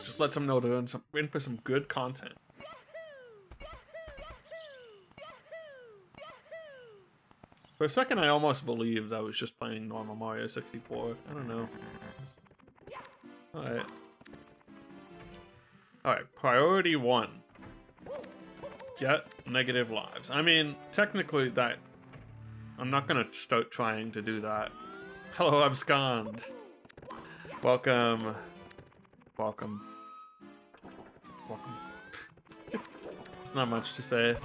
Just let them know they're in for some good content. For a second, I almost believed I was just playing normal Mario 64. I don't know. Alright. Alright, priority 1. Get negative lives. I mean, technically that... I'm not gonna start trying to do that. Hello, Abscond. Welcome. Welcome. Welcome. There's not much to say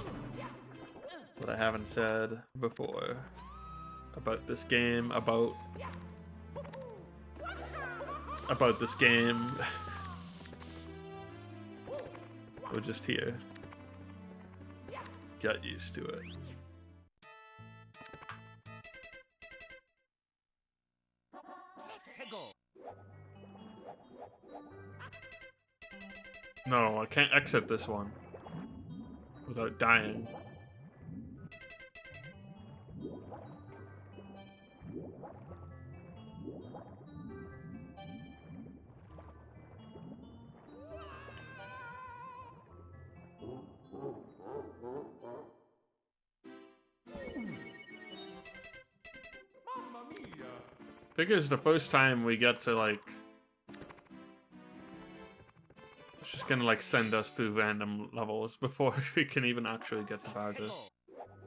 that I haven't said before about this game, about this game. We're just here. Get used to it. No, I can't exit this one without dying. Figures the first time we get to, like... It's just gonna, like, send us through random levels before we can even actually get to Bowser.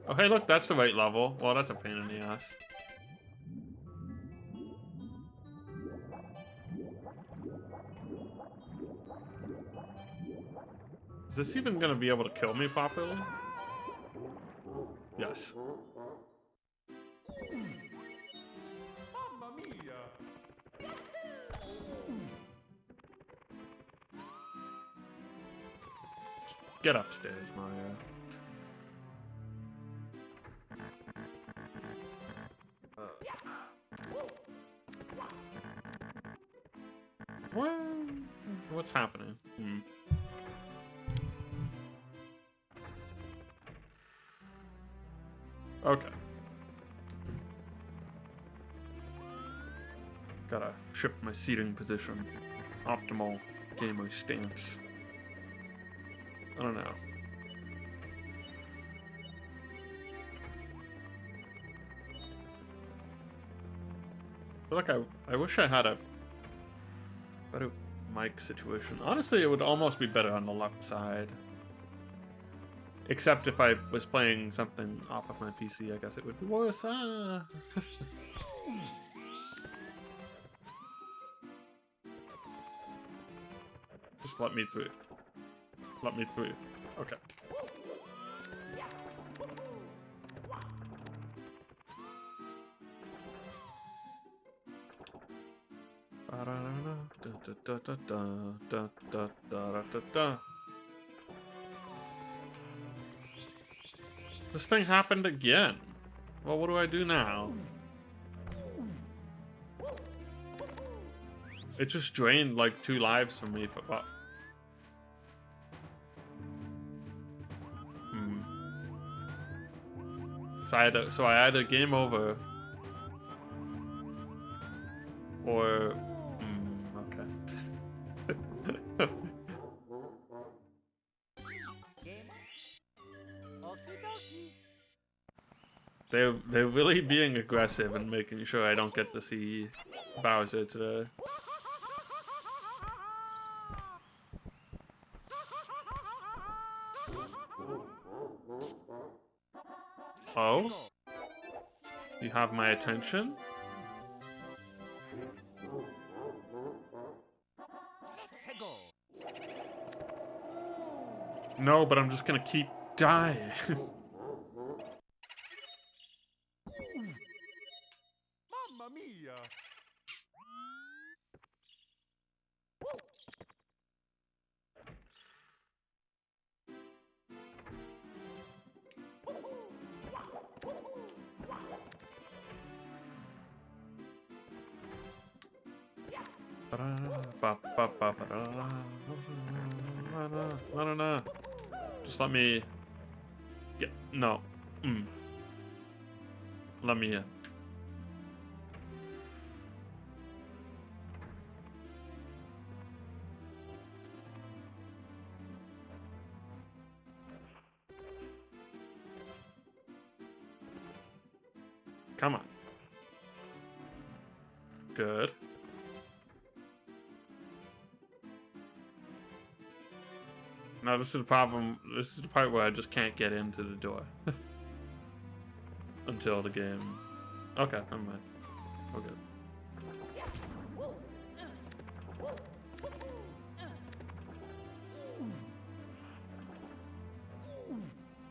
Oh, hey, look, that's the right level. Well, that's a pain in the ass. Is this even gonna be able to kill me properly? Yes. Get upstairs, Mario. What's happening? Okay. Gotta shift my seating position. Optimal gamer stance. I don't know. I feel like I wish I had a better mic situation. Honestly, it would almost be better on the left side. Except if I was playing something off of my PC, I guess it would be worse. Just let me through. Let me through. Okay. This thing happened again. Well, what do I do now? It just drained like 2 lives from me for what? So I either game over or okay. They're really being aggressive and making sure I don't get to see Bowser today. Oh? You have my attention? No, but I'm just gonna keep dying. Mamma mia! Just let me get... No. Let me in. Come on. Good. Now this is the problem. This is the part where I just can't get into the door. Until the game. Okay, never mind. We're good.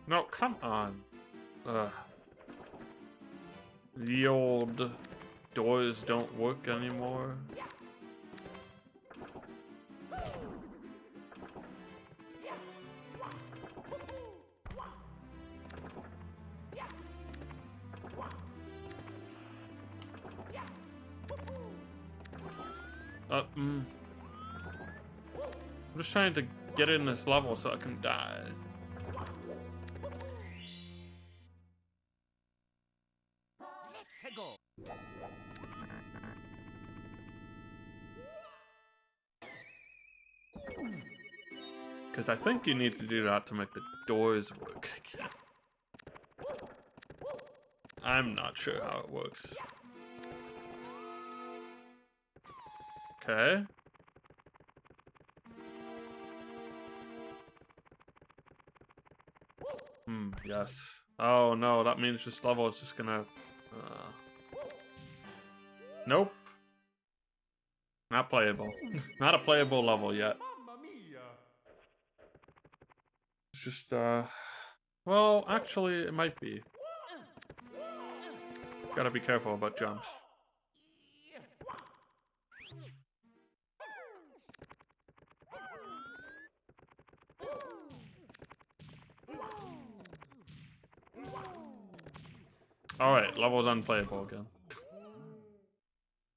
No, come on. Ugh. The old doors don't work anymore. I'm just trying to get in this level so I can die. Because I think you need to do that to make the doors work again. I'm not sure how it works. Okay. Yes. Oh no, that means this level is just gonna... Nope. Not playable. Not a playable level yet. It's just, well, actually, it might be. Gotta be careful about jumps. Alright, level's unplayable again.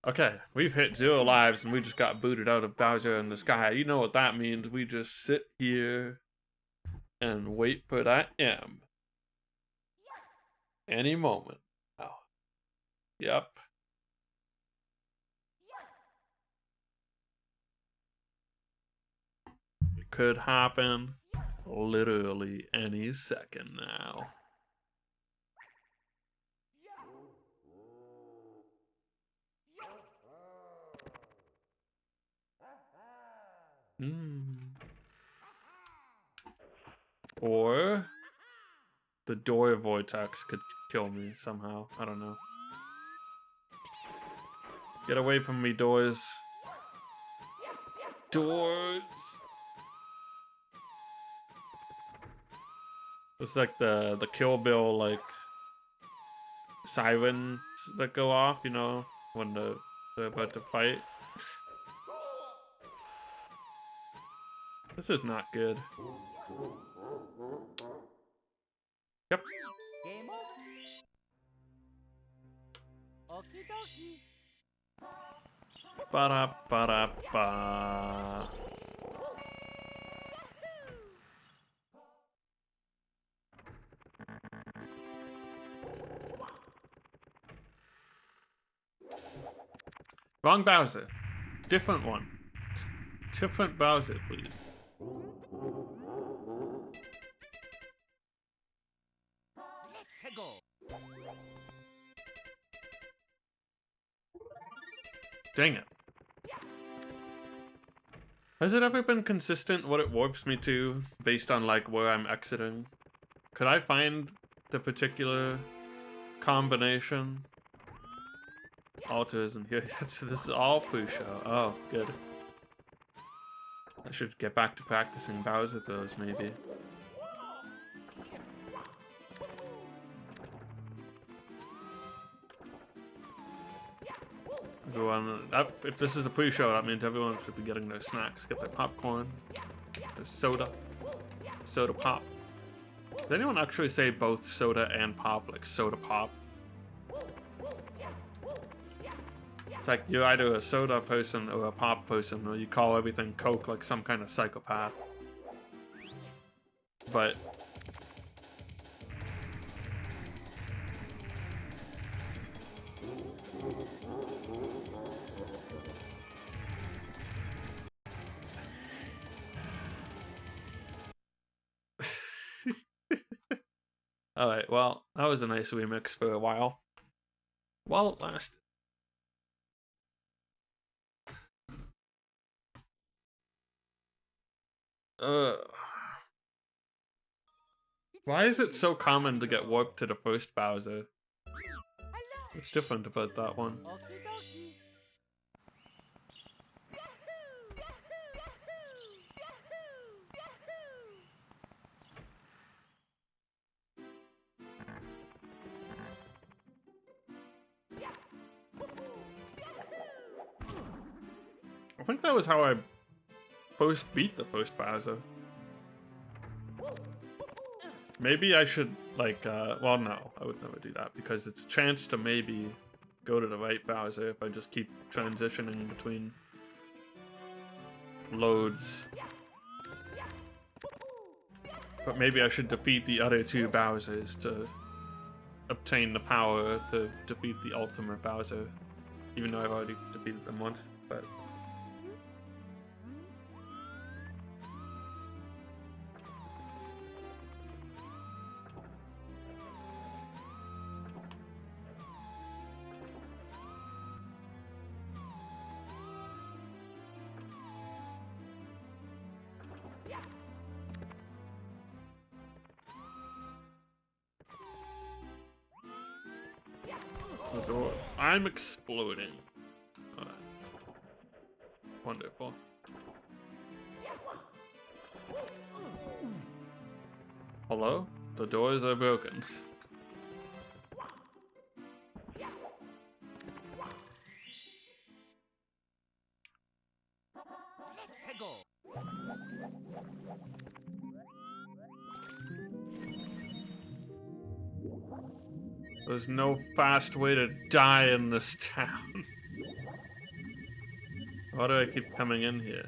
Okay, we've hit 0 lives and we just got booted out of Bowser in the Sky. You know what that means. We just sit here and wait for that M. Any moment. Oh. Yep. It could happen literally any second now. Or the door vortex could kill me somehow. I don't know. Get away from me, doors. Doors. It's like the Kill Bill like sirens that go off, you know, when they're about to fight. This is not good. Yep. Ba-da-ba-da-ba. Wrong Bowser. Different one. Different Bowser, please. Dang it. Has it ever been consistent what it warps me to based on like where I'm exiting? Could I find the particular combination? Altars and here. So this is all pre-show. Oh, good. I should get back to practicing Bowser throws maybe. Everyone, if this is a pre-show, that means everyone should be getting their snacks, get their popcorn, their soda, soda pop. Does anyone actually say both soda and pop, like soda pop? It's like you're either a soda person or a pop person, or you call everything Coke like some kind of psychopath. But alright, well, that was a nice remix for a while. While it lasted. Why is it so common to get warped to the first Bowser? What's different about that one? I think that was how I first beat the first Bowser. Maybe I should, like, well, no, I would never do that because it's a chance to maybe go to the right Bowser if I just keep transitioning between loads. But maybe I should defeat the other two Bowsers to obtain the power to defeat the ultimate Bowser. Even though I've already defeated them once, but... The door. I'm exploding. Wonderful. Hello? The doors are broken. There's no fast way to die in this town. Why do I keep coming in here?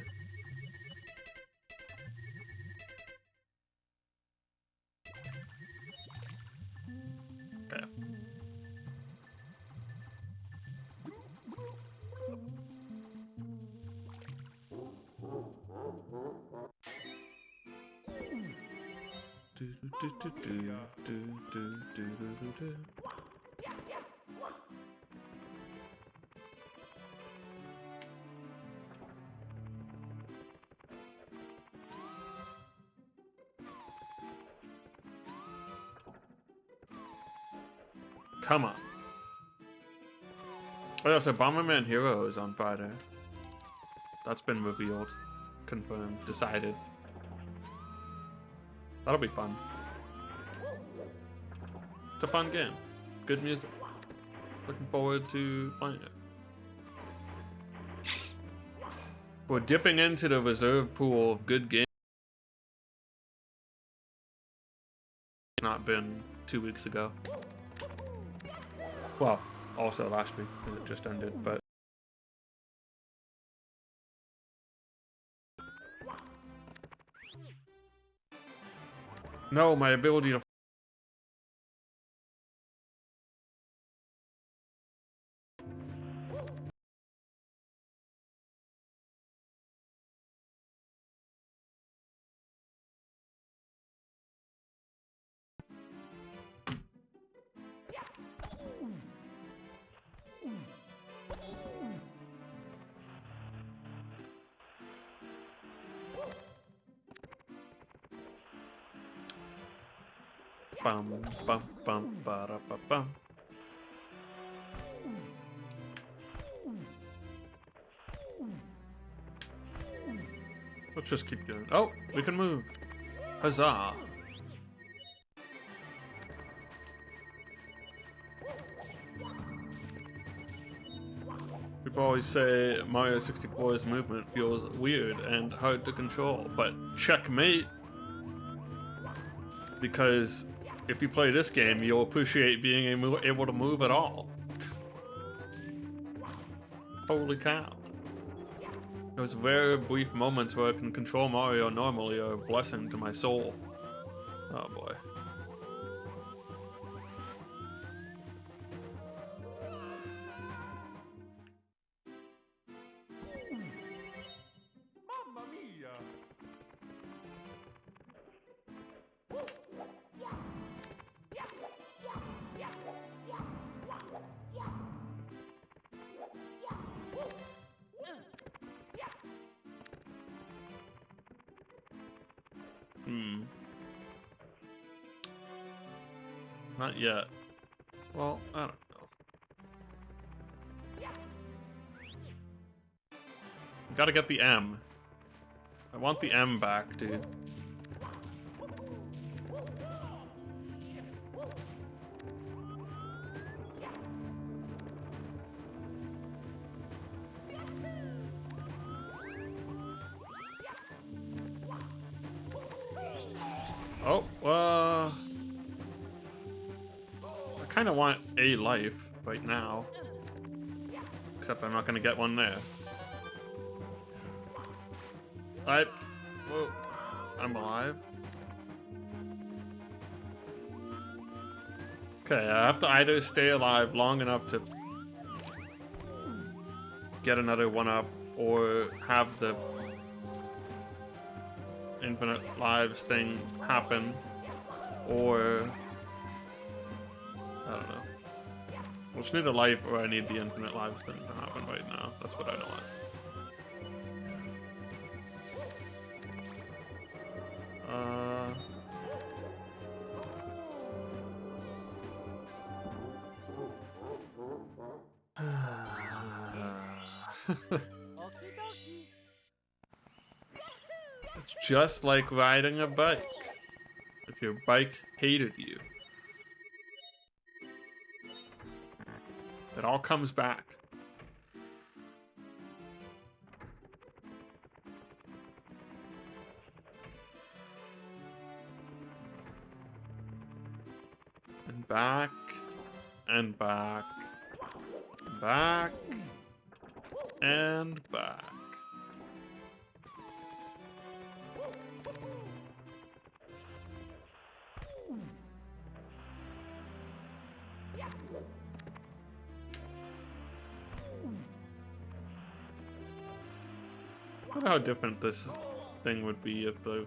Okay. Come on. Oh yeah, so Bomberman Hero is on Friday. That's been revealed. Confirmed. Decided. That'll be fun. It's a fun game. Good music. Looking forward to playing it. We're dipping into the reserve pool of good games. Not been 2 weeks ago. Well, also last week, because it just ended, but... No, my ability to... Bum, bum, bum, ba-da-ba-bum. Let's just keep going. Oh, we can move. Huzzah. People always say Mario 64's movement feels weird and hard to control, but checkmate. Because if you play this game, you'll appreciate being able to move at all. Holy cow. Those very brief moments where I can control Mario normally are a blessing to my soul. Oh boy. Mamma mia! Not yet. Well, I don't know. Gotta get the M. I want the M back, dude. Oh, I kind of want a life right now. Except I'm not going to get one there. Whoa, I'm alive. Okay, I have to either stay alive long enough to get another 1-up, or have the infinite lives thing happen, or I don't know. I just need a life, or I need the infinite lives thing to happen right now. That's what I don't want. It's just like riding a bike. If your bike hated you, it all comes back. And back, and back, and back, and back. I wonder how different this thing would be if the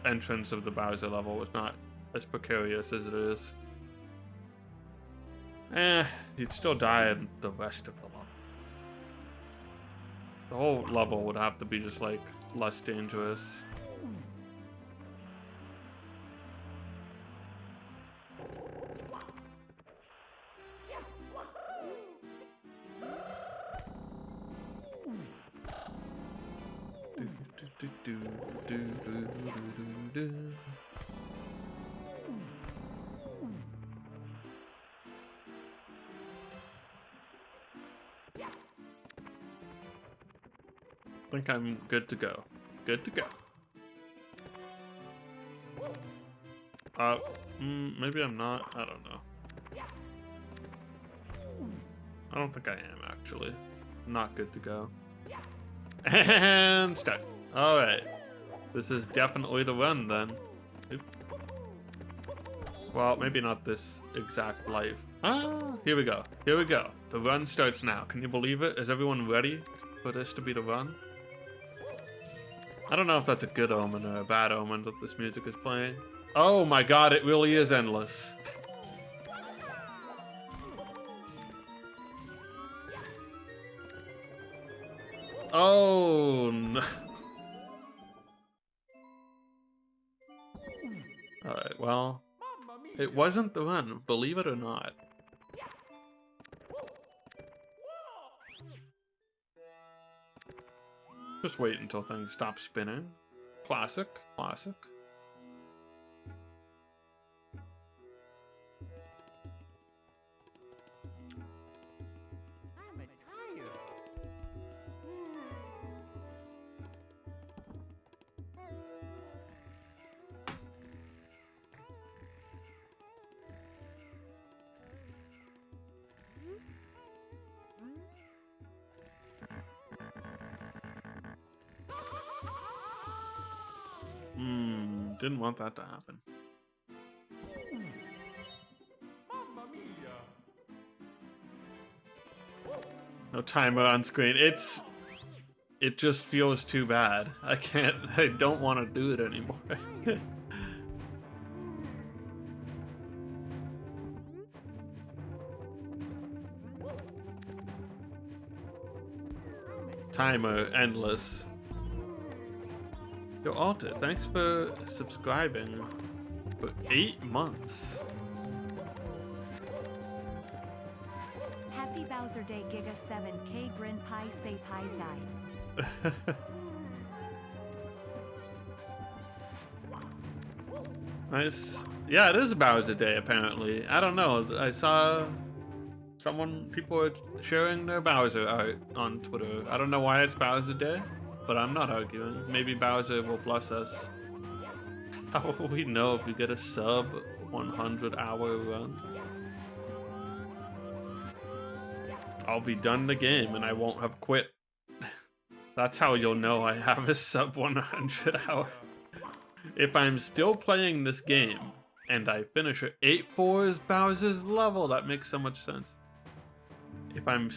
entrance of the Bowser level was not as precarious as it is. You'd still die in the rest of the level. The whole level would have to be just like less dangerous. I think I'm good to go. Good to go. Maybe I'm not. I don't know. I don't think I am, actually. Not good to go. And start. Alright. This is definitely the run, then. Oop. Well, maybe not this exact life. Ah, here we go. Here we go. The run starts now. Can you believe it? Is everyone ready for this to be the run? I don't know if that's a good omen or a bad omen that this music is playing. Oh my god, it really is endless. Oh no. Alright, well, it wasn't the run, believe it or not. Just wait until things stop spinning. Classic, classic. Didn't want that to happen. No timer on screen. It just feels too bad. I don't want to do it anymore. Timer endless. Yo, Alter, thanks for subscribing for 8 months. Happy Bowser Day Giga 7K Grin Pi Say Pi Zai. Nice. Yeah, it is Bowser Day, apparently. I don't know. I saw people are sharing their Bowser art on Twitter. I don't know why it's Bowser Day, but I'm not arguing. Maybe Bowser will bless us. How will we know if we get a sub 100-hour run? I'll be done the game and I won't have quit. That's how you'll know I have a sub 100 hour. If I'm still playing this game and I finish at 8-4 Bowser's level, that makes so much sense. If I'm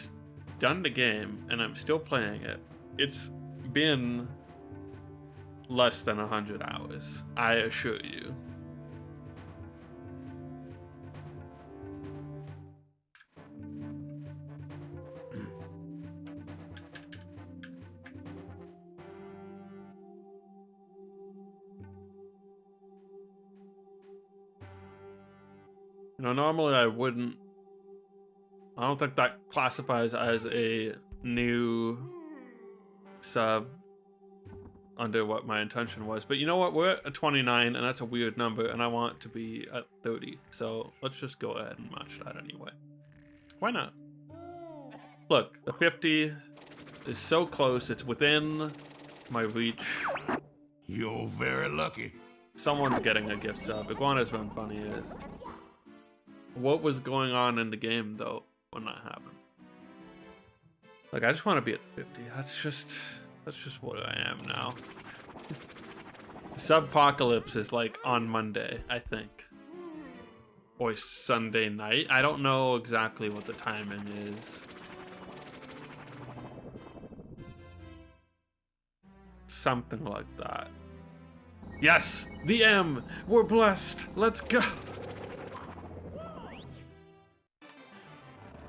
done the game and I'm still playing it, it's been less than 100 hours, I assure you. You know, normally I wouldn't. I don't think that classifies as a new sub under what my intention was. But you know what? We're at 29, and that's a weird number, and I want to be at 30. So let's just go ahead and match that anyway. Why not? Look, the 50 is so close. It's within my reach. You're very lucky. Someone's getting a gift sub. Iguana's been funny as. What was going on in the game though when that happened? Like, I just want to be at 50. That's just what I am now. Subpocalypse is like on Monday, I think, or Sunday night. I don't know exactly what the timing is. Something like that. Yes, the M. We're blessed. Let's go.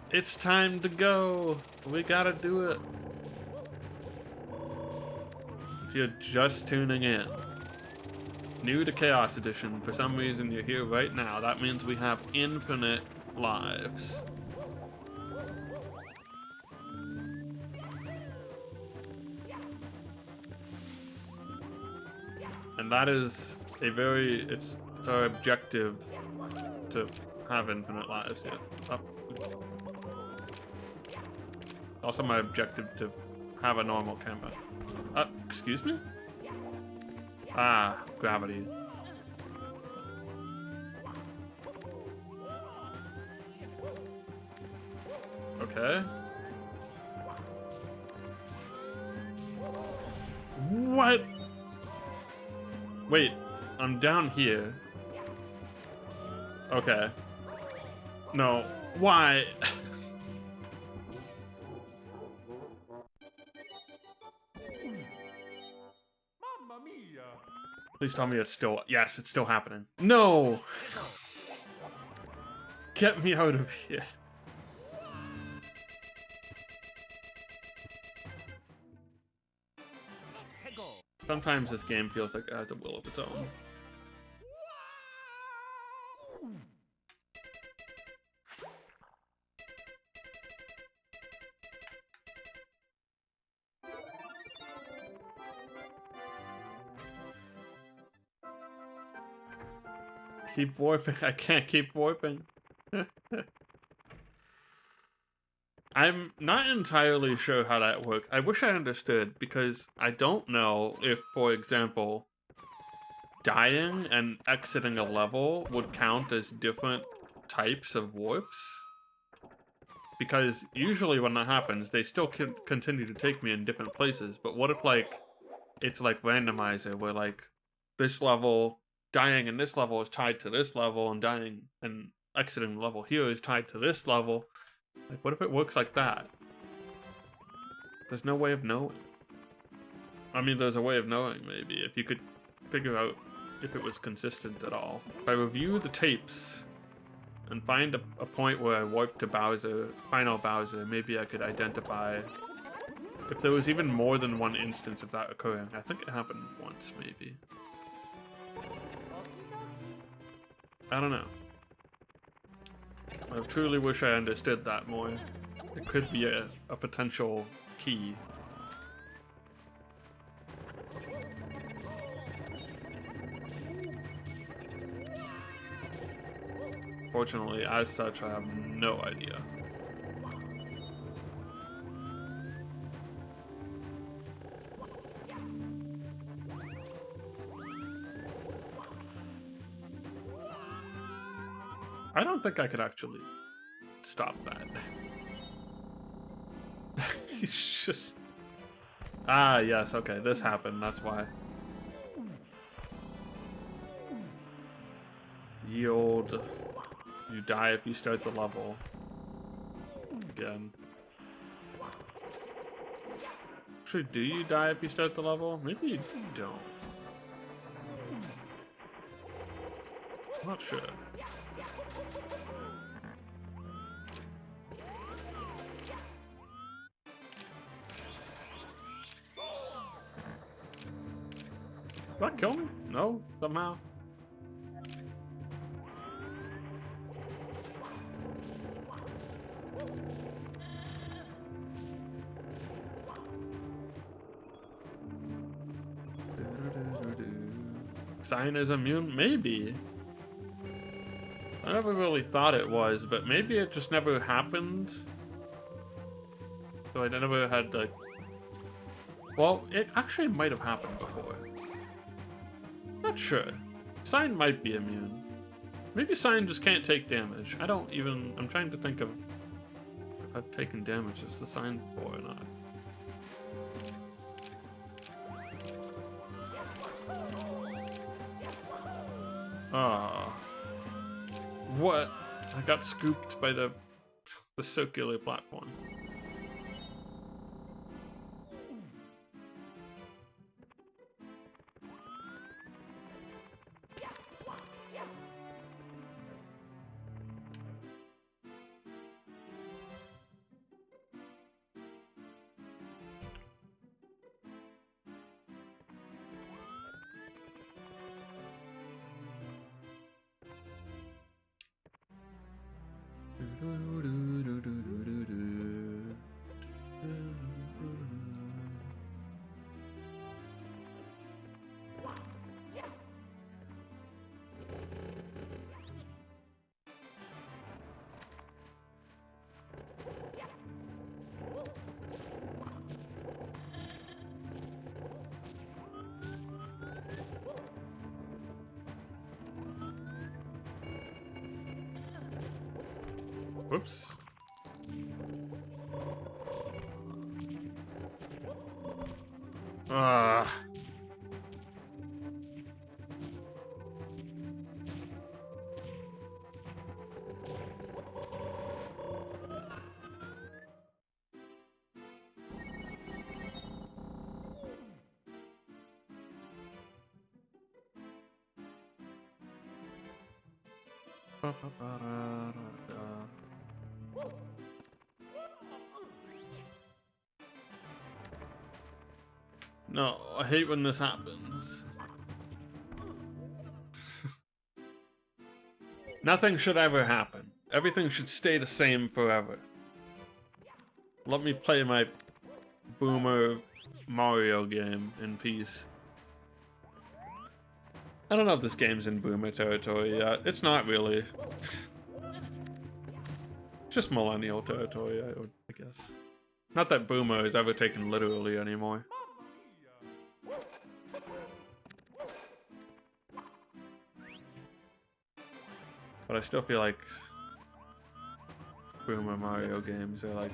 It's time to go. We gotta do it. If you're just tuning in, new to Chaos Edition, for some reason you're here right now, that means we have infinite lives. And that is it's our objective to have infinite lives here. Oh. Also my objective to have a normal camera. Excuse me? Ah, gravity. Okay. What? Wait, I'm down here. Okay. No, why? Please tell me it's still... Yes, it's still happening. No! Get me out of here. Sometimes this game feels like it has a will of its own. Keep warping. I can't keep warping. I'm not entirely sure how that works. I wish I understood, because I don't know if, for example, dying and exiting a level would count as different types of warps. Because usually when that happens, they still can continue to take me in different places. But what if, like, it's like randomizer, where, like, this level... dying in this level is tied to this level, and dying and exiting the level here is tied to this level. Like, what if it works like that? There's no way of knowing. I mean, there's a way of knowing, maybe, if you could figure out if it was consistent at all. If I review the tapes and find a point where I warped to Bowser, final Bowser, maybe I could identify If there was even more than one instance of that occurring. I think it happened once, maybe. I don't know. I truly wish I understood that more. It could be a potential key. Fortunately, as such, I have no idea. I don't think I could actually stop that. He's just... Ah, yes, okay, this happened, that's why. Yield. You die if you start the level. Again. Actually, do you die if you start the level? Maybe you don't. I'm not sure. Did that kill me? No, somehow. Sign is immune? Maybe. I never really thought it was, but maybe it just never happened. So I never had like... Well, it actually might have happened before. Not sure. Sign might be immune. Maybe Sign just can't take damage. I don't even... I'm trying to think of if I've taken damage as the Sign before or not. Ah. What? I got scooped by the circular platform. Whoops. Ah. No, I hate when this happens. Nothing should ever happen. Everything should stay the same forever. Let me play my boomer Mario game in peace. I don't know if this game's in boomer territory yet. It's not really. Just millennial territory, I guess. Not that boomer is ever taken literally anymore. But I still feel like boomer Mario games are like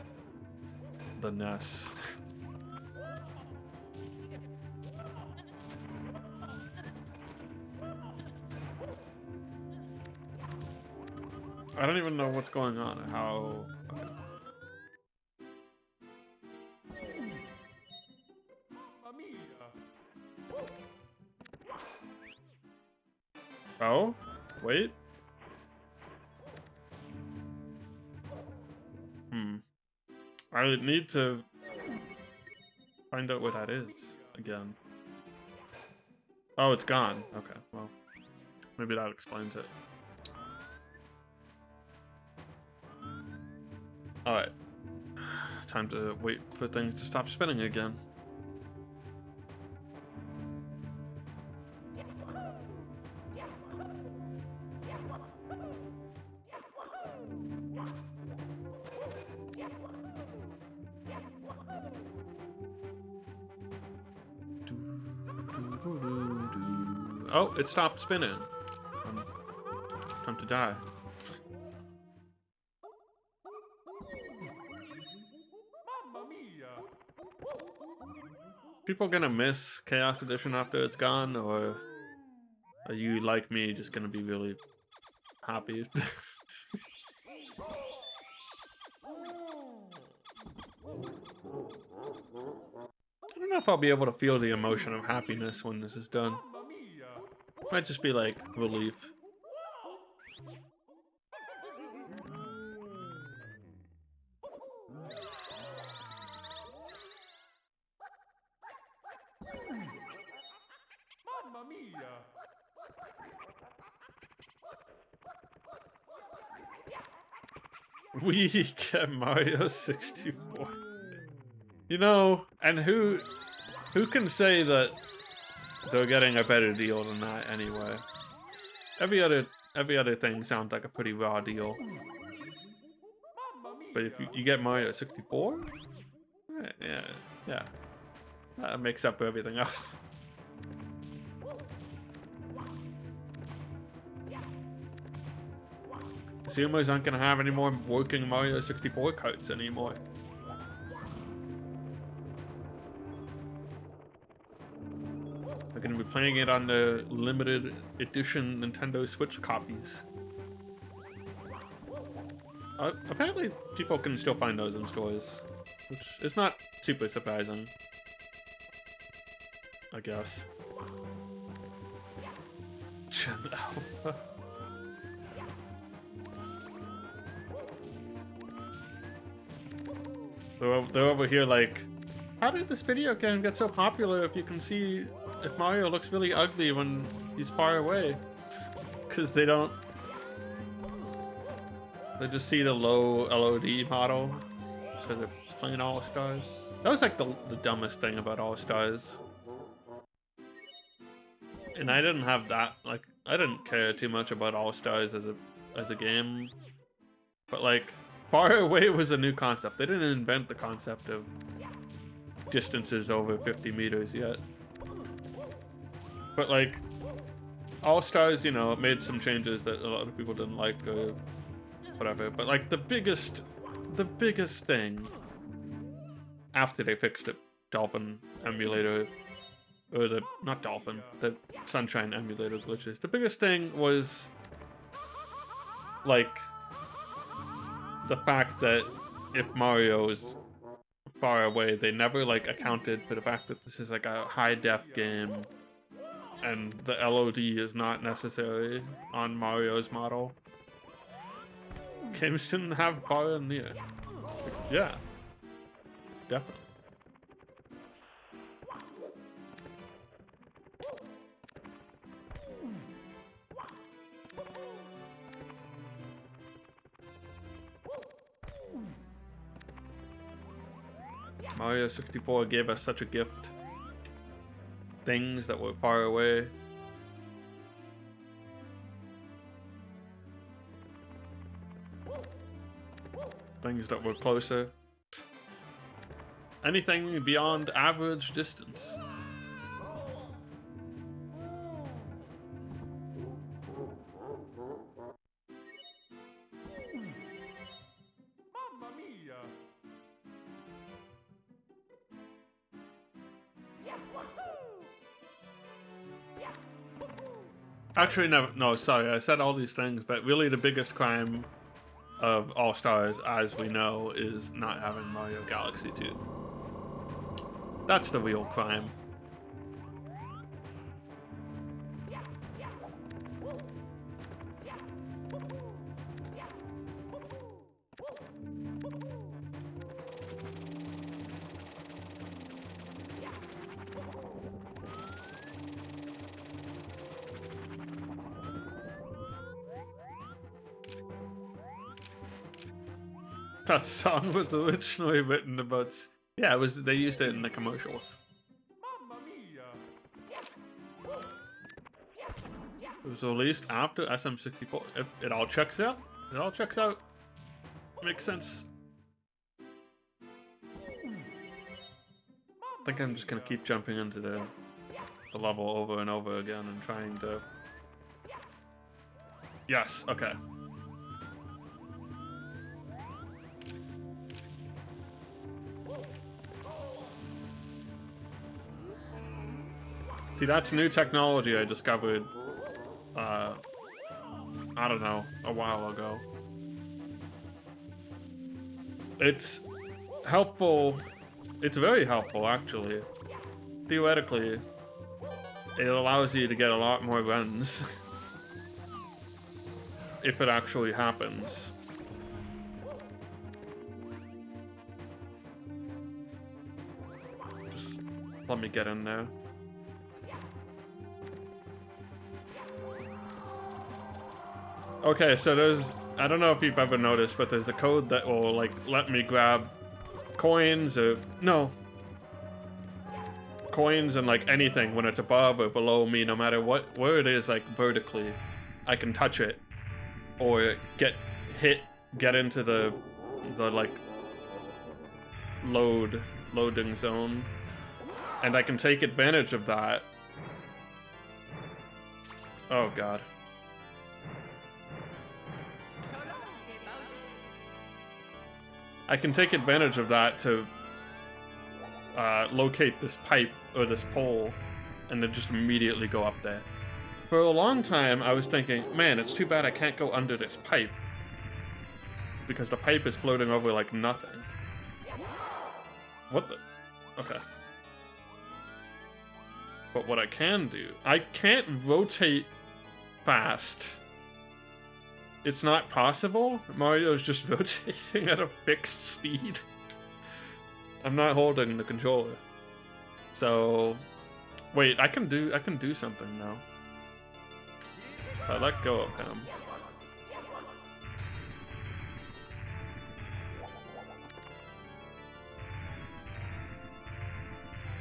the NES. I don't even know what's going on or how... Okay. Oh? Wait? I need to Find out what that is again. Oh, it's gone. Okay, well, maybe that explains it. Alright. Time to wait for things to stop spinning again. Oh, it stopped spinning. Time to die. People gonna miss Chaos Edition after it's gone, or are you, like me, just gonna be really happy? I don't know if I'll be able to feel the emotion of happiness when this is done. Might just be like relief. Mamma mia! We get Mario 64. You know, and who can say that they're getting a better deal than that anyway? Every other thing sounds like a pretty raw deal. But if you get Mario 64, yeah, that makes up for everything else. Consumers aren't gonna have any more working Mario 64 carts anymore. They're gonna be playing it on the limited edition Nintendo Switch copies. Apparently, people can still find those in stores, which is not super surprising, I guess. Gen Alpha. They're over here like, how did this video game get so popular if you can see if Mario looks really ugly when he's far away? Because they just see the low LOD model because they're playing All Stars. That was like the dumbest thing about All Stars. And I didn't have that, like, I didn't care too much about All Stars as a game. But like, Far Away was a new concept. They didn't invent the concept of distances over 50 meters yet. But like, All Stars, you know, it made some changes that a lot of people didn't like or whatever. But like the biggest thing after they fixed the Dolphin emulator, or not Dolphin, the Sunshine emulator glitches. The biggest thing was like the fact that if Mario is far away, they never like accounted for the fact that this is like a high def game and the LOD is not necessary on Mario's model. Games didn't have far and near. Yeah, definitely. Mario 64 gave us such a gift. Things that were far away. Things that were closer. Anything beyond average distance. Mamma mia! Actually, no, sorry, I said all these things, but really the biggest crime of All Stars, as we know, is not having Mario Galaxy 2. That's the real crime. that song was originally written about. Yeah, it was. They used it in the commercials. Mamma mia! It was released after SM64. It all checks out. It all checks out. Makes sense. I think I'm just gonna keep jumping into the level over and over again and trying to. Yes. Okay. See, that's new technology I discovered, I don't know, a while ago. It's helpful, it's very helpful, actually. Theoretically, it allows you to get a lot more runs. If it actually happens. Just let me get in there. Okay, so there's, I don't know if you've ever noticed, but there's a code that will, like, let me grab coins or, no. Coins and, like, anything when it's above or below me, no matter where it is, like, vertically. I can touch it. Or get into the like, loading zone. And I can take advantage of that. Oh, God. I can take advantage of that to locate this pipe or this pole and then just immediately go up there. For a long time, I was thinking, man, it's too bad I can't go under this pipe because the pipe is floating over like nothing. What the? Okay. But what I can do, I can't rotate fast. It's not possible? Mario's just rotating at a fixed speed. I'm not holding the controller. So wait, I can do something now. If I let go of him.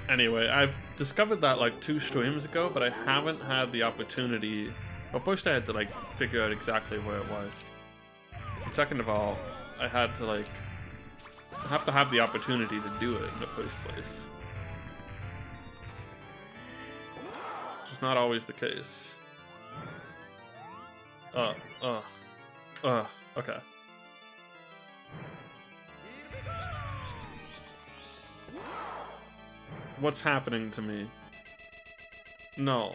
Anyway, I've discovered that like 2 streams ago, but I haven't had the opportunity. Well, first I had to, like, figure out exactly where it was. And second of all, I had to, like, I have to have the opportunity to do it in the first place. Which is not always the case. Okay. What's happening to me? No.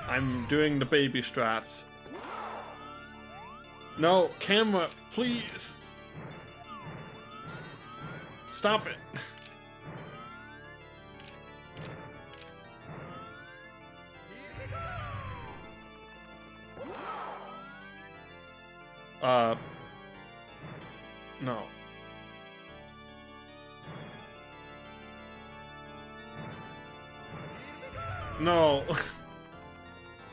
I'm doing the baby strats. No, camera, please. Stop it. No. No.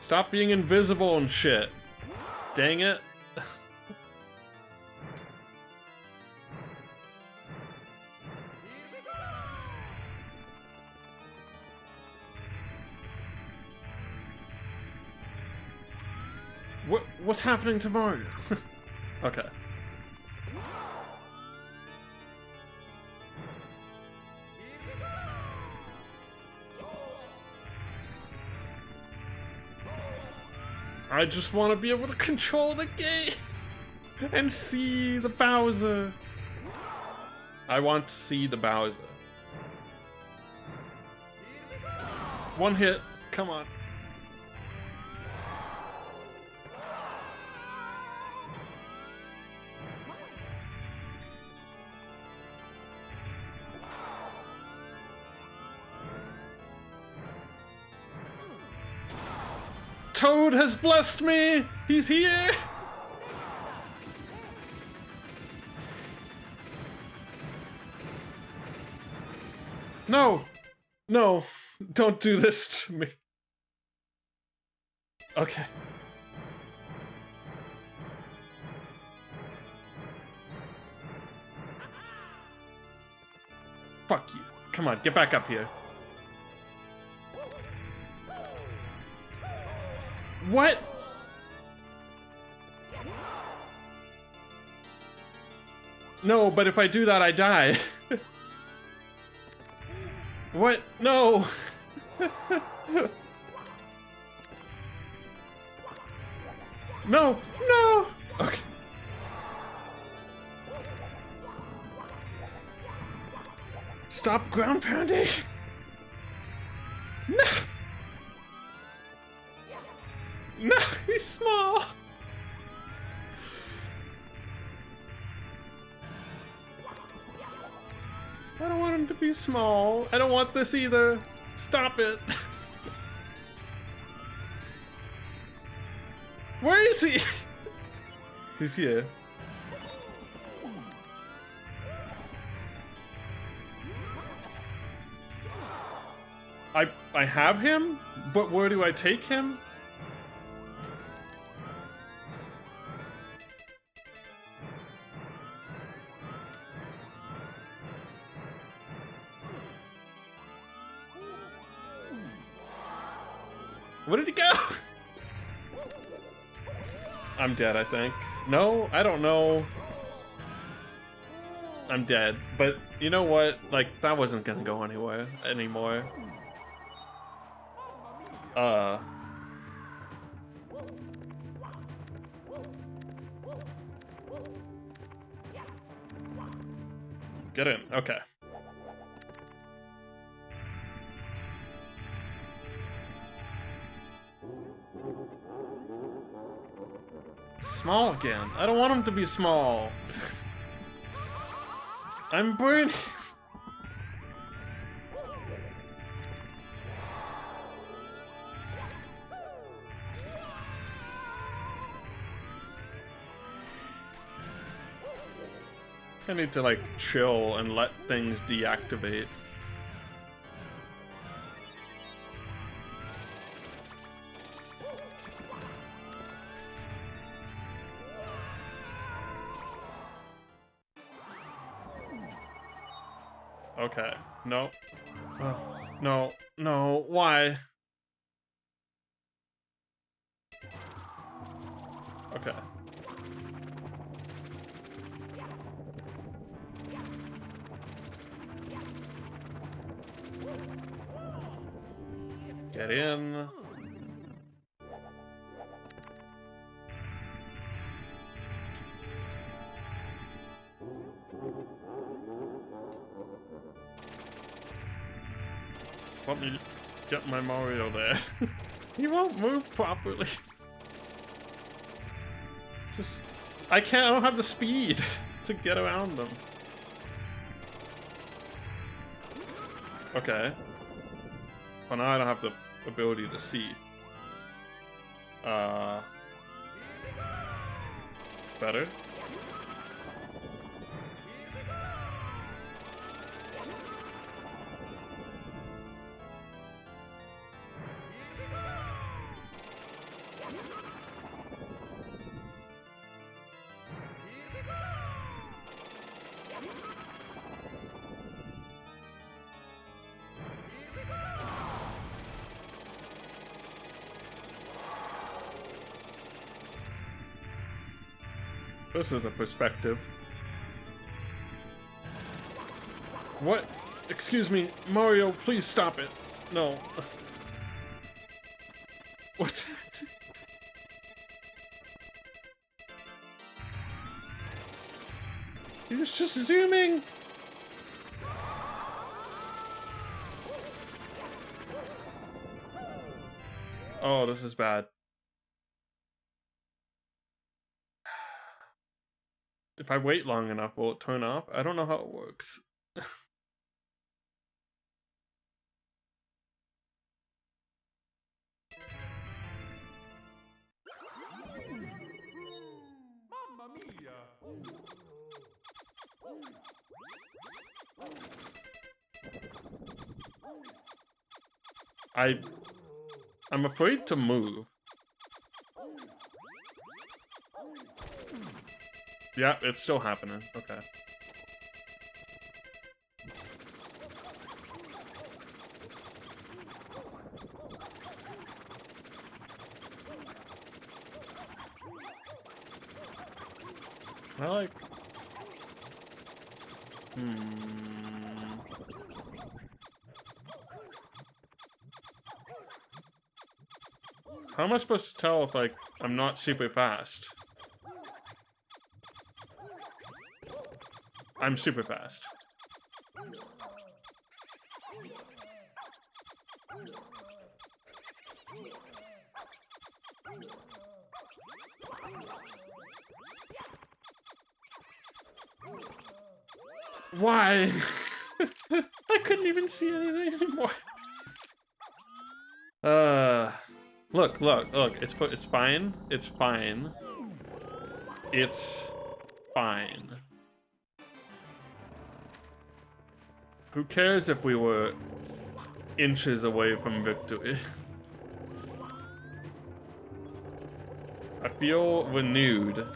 Stop being invisible and shit. Dang it. What's happening to Mario? Okay. I just want to be able to control the game and see the Bowser. I want to see the Bowser. One hit. Come on. Toad has blessed me! He's here! No! No! Don't do this to me. Okay. Fuck you. Come on, get back up here. What? No, but if I do that, I die. What? No! No! No! Okay. Stop ground pounding! No! No, he's small! I don't want him to be small. I don't want this either. Stop it. Where is he? He's here. I have him, but where do I take him? Where did he go? I'm dead, I think. No, I don't know. I'm dead. But you know what? Like, that wasn't gonna go anywhere anymore. Get in. Okay. Small again. I don't want him to be small. I'm burning. I need to like chill and let things deactivate. Okay. No. No. No. Why? Okay. Get in. Let me get my Mario there. He won't move properly. Just... I don't have the speed to get around them. Okay. Well, now I don't have the ability to see. Better. This is a perspective. What? Excuse me, Mario, please stop it. No. What's happening? He was just zooming. Oh, this is bad. If I wait long enough, will it turn off? I don't know how it works. Mamma mia! I'm afraid to move. Yeah, it's still happening. Okay. I like... How am I supposed to tell if, like, I'm not super fast? I'm super fast. Why? I couldn't even see anything anymore. Look. It's fine. It's fine. It's fine. Who cares if we were inches away from victory? I feel renewed.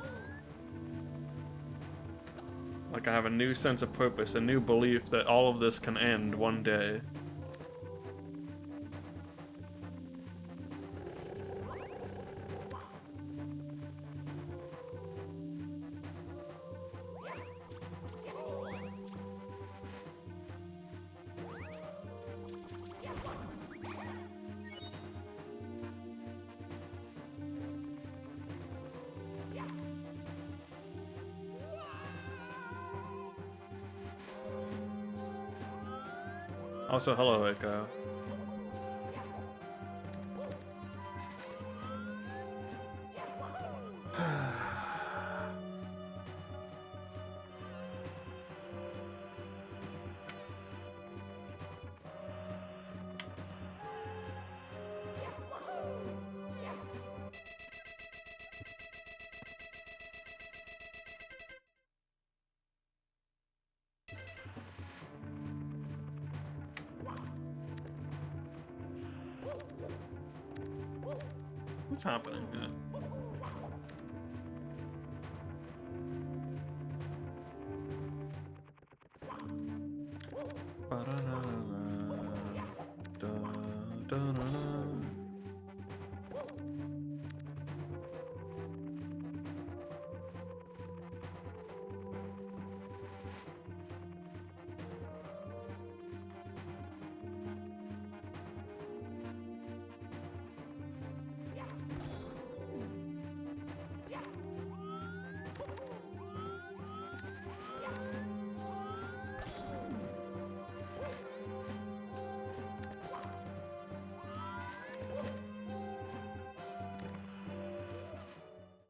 Like I have a new sense of purpose, a new belief that all of this can end one day. Also, hello, Echo. What's happening here?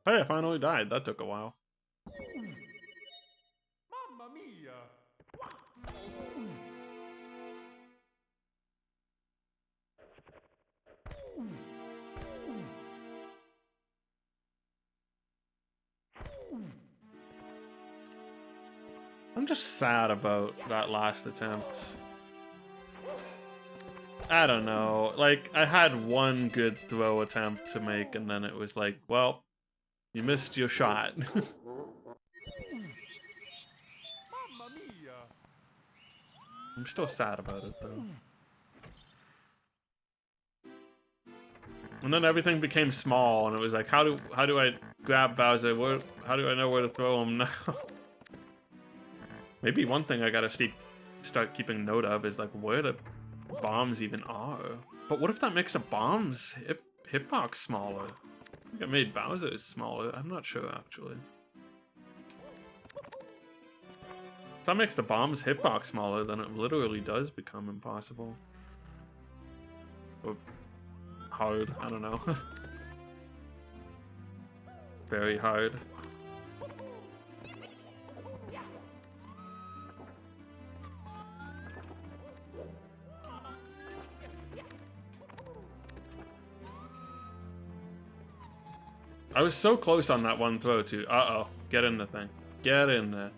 Hey, I finally died. That took a while. Mamma mia! I'm just sad about that last attempt. I don't know. Like, I had one good throw attempt to make, and then it was like, well, you missed your shot. Mamma mia! I'm still sad about it, though. And then everything became small, and it was like, how do I grab Bowser? How do I know where to throw him now? Maybe one thing I gotta start keeping note of is like where the bombs even are. But what if that makes the bombs hitbox smaller? I think it made Bowser smaller. I'm not sure actually. If that makes the bombs hitbox smaller, then it literally does become impossible. Or hard, I don't know. Very hard. I was so close on that one throw too. Uh-oh. Get in the thing. Get in there.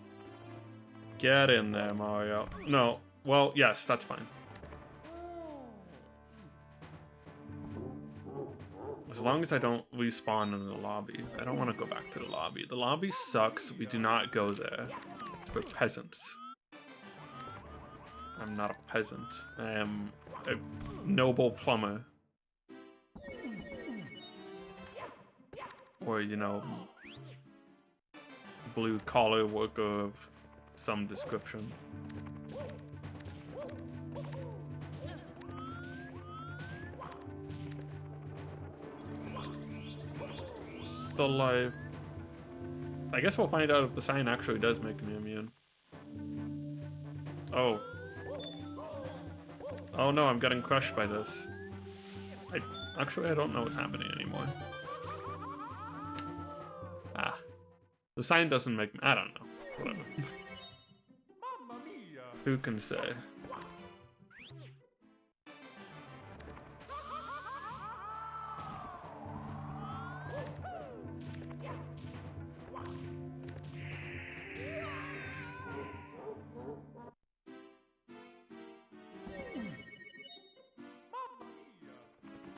Get in there, Mario. No. Well, yes, that's fine. As long as I don't respawn in the lobby. I don't want to go back to the lobby. The lobby sucks. We do not go there. We're peasants. I'm not a peasant. I am a noble plumber. Or, you know, blue-collar worker of some description. Still alive. I guess we'll find out if the sign actually does make me immune. Oh. Oh no, I'm getting crushed by this. Actually, I don't know what's happening anymore. Ah. The sign doesn't make me... I don't know. Whatever. Mamma mia! Who can say?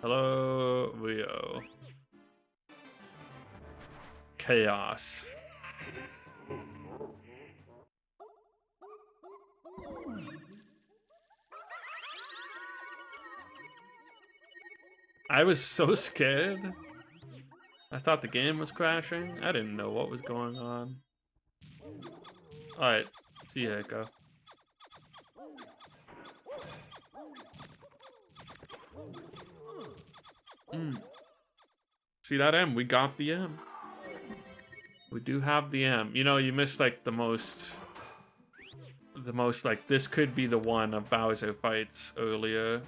Hello, Rio. Chaos. I was so scared. I thought the game was crashing. I didn't know what was going on. Alright, see you, Echo. See that M? We got the M. We do have the M. You know, you missed like the most like this could be the one of Bowser fights earlier.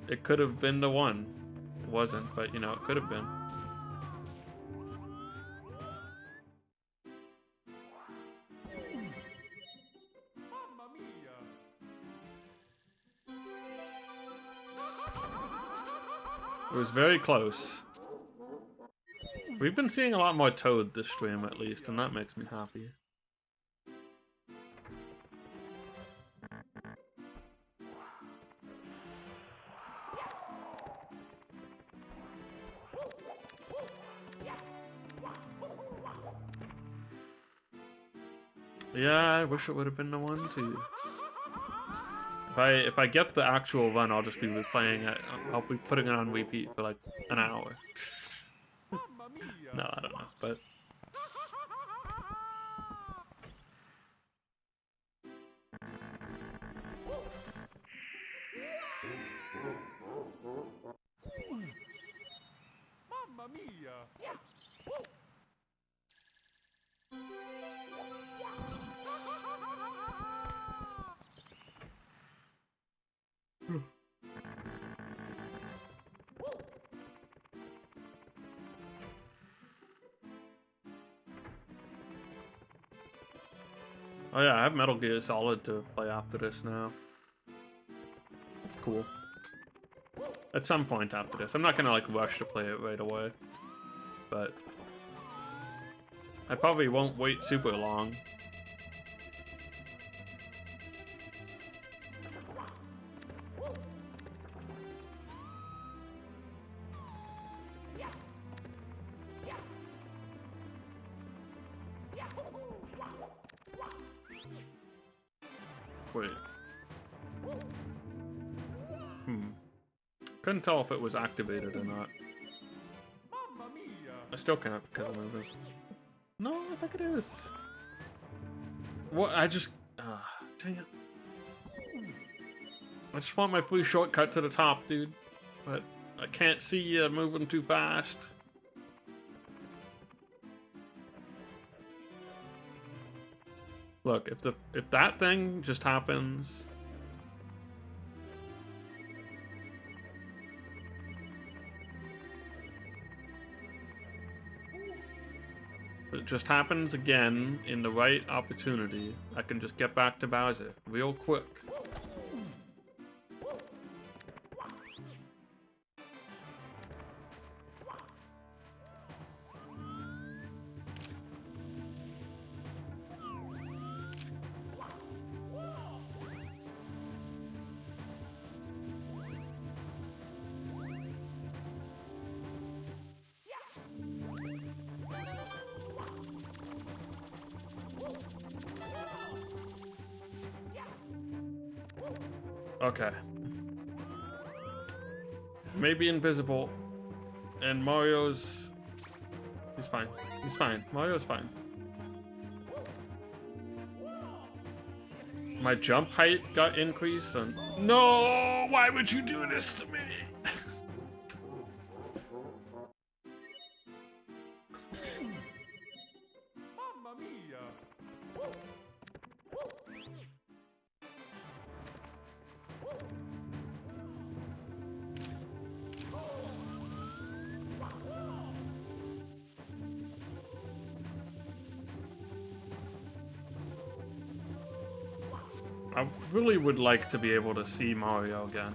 It could have been the one. It wasn't, but you know, it could have been. Mamma mia! It was very close. We've been seeing a lot more Toad this stream at least, and that makes me happy. Yeah, I wish it would have been the one too. If I get the actual run, I'll just be replaying it. I'll be putting it on repeat for like an hour. Mamma mia! No, I don't know, but Mamma mia! oh yeah, I have Metal Gear Solid to play after this now. That's cool. At some point after this. I'm not gonna like rush to play it right away. But I probably won't wait super long. Wait. Couldn't tell if it was activated or not. Mamma mia! I still can't because of movers. No, I think it is. What? I just... dang it. I just want my free shortcut to the top, dude. But I can't see you moving too fast. Look, if that thing just happens... If it just happens again in the right opportunity, I can just get back to Bowser real quick. Okay. Maybe invisible. And Mario's... He's fine. He's fine. Mario's fine. My jump height got increased and... No! Why would you do this to me? Mamma mia! I really would like to be able to see Mario again.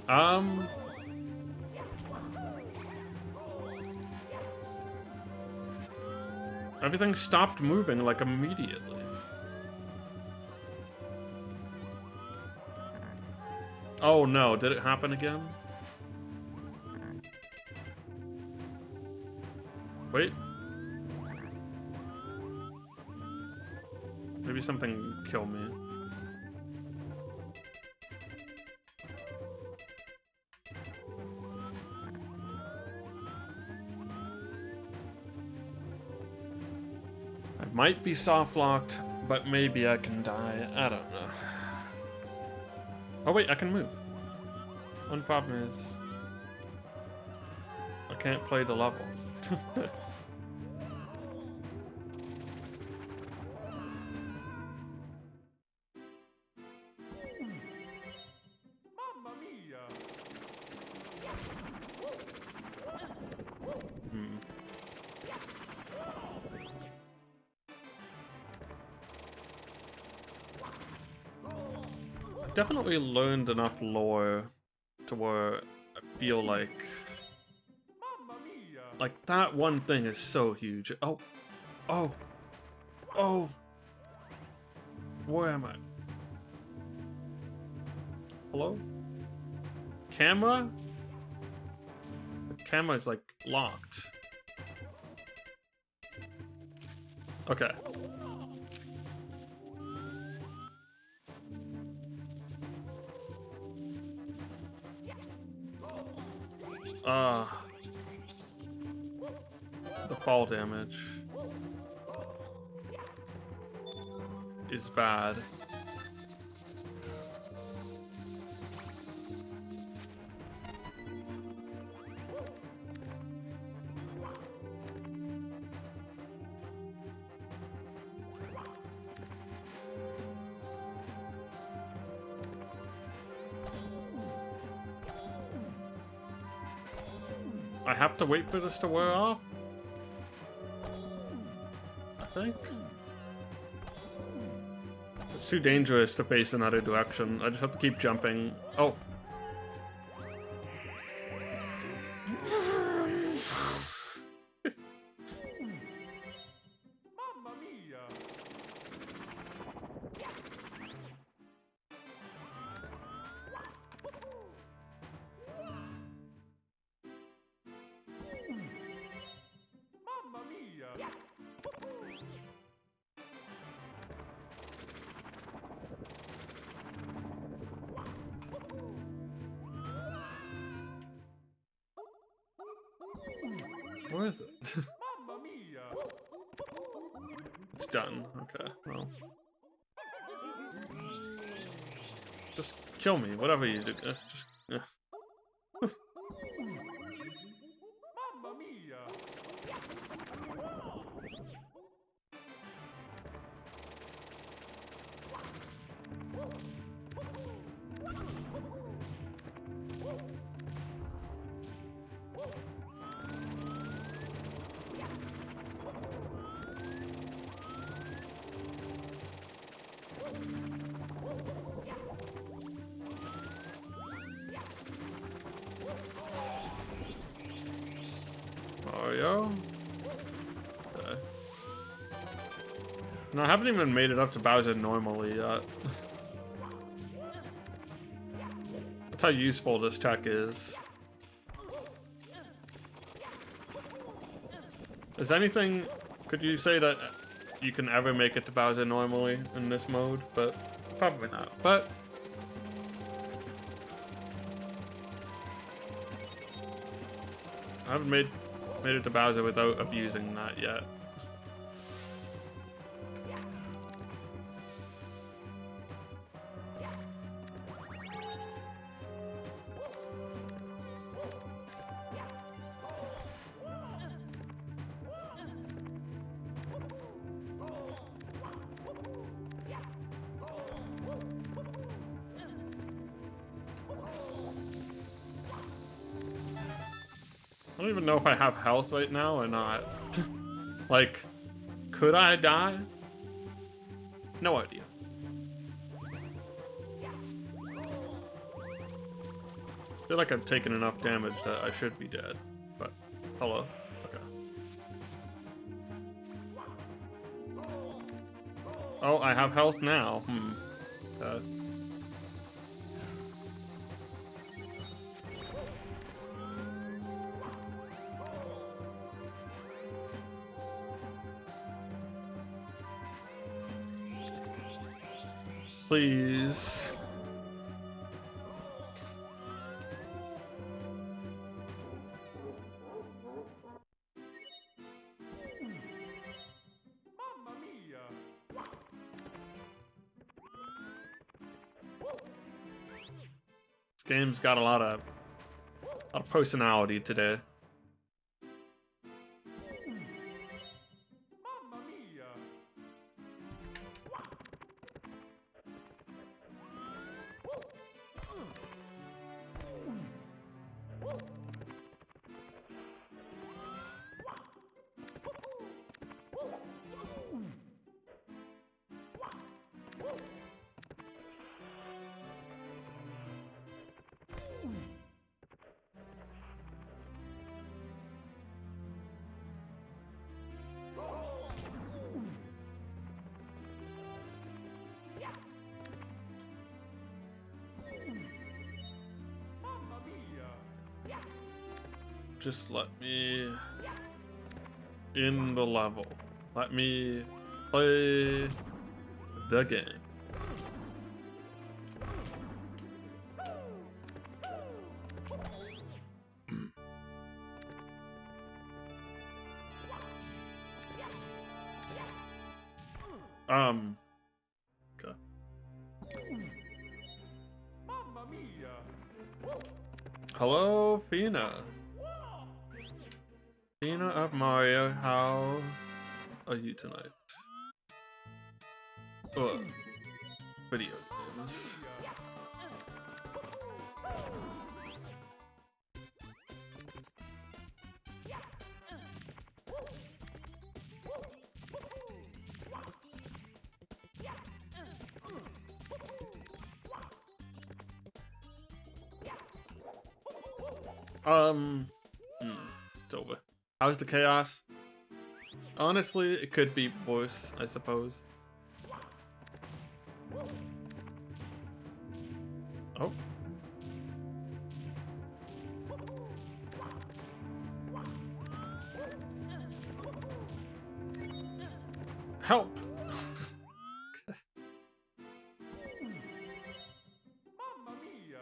Everything stopped moving like immediately. Oh no, did it happen again? Wait. Maybe something killed me. Might be soft locked, but maybe I can die. I don't know. Oh wait, I can move. One problem is I can't play the level. Mamma mia! Definitely learned enough lore to where I feel like Mamma mia! that one thing is so huge. Oh, oh, oh. Where am I? Hello? Camera? The camera is like locked. Okay. The fall damage is bad. I have to wait for this to wear off? I think. It's too dangerous to face another direction. I just have to keep jumping. Oh. Mamma mia! Mamma mia! Where is it? Mamma mia! It's done. Okay, well. Just kill me, whatever you do. Just. Mamma mia! Mario. Okay. No, I haven't even made it up to Bowser normally yet. That's how useful this tech is. Is anything... Could you say that you can ever make it to Bowser normally in this mode? But probably not. But I haven't made it to Bowser without abusing that yet. I don't even know if I have health right now or not. Like, could I die? No idea. I feel like I've taken enough damage that I should be dead. But, hello. Okay. Oh, I have health now. Please. Mamma mia! This game's got a lot of personality today. Mamma mia! Mamma mia! Just let me in the level. Let me play the game. Okay. Mamma mia! Hello, Fina. Fina of Mario, how are you tonight? Video games. It's over. How's the chaos? Honestly, it could be worse, I suppose. Oh. Help! Mamma mia!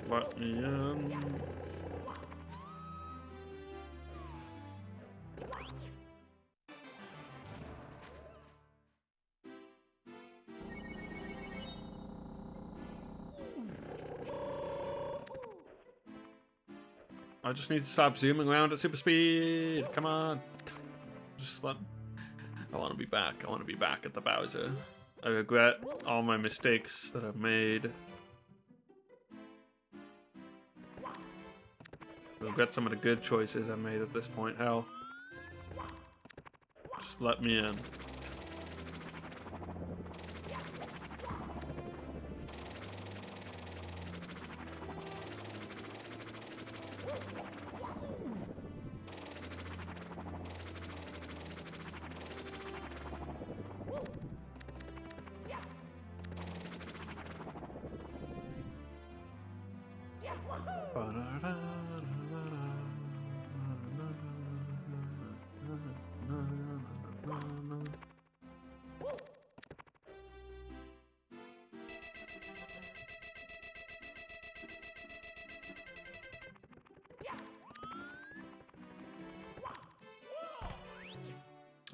Let me in. I just need to stop zooming around at super speed. Come on. Just let... I want to be back. I want to be back at the Bowser. I regret all my mistakes that I've made. I regret some of the good choices I've made at this point. Hell. Just let me in.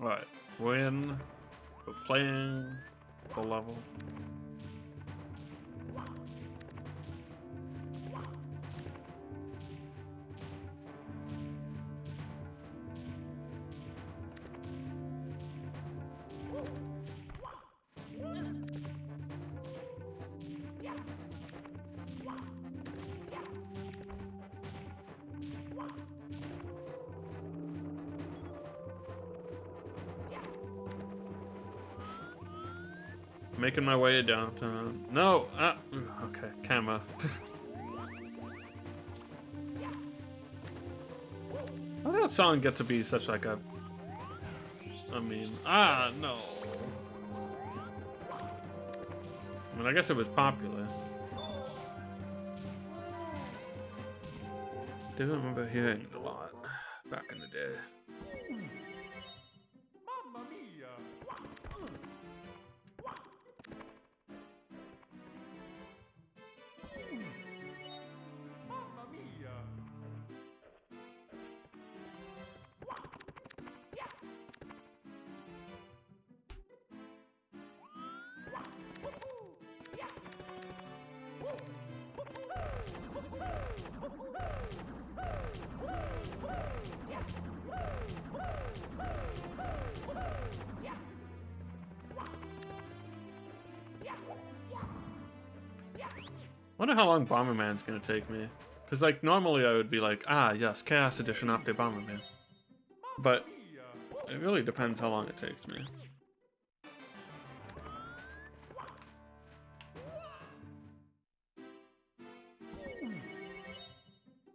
Alright, win. We're playing the level. Making my way downtown. No! Okay, camera. How did that song get to be such like a... I mean, no. I mean, I guess it was popular. Do remember hearing it a lot back in the day. Mamma mia! Mamma mia! Wonder how long Bomberman's gonna take me. Because, like, normally I would be like, yes, Chaos Edition Update Bomberman. But it really depends how long it takes me.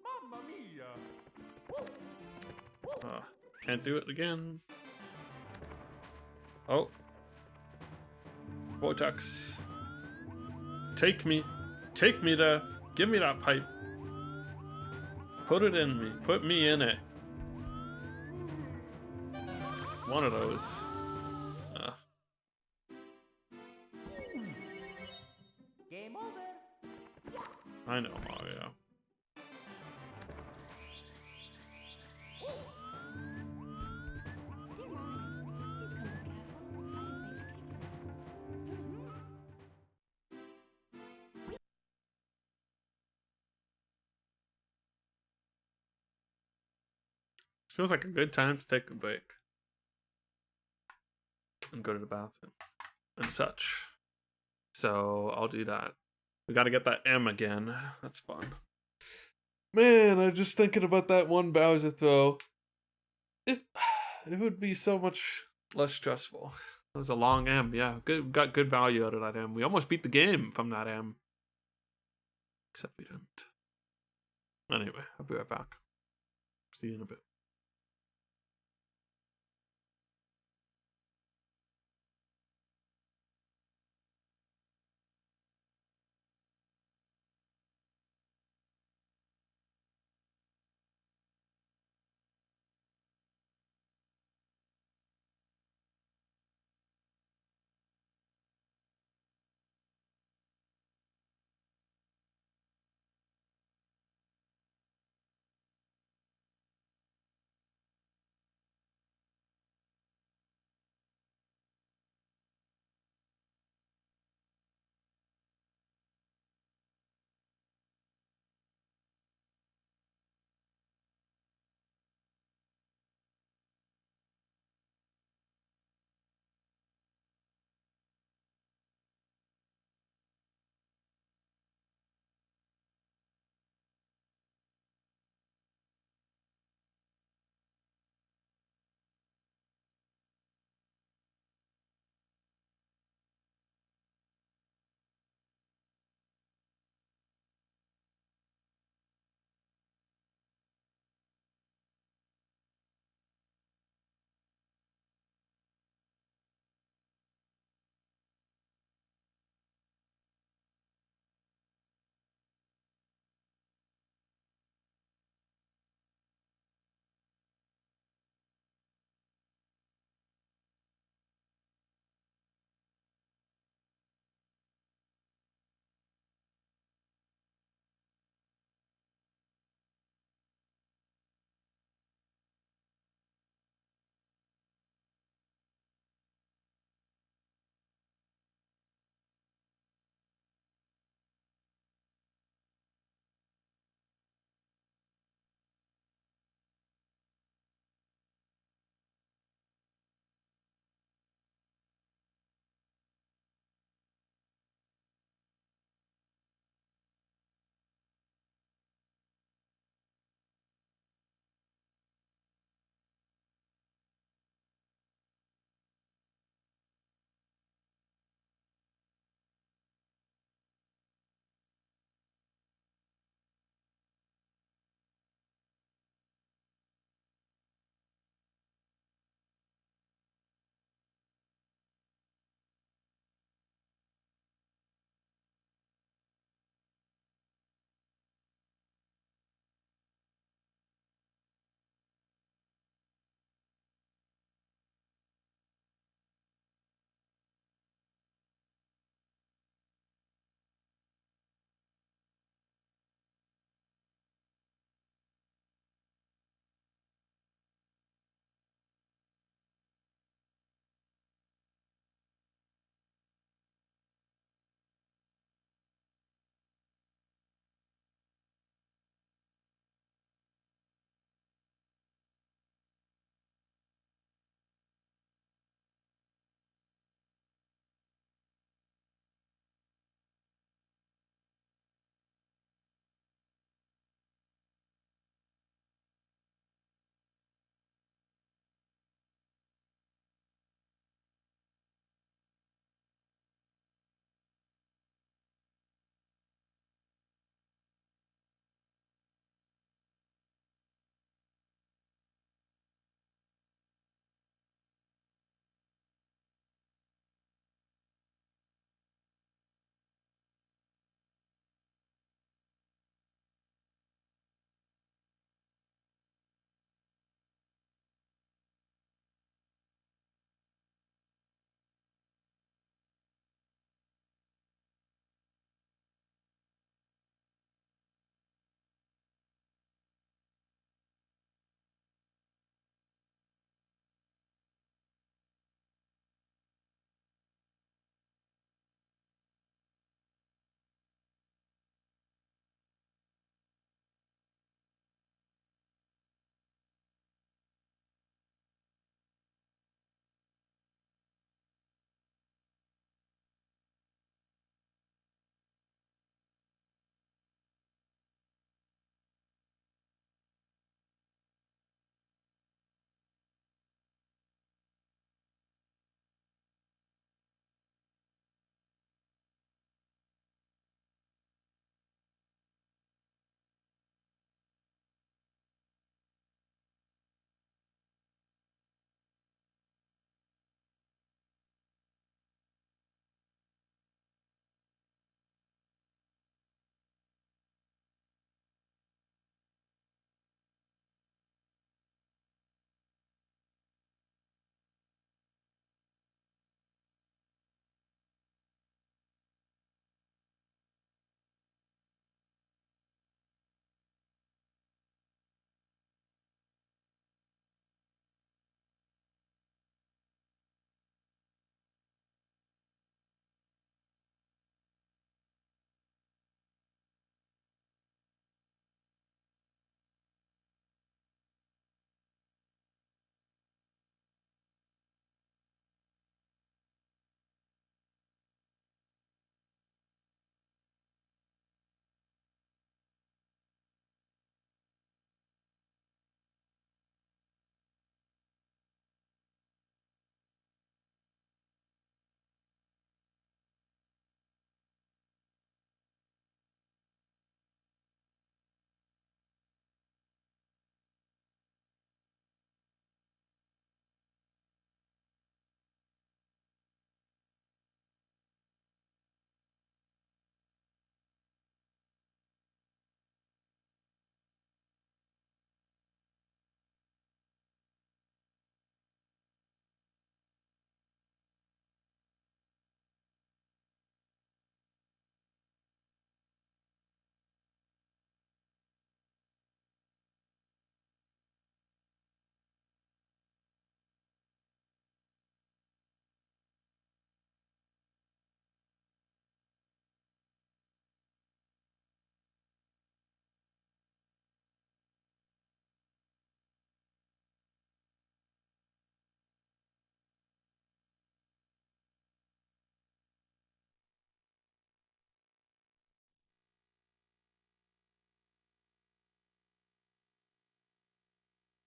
Mamma mia! Can't do it again. Oh. Vortex. Take me. Take me there. Give me that pipe. Put it in me. Put me in it. One of those. Game over! I know, Mario. Feels like a good time to take a break and go to the bathroom and such. So I'll do that. We gotta get that M again. That's fun. Man, I'm just thinking about that one Bowser throw. It would be so much less stressful. It was a long M, yeah. Got good value out of that M. We almost beat the game from that M. Except we didn't. Anyway, I'll be right back. See you in a bit.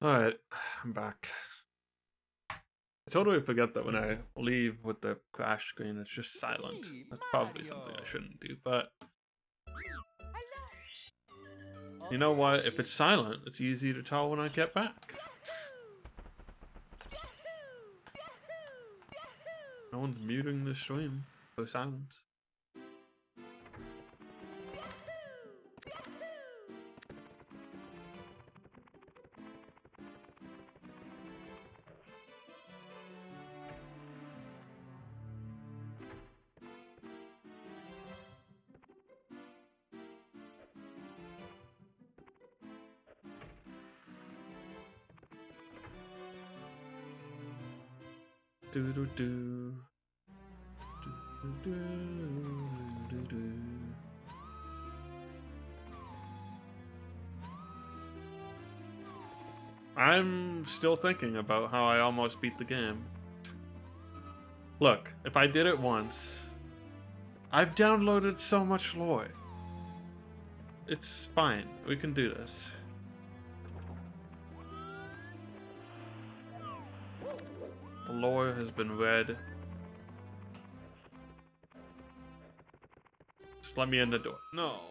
Alright, I'm back. I totally forget that when I leave with the crash screen, it's just silent. That's probably something I shouldn't do, but you know what? If it's silent, it's easy to tell when I get back. No one's muting the stream for silence. Do do do. Do do do do. I'm still thinking about how I almost beat the game. Look, if I did it once, I've downloaded so much lore. It's fine. We can do this. The lore has been read. Just let me in the door. No.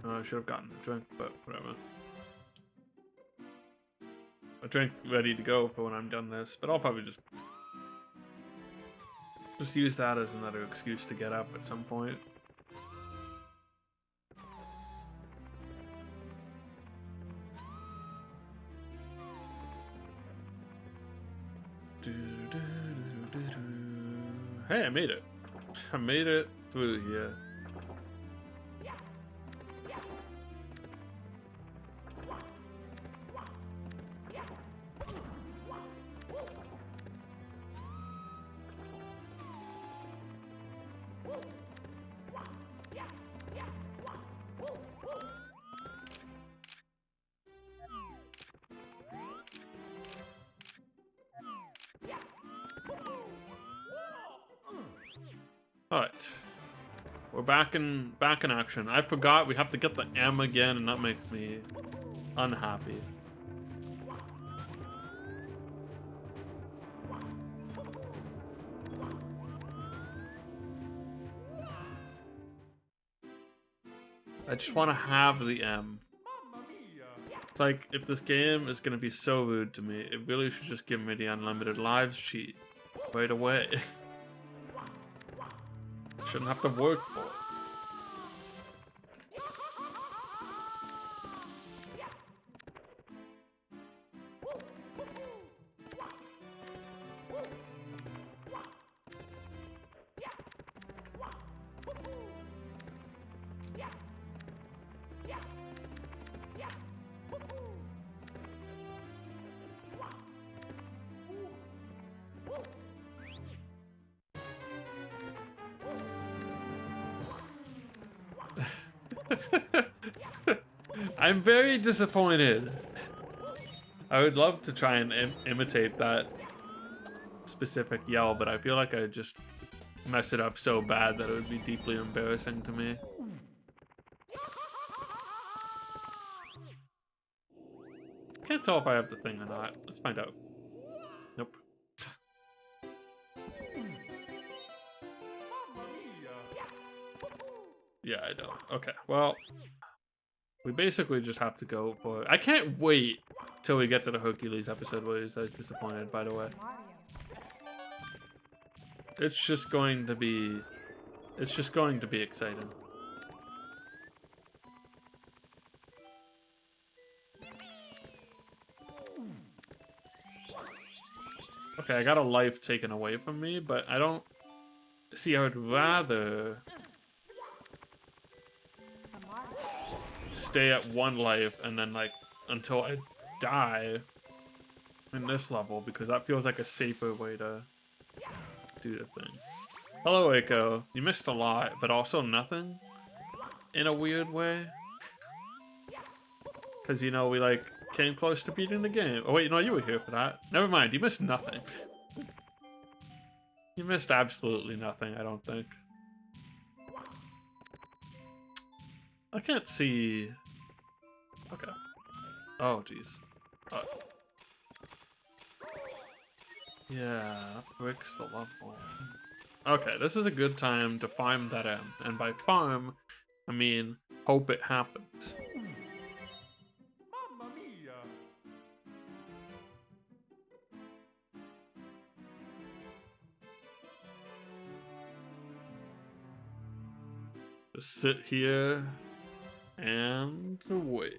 I should have gotten a drink, but whatever. A drink ready to go for when I'm done this, but I'll probably just use that as another excuse to get up at some point. Hey, I made it. I made it through here. Alright. We're back in action. I forgot we have to get the M again, and that makes me unhappy. I just want to have the M. Mamma mia! It's like, if this game is going to be so rude to me, it really should just give me the unlimited lives cheat right away. Shouldn't have to work for it. I'm very disappointed. I would love to try and imitate that specific yell, but I feel like I just mess it up so bad that it would be deeply embarrassing to me. Can't tell if I have the thing or not. Let's find out. Nope. Mamma mia! Yeah, I don't. Okay, well, we basically just have to go for it. I can't wait till we get to the Hercules episode where he's disappointed, by the way. It's just going to be exciting. Okay, I got a life taken away from me, but I don't see. I would rather stay at one life and then, like, until I die in this level, because that feels like a safer way to do the thing. Hello, Echo. You missed a lot, but also nothing in a weird way. Because, you know, we, like, came close to beating the game. Oh, wait, no, you were here for that. Never mind, you missed nothing. You missed absolutely nothing, I don't think. I can't see. Okay. Oh, jeez. Yeah, breaks the level. Okay, this is a good time to farm that M. And by farm, I mean hope it happens. Mamma mia! Just sit here and wait.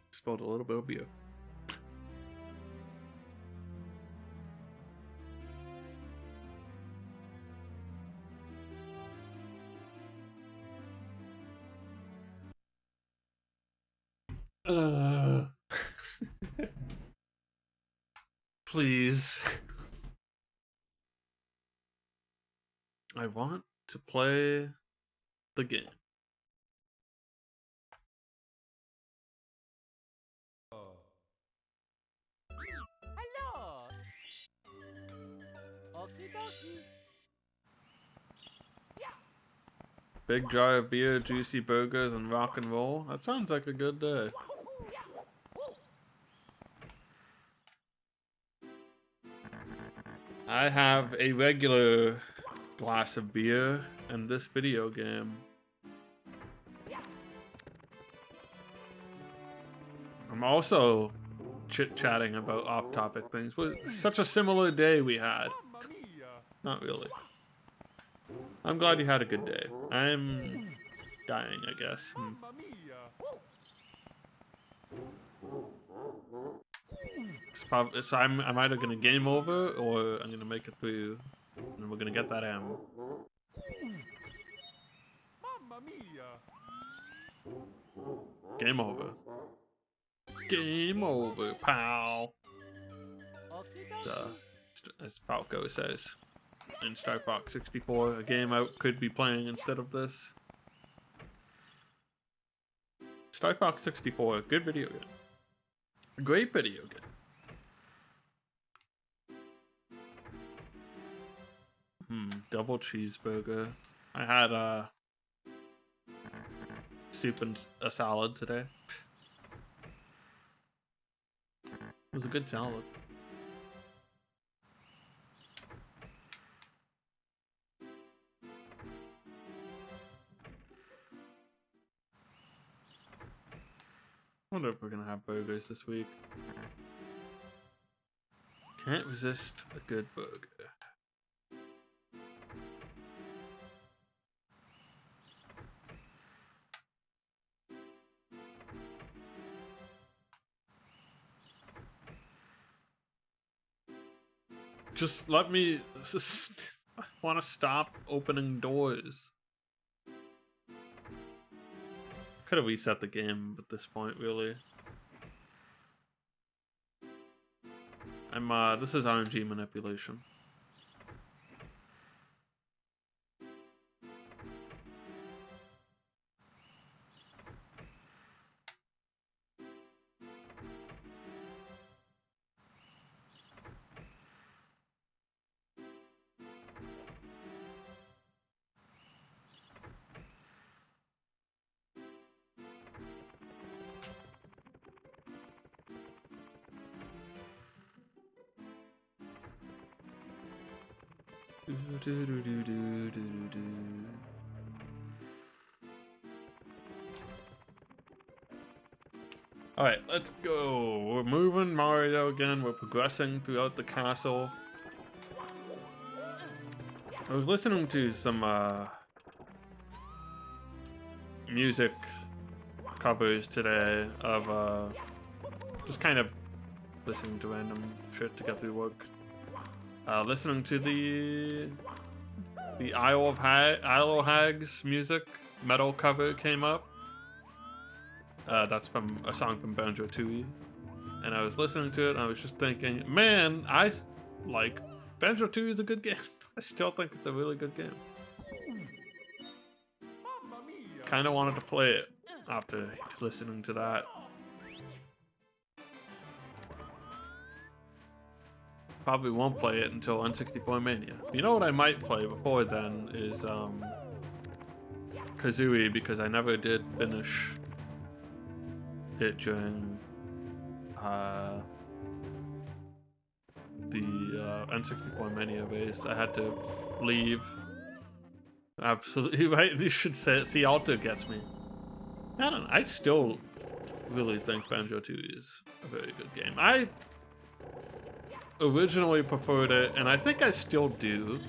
Spilled a little bit of beer. Please. I want to play the game. Hello. Okie dokie. Big jar of beer, juicy burgers, and rock and roll. That sounds like a good day. I have a regular glass of beer in this video game. I'm also chit-chatting about off-topic things. With such a similar day we had. Mamma mia! Not really. I'm glad you had a good day. I'm dying, I guess. Mamma mia! So I'm either gonna game over or I'm gonna make it through, and we're gonna get that M. Mamma mia! Game over. Game over, pal. Okie It's, dokie. as Falco says in Star Fox 64, a game I could be playing instead of this. Star Fox 64, good video game. Great video game. Double cheeseburger. I had soup and a salad today. It was a good salad. I wonder if we're gonna have burgers this week. Can't resist a good burger. Just let me. I want to stop opening doors. Could have reset the game at this point, really. This is RNG manipulation. Alright, let's go. We're moving Mario again. We're progressing throughout the castle. I was listening to some music covers today of just kind of listening to random shit to get through work. Listening to the Isle of Hags music metal cover came up. That's from a song from Banjo-Tooie, and I was listening to it and I was just thinking, man, Banjo-Tooie is a good game. I still think it's a really good game. Mamma mia! Kind of wanted to play it after listening to that. Probably won't play it until N64 Mania. You know what I might play before then is Kazooie, because I never did finish it during the N64 Mania base. I had to leave. Absolutely right. You should say it. See, Alto gets me. I don't know. I still really think Banjo-Tooie is a very good game. I originally preferred it, and I think I still do.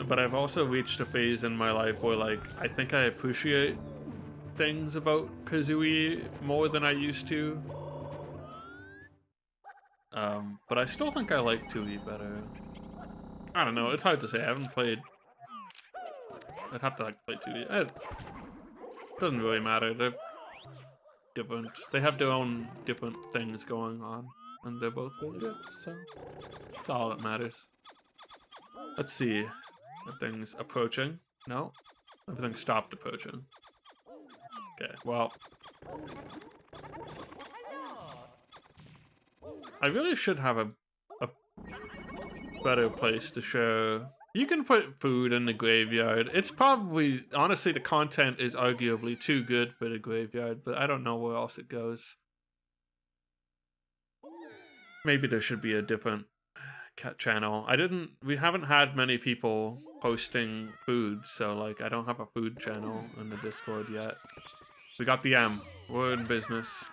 But I've also reached a phase in my life where, like, I think I appreciate things about Kazooie more than I used to. But I still think I like Tooie better. I don't know. It's hard to say. I haven't played. I'd have to like play Tooie. It doesn't really matter. They're different. They have their own different things going on, and they're both really good. So that's all that matters. Let's see. Everything's approaching. No, everything stopped approaching. Okay. Well, I really should have a better place to share. You can put food in the graveyard. It's probably, honestly, the content is arguably too good for the graveyard, but I don't know where else it goes. Maybe there should be a different cat channel. We haven't had many people posting food, so like I don't have a food channel in the Discord yet. We got the M. We're in business.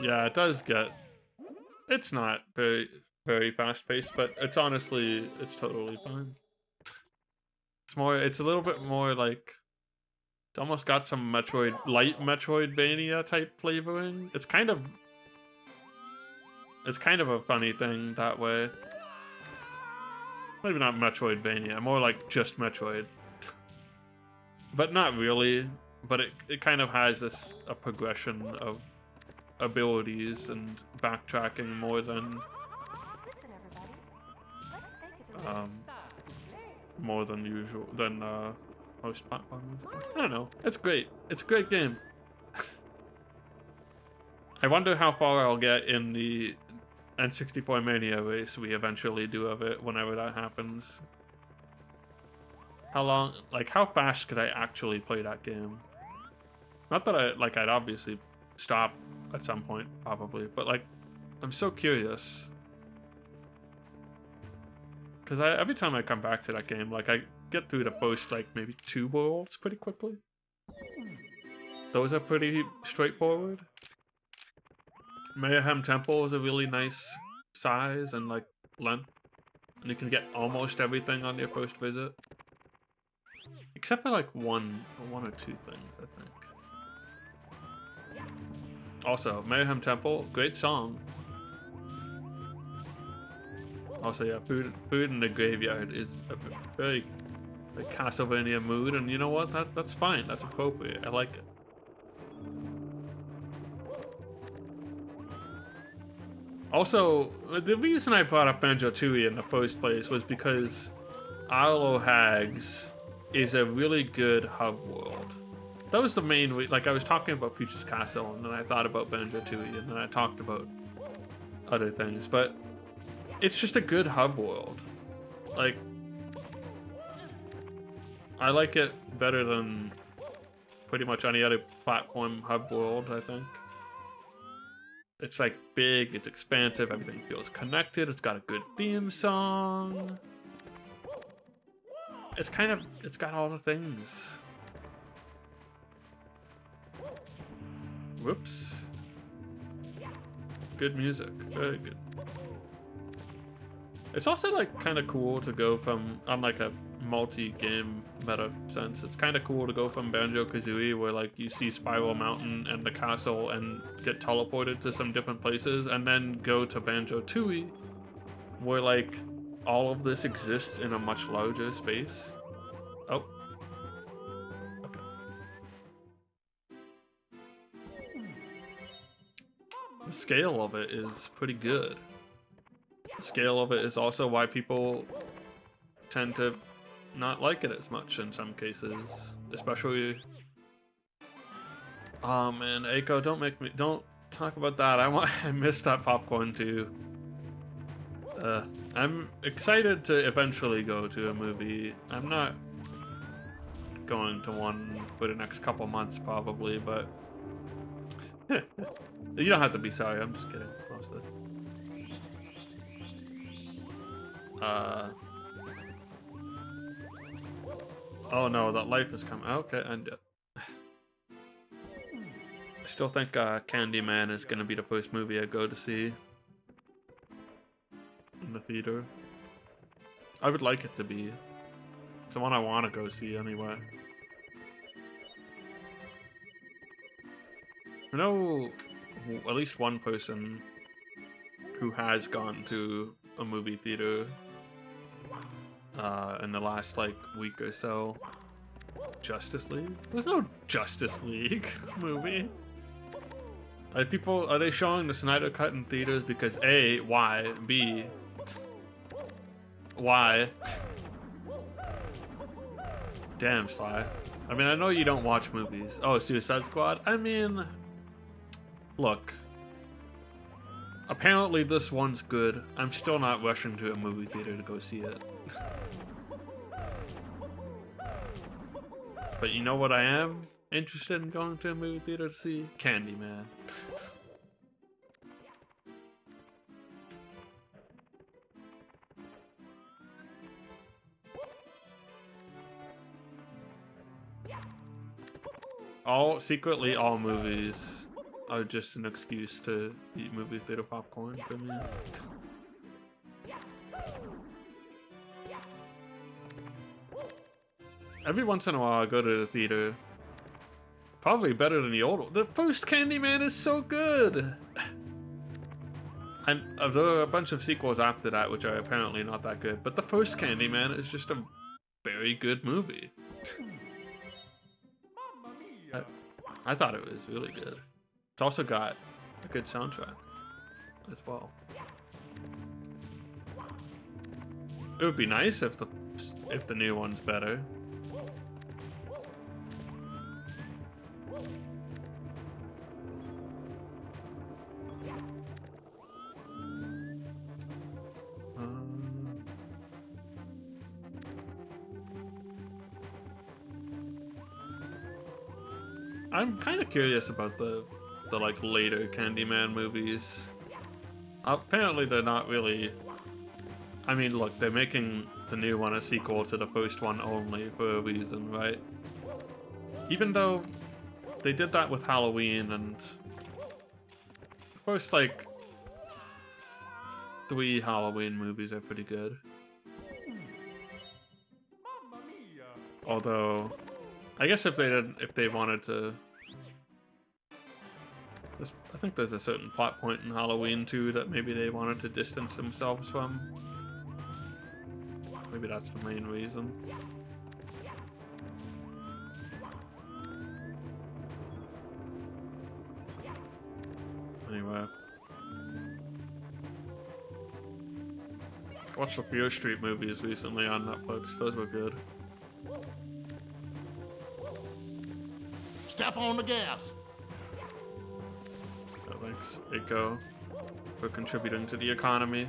Yeah, it does get. It's not very, very fast paced, but it's honestly, it's totally fine. It's a little bit more like. It's almost got some light Metroidvania type flavoring. It's kind of a funny thing that way. Maybe not Metroidvania, more like just Metroid. But not really. But it kind of has a progression of abilities and backtracking more than usual than most platforms. I don't know. It's great. It's a great game. I wonder how far I'll get in the N64 Mania race we eventually do of it whenever that happens. How fast could I actually play that game? Not that I'd obviously stop at some point, probably, but like, I'm so curious. Because every time I come back to that game, like, I get through the first, like, maybe 2 worlds pretty quickly. Those are pretty straightforward. Mayhem Temple is a really nice size and, like, length. And you can get almost everything on your first visit. Except for, like, one or two things, I think. Also, Mayhem Temple, great song. Also, yeah, food in the graveyard is a very Castlevania mood, and you know what? That's fine. That's appropriate. I like it. Also, the reason I brought up Banjo-Tooie in the first place was because Arlo Hags is a really good hub world. That was the main way. Like, I was talking about Peach's Castle, and then I thought about Banjo-Tooie, and then I talked about other things, but it's just a good hub world. Like, I like it better than pretty much any other platform hub world, I think. It's like big, it's expansive, everything feels connected, it's got a good theme song. It's got all the things. Whoops. Good music, very good. It's also like kind of cool to go from, on like a multi-game meta sense, it's kind of cool to go from Banjo-Kazooie where like you see Spiral Mountain and the castle and get teleported to some different places, and then go to Banjo-Tooie where like all of this exists in a much larger space. Oh. Okay. The scale of it is pretty good. scale of it is also why people tend to not like it as much in some cases, especially. Oh man, Aiko, don't talk about that. I missed that popcorn too. I'm excited to eventually go to a movie. I'm not going to one for the next couple months probably, but you don't have to be sorry. I'm just kidding, mostly. Oh no, that life is coming. Okay, and I still think Candyman is gonna be the first movie I go to see in the theater. I would like it to be. It's the one I want to go see anyway. I know at least one person who has gone to a movie theater in the last like week or so. Justice League? There's no Justice League movie. Are they showing the Snyder Cut in theaters because A, why? B, why? Damn, Sly. I mean, I know you don't watch movies. Oh, Suicide Squad? I mean, look. Apparently this one's good. I'm still not rushing to a movie theater to go see it. But you know what I am interested in going to a movie theater to see? Candyman. Secretly all movies are just an excuse to eat movie theater popcorn for me. Every once in a while I go to the theater. Probably better than the old one. The first Candyman is so good! And there are a bunch of sequels after that which are apparently not that good, but the first Candyman is just a very good movie. Mamma mia! I thought it was really good. It's also got a good soundtrack as well. It would be nice if the new one's better. I'm kind of curious about the like later Candyman movies. Apparently they're not really. I mean, look, they're making the new one a sequel to the first one only for a reason, right? Even though they did that with Halloween, and the first like 3 Halloween movies are pretty good. Mamma mia! Although, I guess if they wanted to, I think there's a certain plot point in Halloween 2 that maybe they wanted to distance themselves from. Maybe that's the main reason. Anyway. I watched the Fear Street movies recently on Netflix. Those were good. Step on the gas. Thanks, Aiko, for contributing to the economy.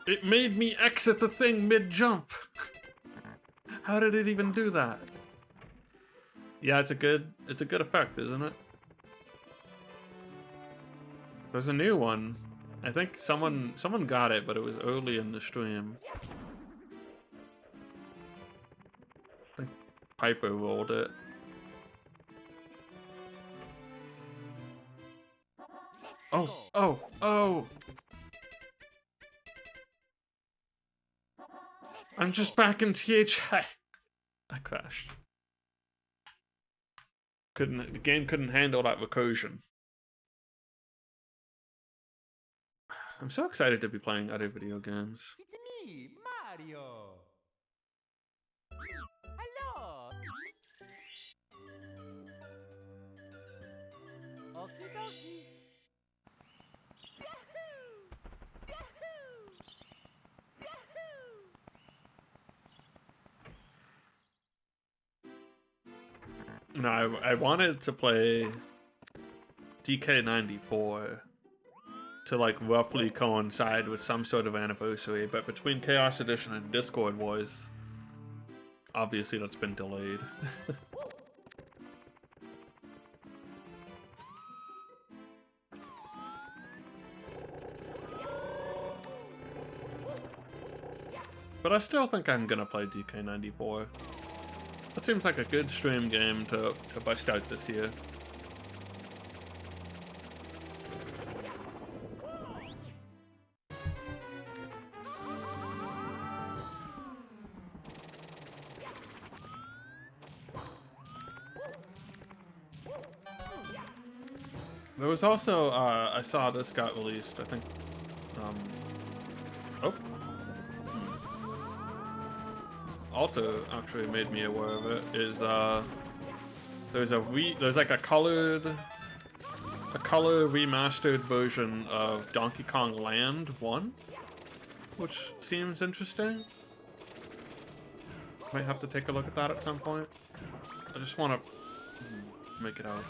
It made me exit the thing mid-jump. How did it even do that? Yeah, it's a good effect, isn't it? There's a new one. I think someone got it, but it was early in the stream. I think Piper rolled it. Oh! I'm just back in THI. I crashed. The game couldn't handle that recursion. I'm so excited to be playing other video games. It's me, Mario. Hello. Okie dokie. No, I wanted to play DK94 to like roughly coincide with some sort of anniversary, but between Chaos Edition and Discord Wars, obviously that's been delayed. But I still think I'm gonna play DK94. That seems like a good stream game to bust out this year. There was also, I saw this got released, I think, oh. Also actually made me aware of it, is, there's like a color remastered version of Donkey Kong Land 1, which seems interesting. Might have to take a look at that at some point. I just want to make it out.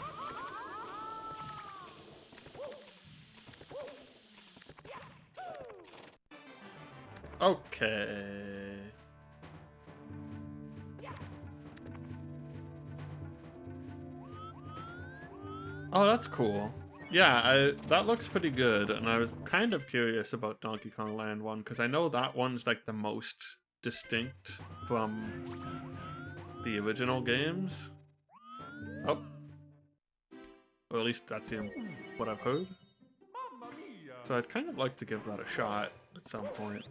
Okay. Oh, that's cool. Yeah, that looks pretty good, and I was kind of curious about Donkey Kong Land 1, because I know that one's like the most distinct from the original games. Oh. Or at least that's what I've heard. Mamma mia. So I'd kind of like to give that a shot at some point.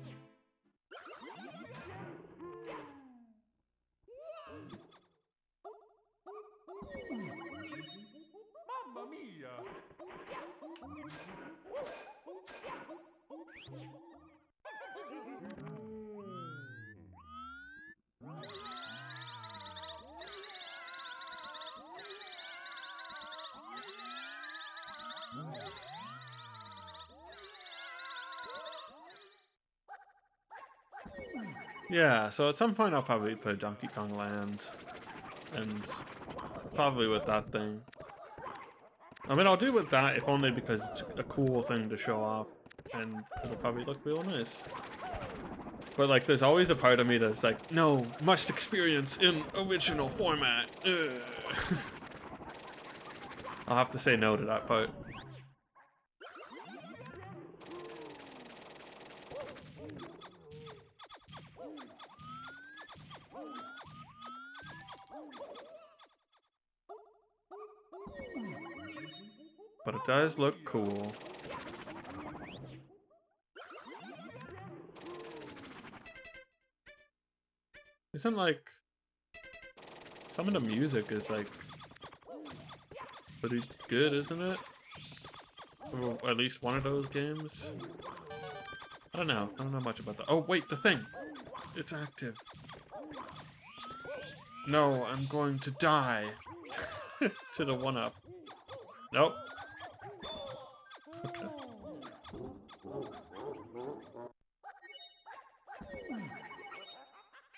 Mamma mia. Yeah, so at some point I'll probably play Donkey Kong Land, and probably with that thing. I mean, I'll do with that if only because it's a cool thing to show off, and it'll probably look real nice. But like, there's always a part of me that's like, no, must experience in original format. Ugh. I'll have to say no to that part. But it does look cool. Isn't like some of the music is like pretty good, isn't it? Or at least one of those games. I don't know much about that. Oh wait, the thing! It's active. No, I'm going to die. To the 1-up. Nope. Okay.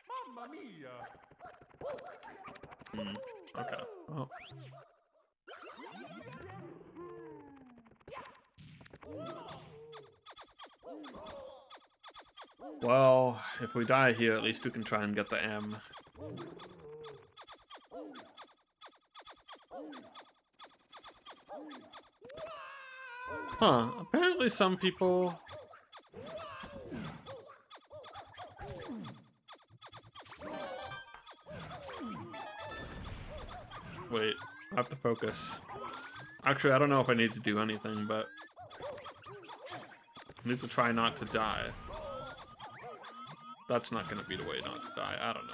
Mamma mia. Okay. Oh. Well, if we die here, at least we can try and get the M. Huh, apparently some people... Wait, I have to focus. Actually, I don't know if I need to do anything, but... I need to try not to die. That's not gonna be the way not to die, I don't know.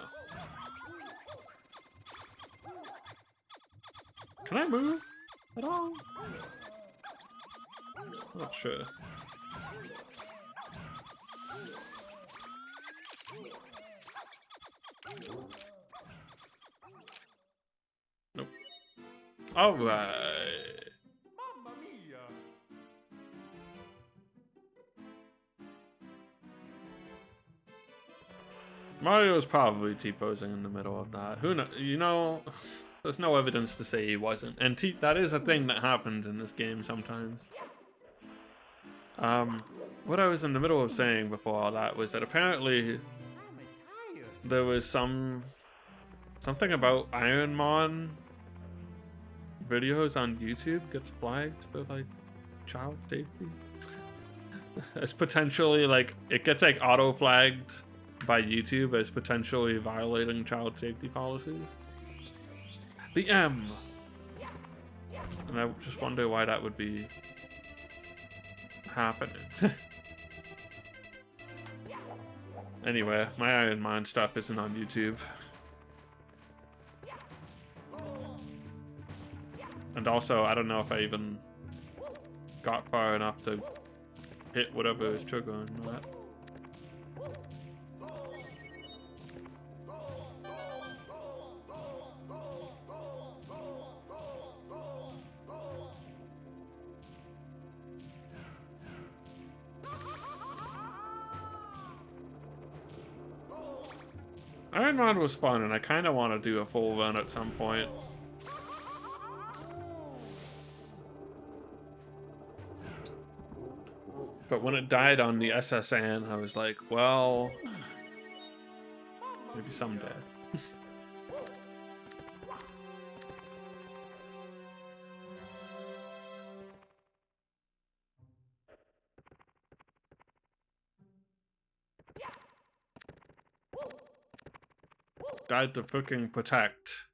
Can I move at all? Not sure. Nope. Alright. Mamma mia! Mario's probably T-posing in the middle of that. Who knows? You know, there's no evidence to say he wasn't. And that is a thing that happens in this game sometimes. What I was in the middle of saying before all that was that apparently I'm tired. there was something about Ironmon videos on YouTube gets flagged for like child safety. It's potentially like it gets like auto flagged by YouTube as potentially violating child safety policies. The M. And I just wonder why that would be happening. Anyway, my Ironmon stuff isn't on YouTube. And also, I don't know if I even got far enough to hit whatever is triggering that. Ironmon was fun, and I kind of want to do a full run at some point. But when it died on the SSN, I was like, well, maybe someday. Died to freaking protect.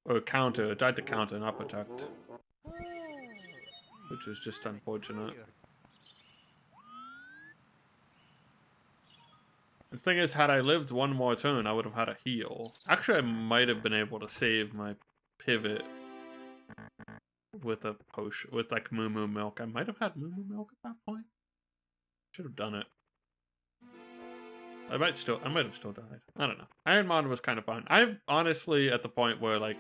Or counter. Died to counter, not protect. Which was just unfortunate. The thing is, had I lived one more turn, I would have had a heal. Actually, I might have been able to save my pivot with a potion, with like Moo Moo Milk. I might have had Moo Moo Milk at that point. Should have done it. I might have still died. I don't know. Ironmon was kind of fun. I'm honestly at the point where like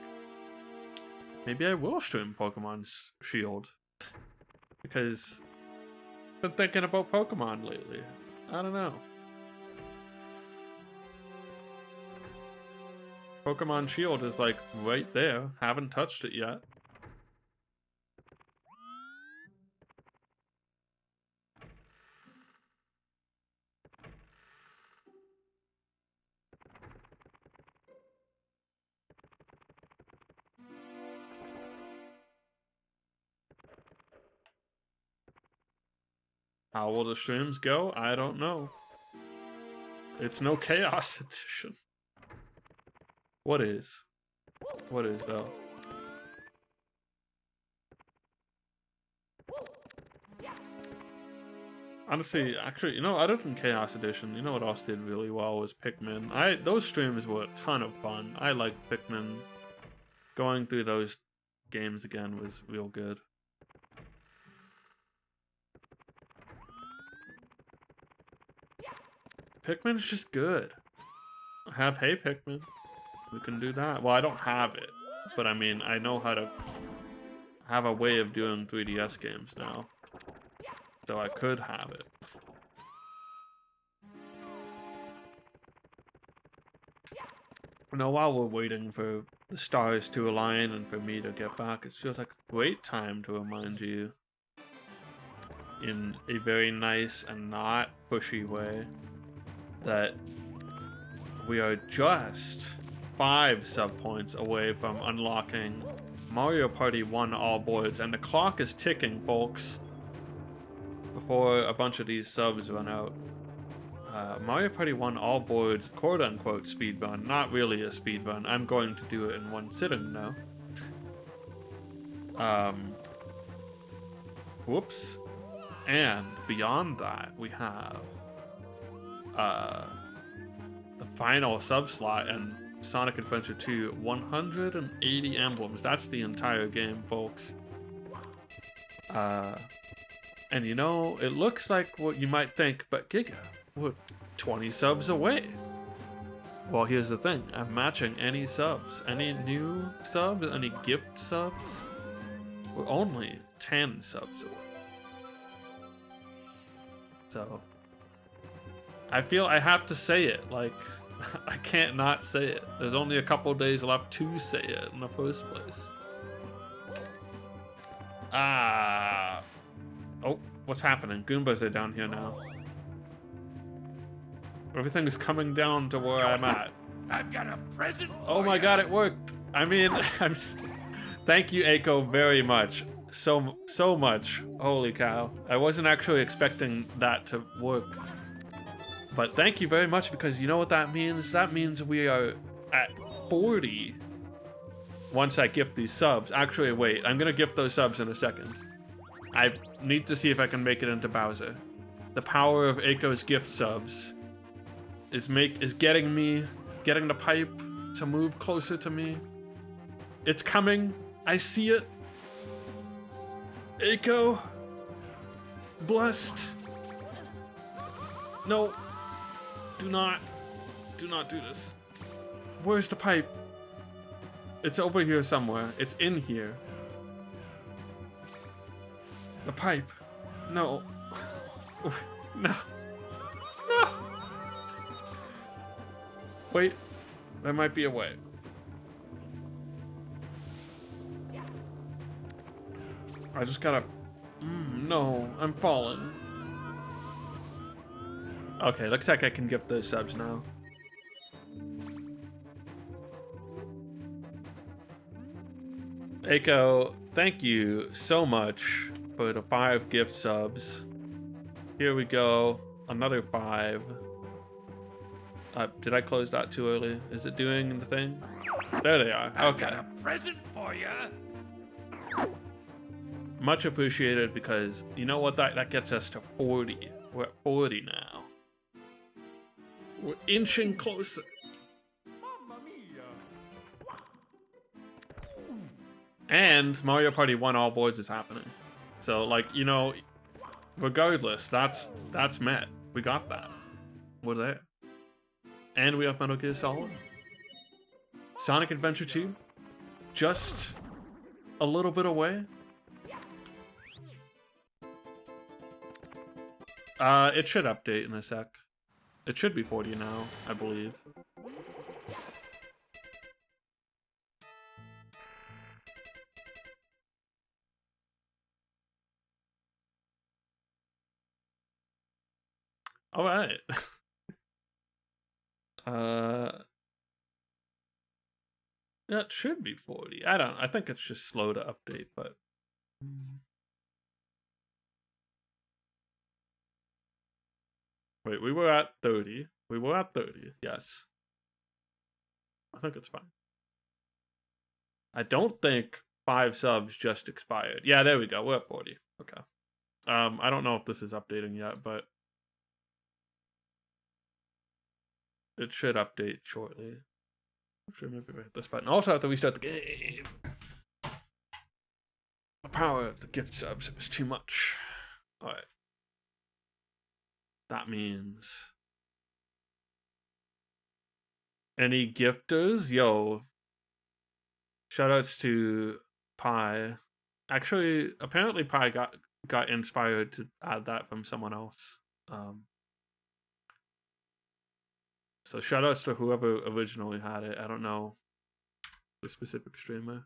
maybe I will stream Pokemon's Shield. Because I've been thinking about Pokemon lately. I don't know. Pokemon Shield is like right there. Haven't touched it yet. How will the streams go? I don't know. It's no Chaos Edition. What is? What is, though? Honestly, actually, you know, other than Chaos Edition, you know what else did really well was Pikmin. Those streams were a ton of fun. I liked Pikmin. Going through those games again was real good. Pikmin's just good. Have Hey Pikmin. We can do that. Well, I don't have it, but I mean, I know how to have a way of doing 3DS games now. So I could have it. Now, while we're waiting for the stars to align and for me to get back, it feels like a great time to remind you in a very nice and not pushy way that we are just 5 sub points away from unlocking Mario Party 1 all boards, and the clock is ticking, folks, before a bunch of these subs run out. Mario Party 1 all boards, quote-unquote speedrun, not really a speedrun. I'm going to do it in one sitting now. Whoops. And beyond that, we have the final sub slot, and Sonic Adventure 2, 180 emblems. That's the entire game, folks. And you know, it looks like what you might think, but Giga, we're 20 subs away. Well, here's the thing. I'm matching any subs. Any new subs, any gift subs. We're only 10 subs away. So, I feel I have to say it. Like, I can't not say it. There's only a couple days left to say it in the first place. Oh, what's happening? Goombas are down here now. Everything is coming down to where I'm at. I've got a present for Oh my god, it worked. I mean, thank you, Aiko, very much. So much. Holy cow. I wasn't actually expecting that to work. But thank you very much, because you know what that means? That means we are at 40 once I gift these subs. Actually, wait, I'm gonna gift those subs in a second. I need to see if I can make it into Bowser. The power of Aiko's gift subs is getting the pipe to move closer to me. It's coming. I see it. Aiko. Blessed. No. Do not do this. Where's the pipe? It's over here somewhere. It's in here. The pipe. No. No. No. Wait. There might be a way. I just gotta... no. I'm falling. Okay, looks like I can get those subs now. Aiko, thank you so much for the 5 gift subs. Here we go. Another 5. Did I close that too early? Is it doing the thing? There they are. Okay. I've got a present for you. Much appreciated, because you know what? That gets us to 40. We're at 40 now. We're inching closer. Mamma mia. And Mario Party 1 all boards is happening. So, like, you know, regardless, that's met. We got that. We're there. And we have Metal Gear Solid. Sonic Adventure 2. Just a little bit away. It should update in a sec. It should be 40 now, I believe. All right. Yeah, it should be 40. I think it's just slow to update, but wait, we were at 30. We were at 30, yes. I think it's fine. I don't think 5 subs just expired. Yeah, there we go. We're at 40. Okay. I don't know if this is updating yet, but it should update shortly. I'm sure maybe we hit this button. Also have to restart the game. The power of the gift subs, it was too much. Alright. That means any gifters? Yo. Shoutouts to Pi. Actually, apparently Pi got inspired to add that from someone else. So shoutouts to whoever originally had it. I don't know the specific streamer.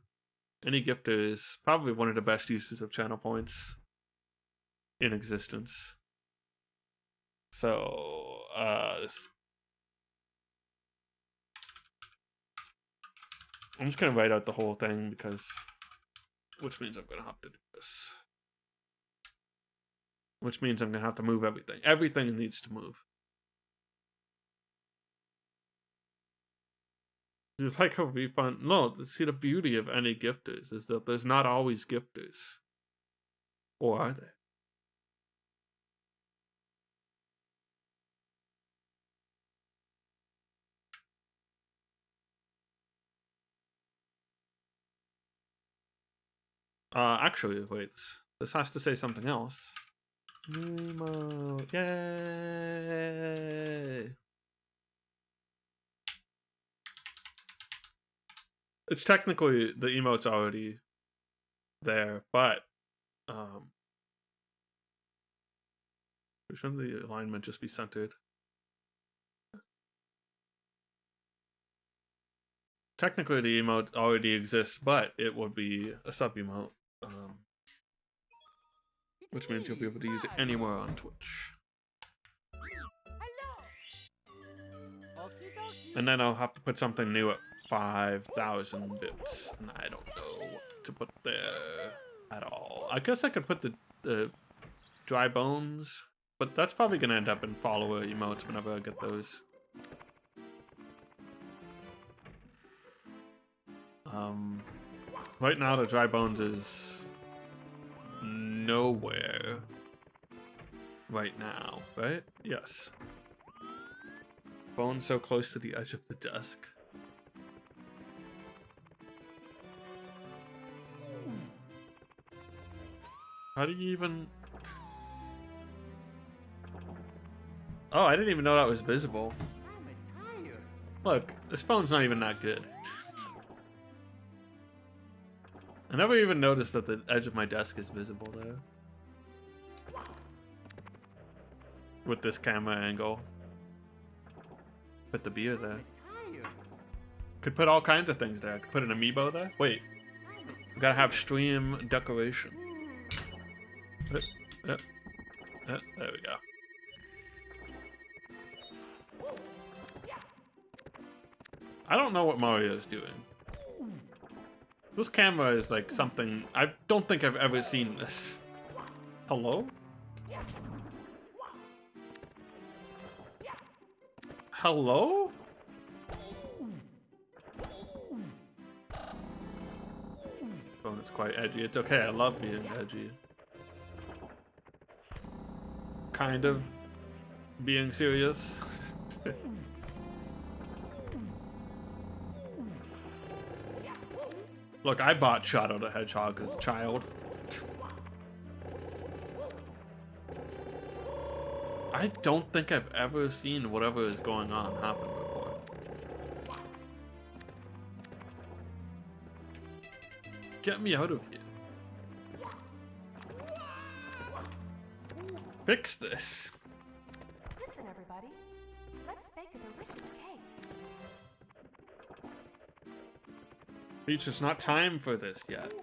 Any gifter is probably one of the best uses of channel points in existence. So, I'm just gonna write out the whole thing, which means I'm gonna have to do this. Which means I'm gonna have to move everything. Everything needs to move. You like how it'd be fun? No, see, the beauty of any gifters is that there's not always gifters. Or are there? Actually, wait. This has to say something else. Emote. Yay! It's technically the emote's already there, but shouldn't the alignment just be centered? Technically, the emote already exists, but it would be a sub emote, which means you'll be able to use it anywhere on Twitch. And then I'll have to put something new at 5,000 bits, and I don't know what to put there at all. I guess I could put the dry bones, but that's probably gonna end up in follower emotes whenever I get those. Right now the dry bones is nowhere right now, right? Yes. Bone so close to the edge of the desk. How do you even... Oh, I didn't even know that was visible. Look, this phone's not even that good. I never even noticed that the edge of my desk is visible there. With this camera angle. Put the beer there. Could put all kinds of things there. Could put an amiibo there. Wait. We gotta have stream decoration. There we go. I don't know what Mario's doing. This camera is like something... I don't think I've ever seen this. Hello? Hello? Oh, it's quite edgy. It's okay, I love being edgy. Kind of being serious. Look, I bought Shadow the Hedgehog as a child. I don't think I've ever seen whatever is going on happen before. Get me out of here. Fix this. Listen, everybody. Let's bake a delicious cake. Peach, it's not time for this yet.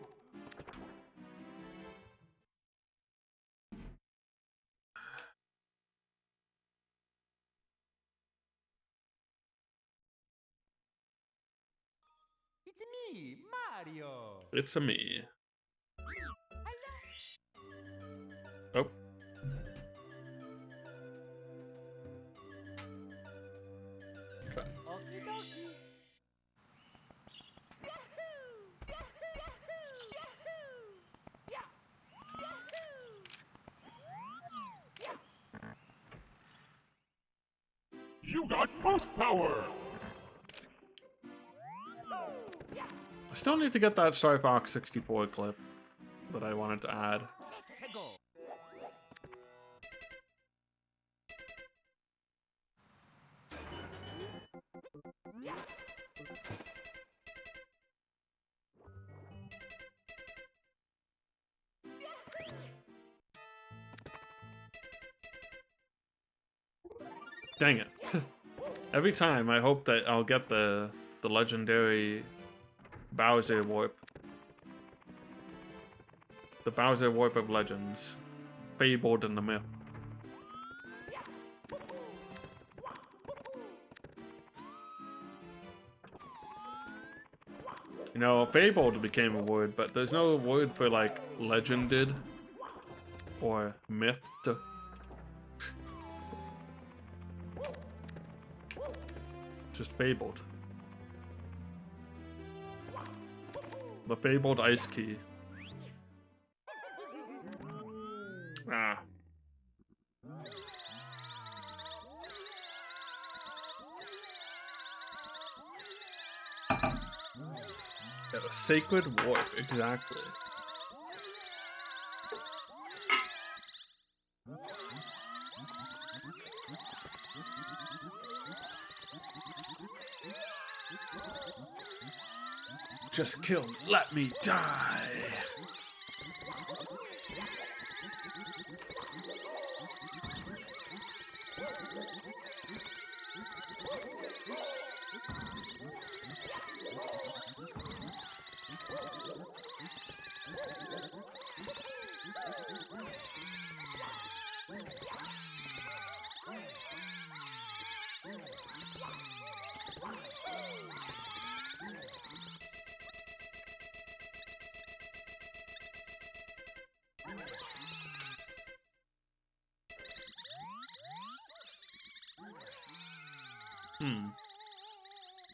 It's me, Mario. It's a me. Oh. Okay. Okie dokie. You got boost power! I still need to get that Star Fox 64 clip that I wanted to add. Let's go. Dang it. Every time I hope that I'll get the legendary Bowser Warp. The Bowser Warp of Legends. Fabled in the myth. You know, Fabled became a word, but there's no word for like legended or myth. Just Fabled. The Fabled Ice Key. Ah. Yeah, a sacred warp, exactly. Just kill me. Let me die.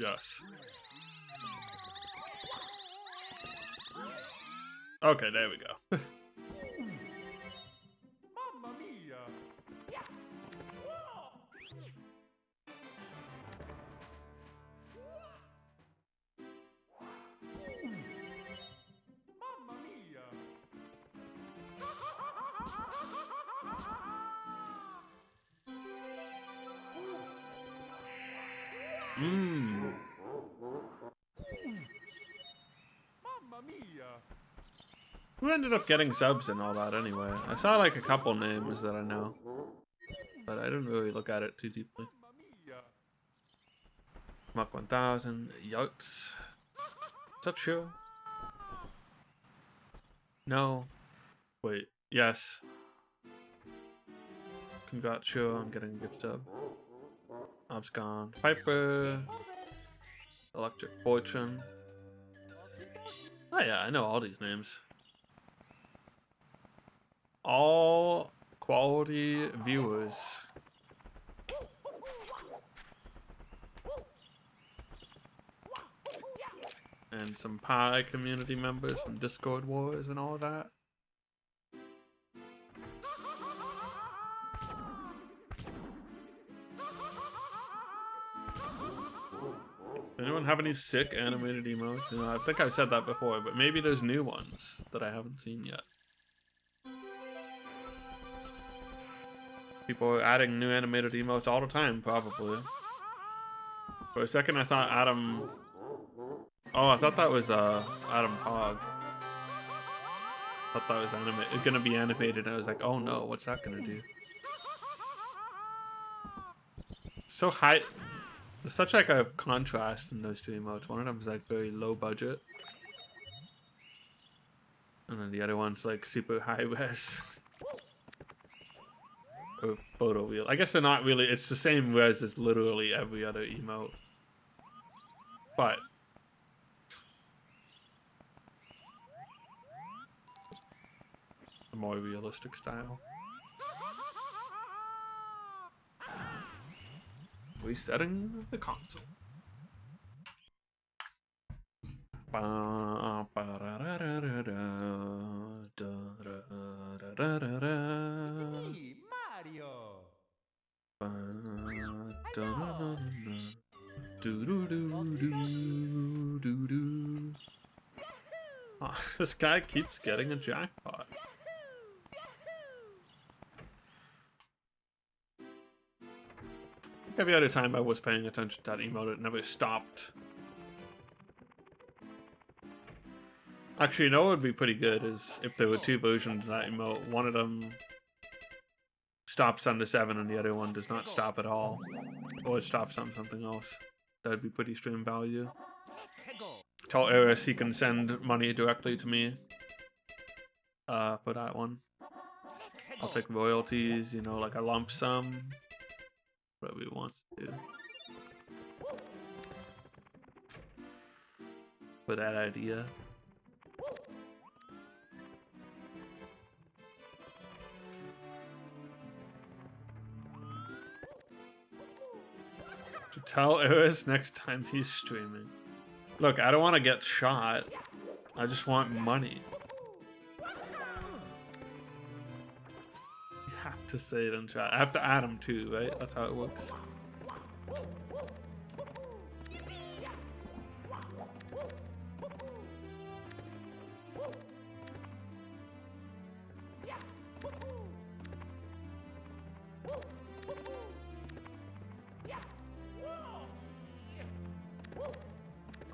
Yes. Okay, there we go. Mamma mia! Mamma mia! Mmm. Mamma mia! Who ended up getting subs and all that anyway? I saw like a couple names that I know, but I didn't really look at it too deeply. Mamma mia! Mach 1000, yikes. Is that true? No. Wait, yes. Congrats, sure, I'm getting a good sub. Abscon, Piper, Electric Fortune. Oh yeah, I know all these names. All quality viewers. And some Pi community members from Discord Wars and all that. Does anyone have any sick animated emotes? You know, I think I've said that before, but maybe there's new ones that I haven't seen yet. People are adding new animated emotes all the time, probably. For a second, I thought Adam... Oh, I thought that was Adam Hogg. I thought that was gonna be animated, and I was like, oh no, what's that gonna do? So high... There's such like a contrast in those two emotes. One of them is like very low budget. And then the other one's like super high res. Or photo real. I guess they're not really, it's the same res as literally every other emote. But a more realistic style. Resetting the console. Me, Mario! Oh, this guy keeps getting a jackpot. Every other time I was paying attention to that emote, it never stopped. Actually, you know what would be pretty good is if there were two versions of that emote. One of them stops under 7 and the other one does not stop at all. Or it stops on something else. That would be pretty stream value. Tell Eris he can send money directly to me for that one. I'll take royalties, you know, like a lump sum. Whatever he wants to do. For that idea. To tell Eris next time he's streaming. Look, I don't want to get shot. I just want money. You have to say it in chat. I have to add him too, right? That's how it works.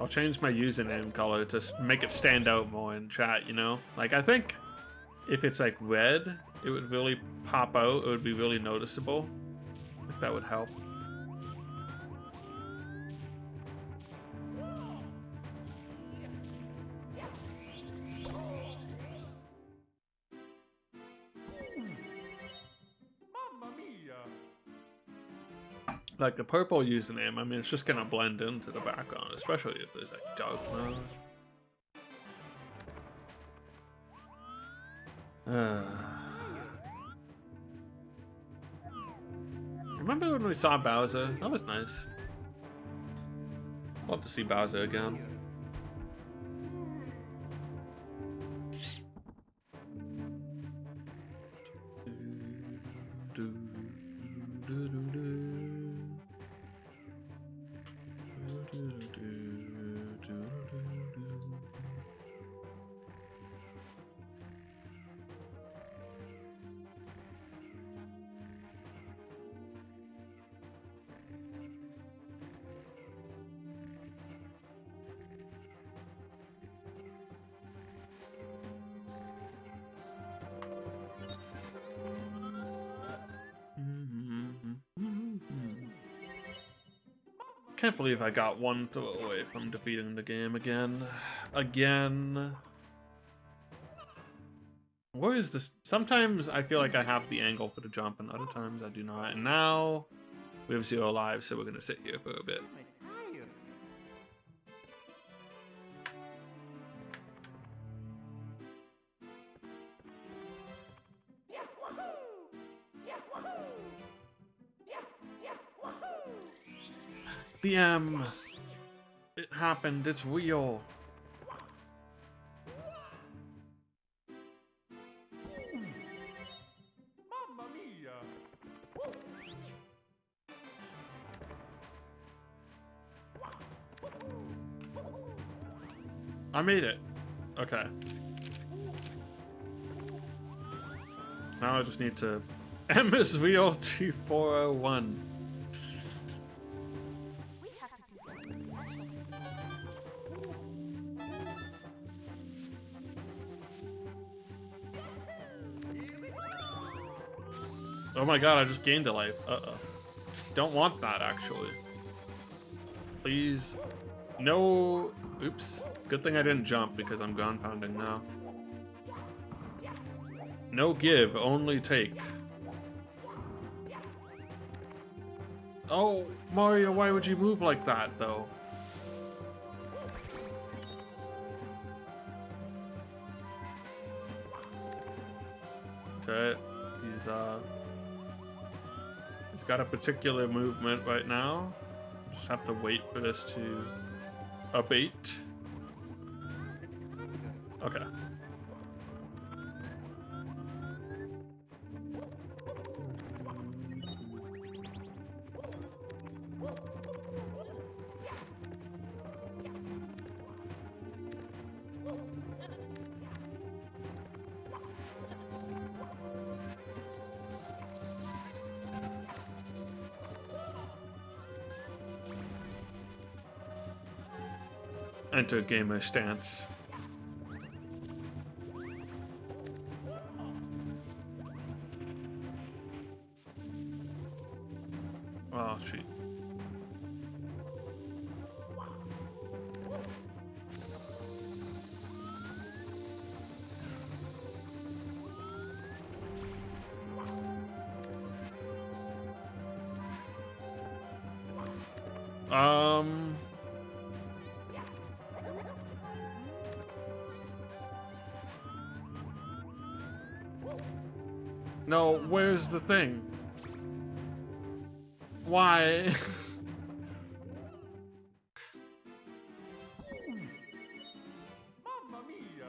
I'll change my username color to make it stand out more in chat, you know? Like, I think if it's like red, it would really pop out. It would be really noticeable. If that would help. Mamma mia! Like the purple username, I mean, it's just gonna blend into the background, especially if there's like dark mode. Remember when we saw Bowser? That was nice. Love to see Bowser again. Can't believe I got one throw away from defeating the game again. Where is this? Sometimes I feel like I have the angle for the jump, and other times I do not. And now we have 0 lives, so we're gonna sit here for a bit. The M. It happened. It's real. Mamma mia! I made it. Okay. Now I just need to... M is real 2401. We have to do something special. Oh my god, I just gained a life. Uh-oh. Don't want that, actually. Please. No. Oops. Good thing I didn't jump because I'm ground pounding now. No give, only take. Oh, Mario, why would you move like that, though? Okay, he's got a particular movement right now. Just have to wait for this to abate. Okay. Enter gamer stance. Oh, shoot. No, where's the thing? Why? Mamma mia!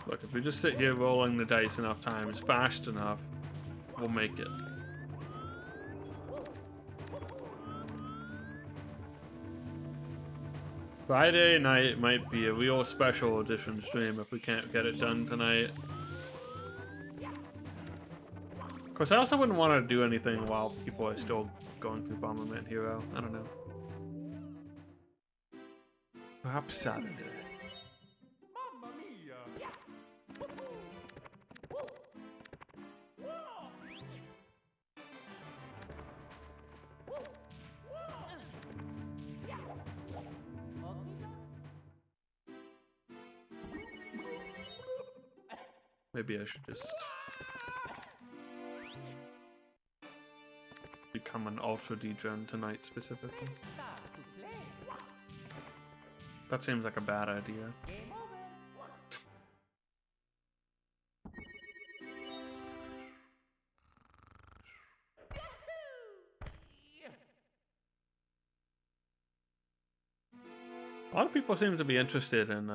Look, if we just sit here rolling the dice enough times, fast enough, we'll make it. Friday night might be a real special edition stream if we can't get it done tonight. course, I also wouldn't want to do anything while people are still going through Bomberman Hero. I don't know. Perhaps Saturday. Mamma mia! Maybe I should just become an Ultra Degen tonight specifically. That seems like a bad idea. A lot of people seem to be interested in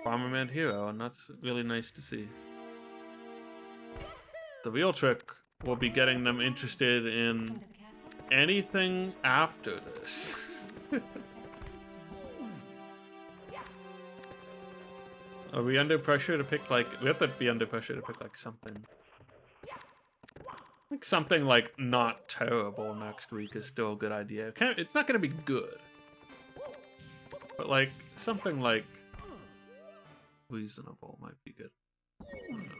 Bomberman Hero, and that's really nice to see. The real trick will be getting them interested in Come to the castle. anything after this. Are we under pressure to pick, like, we have to be under pressure to pick, like, something. Like, something, like, not terrible next week is still a good idea. It's not gonna be good. But, like, something, like, reasonable might be good. I don't know.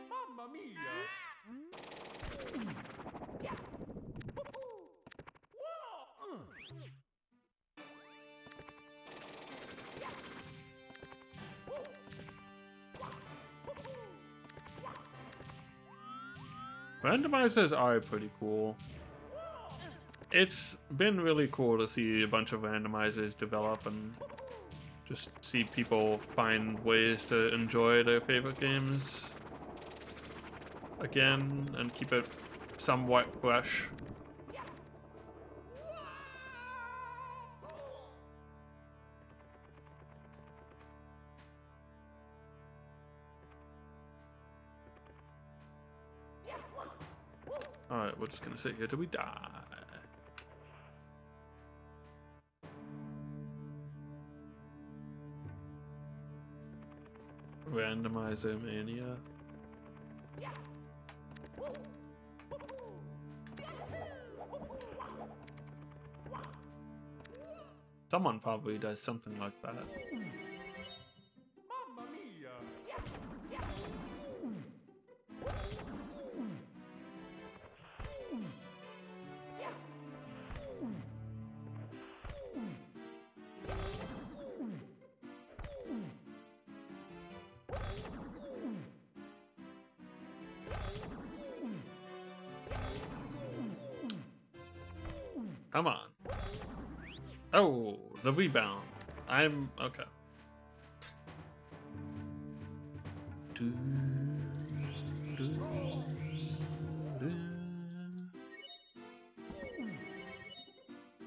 Mamma mia! Randomizers are pretty cool. It's been really cool to see a bunch of randomizers develop and just see people find ways to enjoy their favorite games again and keep it somewhat fresh. Alright, we're just gonna sit here till we die. Randomizer mania. Someone probably does something like that. Mamma mia! Come on. Oh, the rebound. I'm okay. Do, do, do.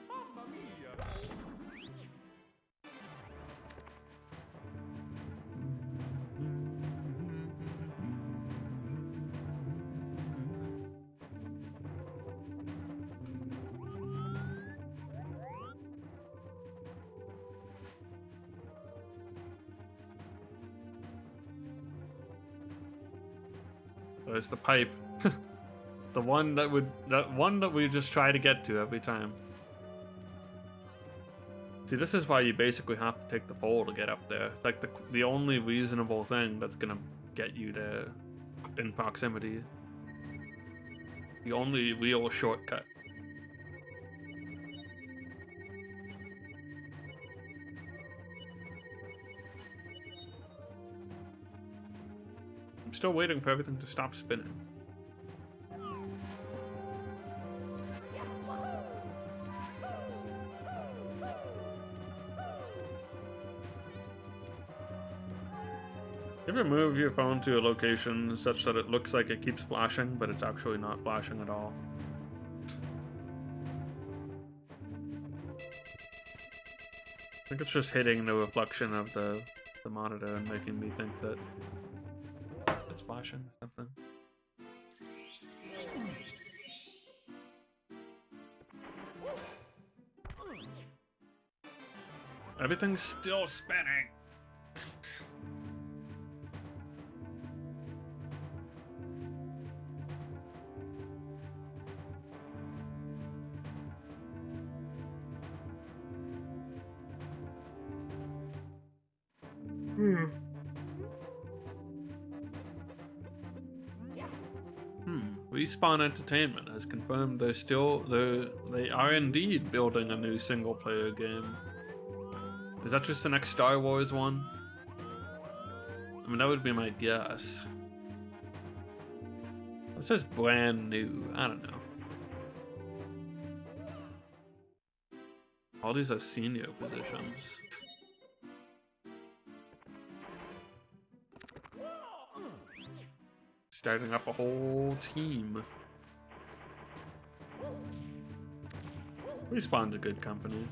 Mamma mia! There's the pipe. The one that we just try to get to every time. See, this is why you basically have to take the pole to get up there. It's like the only reasonable thing that's gonna get you there in proximity. The only real shortcut. I'm still waiting for everything to stop spinning. You ever move your phone to a location such that it looks like it keeps flashing, but it's actually not flashing at all? I think it's just hitting the reflection of the monitor and making me think that it's flashing or something. Everything's still spinning. Respawn Entertainment has confirmed they are indeed building a new single player game. Is that just the next Star Wars one? I mean, that would be my guess. It says brand new. I don't know. All these are senior positions. Starting up a whole team. Respawn's a good company.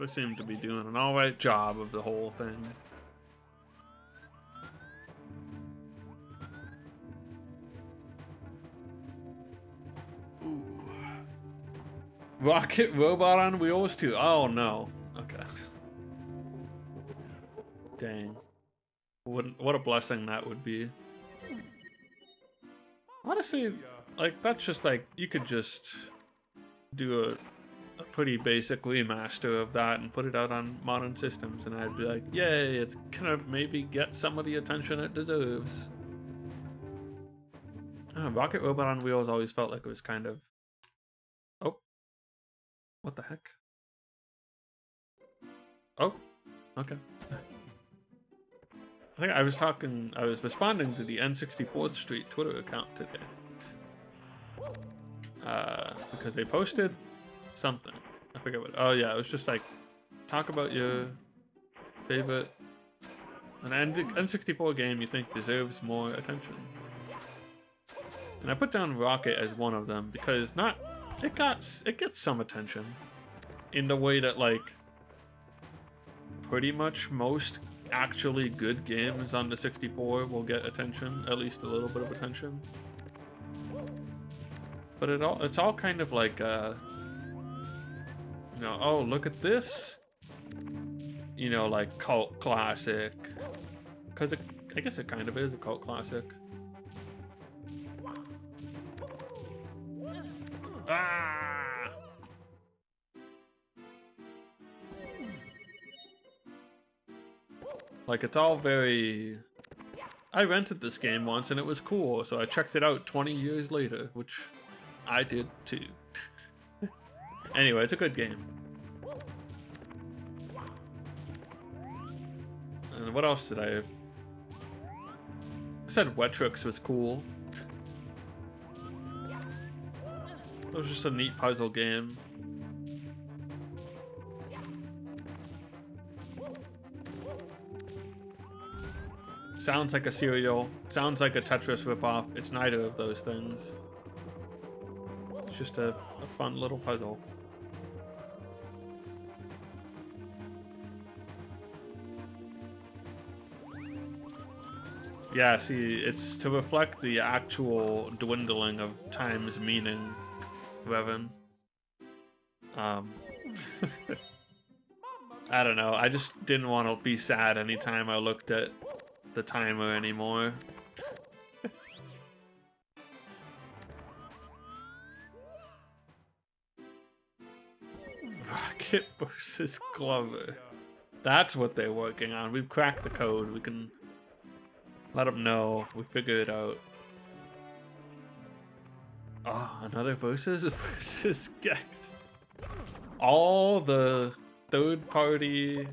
They seem to be doing an alright job of the whole thing. Ooh. Rocket robot on wheels too. Oh no. Okay. Dang. What a blessing that would be. Honestly, like that's just like you could just do a pretty basic remaster of that and put it out on modern systems, and I'd be like, yay, it's gonna maybe get some of the attention it deserves. I don't know, Rocket Robot on Wheels always felt like it was kind of... Oh. What the heck? Oh. Okay. I think I was responding to the N64th Street Twitter account today. Because they posted something. I forget what. Oh yeah, it was just like, talk about your favorite an N64 game you think deserves more attention. And I put down Rocket as one of them because it gets some attention in the way that like pretty much most actually good games on the 64 will get attention, at least a little bit of attention. But it's all kind of like you know, oh, look at this, you know, like cult classic, because I guess it kind of is a cult classic. Ah! Like it's all very... I rented this game once and it was cool, so I checked it out 20 years later, which I did too. Anyway, it's a good game. And what else did I said Wetrix was cool. It was just a neat puzzle game. Sounds like a cereal. Sounds like a Tetris ripoff. It's neither of those things. It's just a fun little puzzle. Yeah, see, it's to reflect the actual dwindling of time's meaning, Revan. I don't know, I just didn't want to be sad anytime I looked at the timer anymore. Rocket versus Glover. That's what they're working on. We've cracked the code. We can let them know. We figured it out. Oh, another versus Gex. All the third-party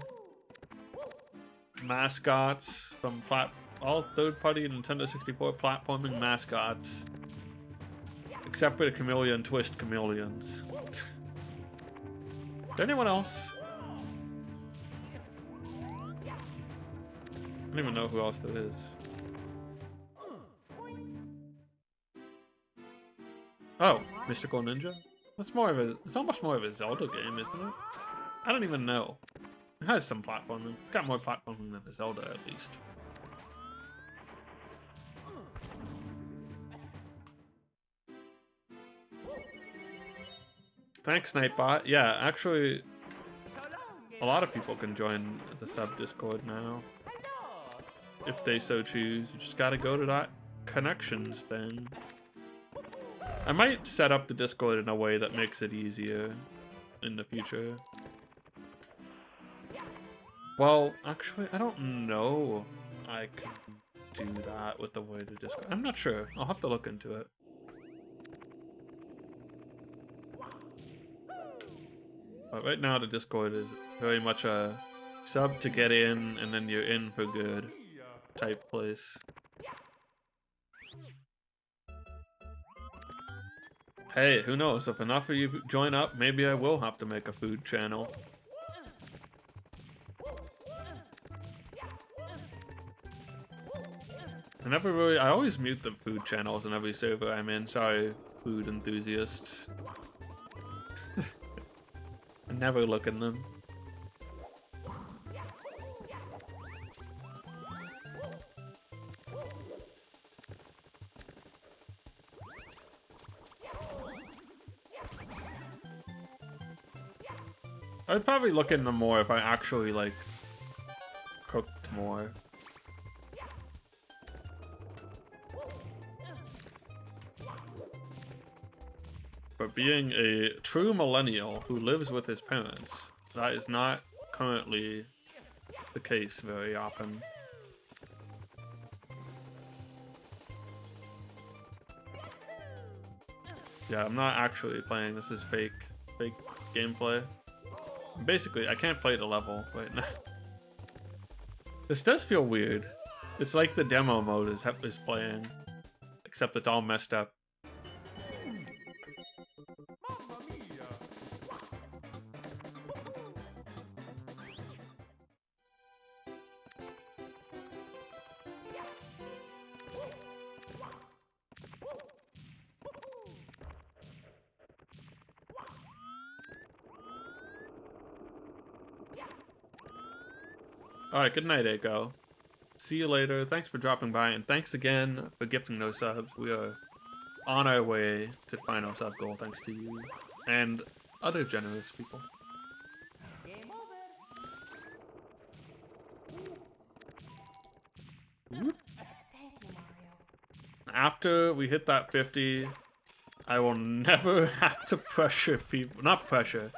mascots from all third-party Nintendo 64 platforming mascots, except for the Chameleon Twist Chameleons. Is there anyone else? I don't even know who else there is. Oh, Mystical Ninja? That's it's almost more of a Zelda game, isn't it? I don't even know. It has some platforming. It's got more platforming than a Zelda, at least. Thanks, Nightbot. Yeah, actually, a lot of people can join the sub Discord now. if they so choose. You just gotta go to that connections thing. I might set up the Discord in a way that makes it easier in the future. Well, actually, I don't know if I can do that with the way the Discord. I'm not sure. I'll have to look into it. But right now, the Discord is very much a sub to get in, and then you're in for good type place. Hey, who knows? If enough of you join up, maybe I will have to make a food channel. I always mute the food channels in every server I'm in. Sorry, food enthusiasts. I never look in them. I'd probably look in them more if I actually, like, cooked more. But being a true millennial who lives with his parents, that is not currently the case very often. Yeah, I'm not actually playing. This is fake gameplay. Basically, I can't play the level right now. This does feel weird. It's like the demo mode is playing, except it's all messed up. Mamma mia! Alright, good night, Echo. See you later. Thanks for dropping by, and thanks again for gifting those subs. We are on our way to final sub goal, thanks to you and other generous people. Game over. Whoop. Thank you, Mario. After we hit that 50, I will never have to pressure people. Not pressure.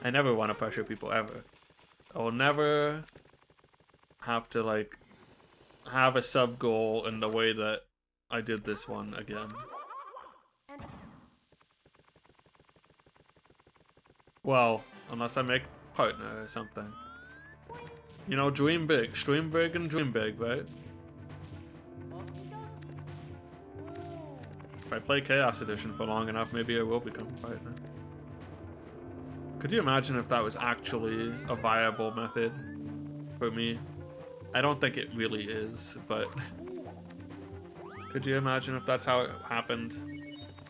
I never want to pressure people ever. I will never have to, like, have a sub goal in the way that I did this one again. Well, unless I make partner or something. You know, dream big. Stream big and dream big, right? If I play Chaos Edition for long enough, maybe I will become a partner. Could you imagine if that was actually a viable method for me? I don't think it really is, but could you imagine if that's how it happened?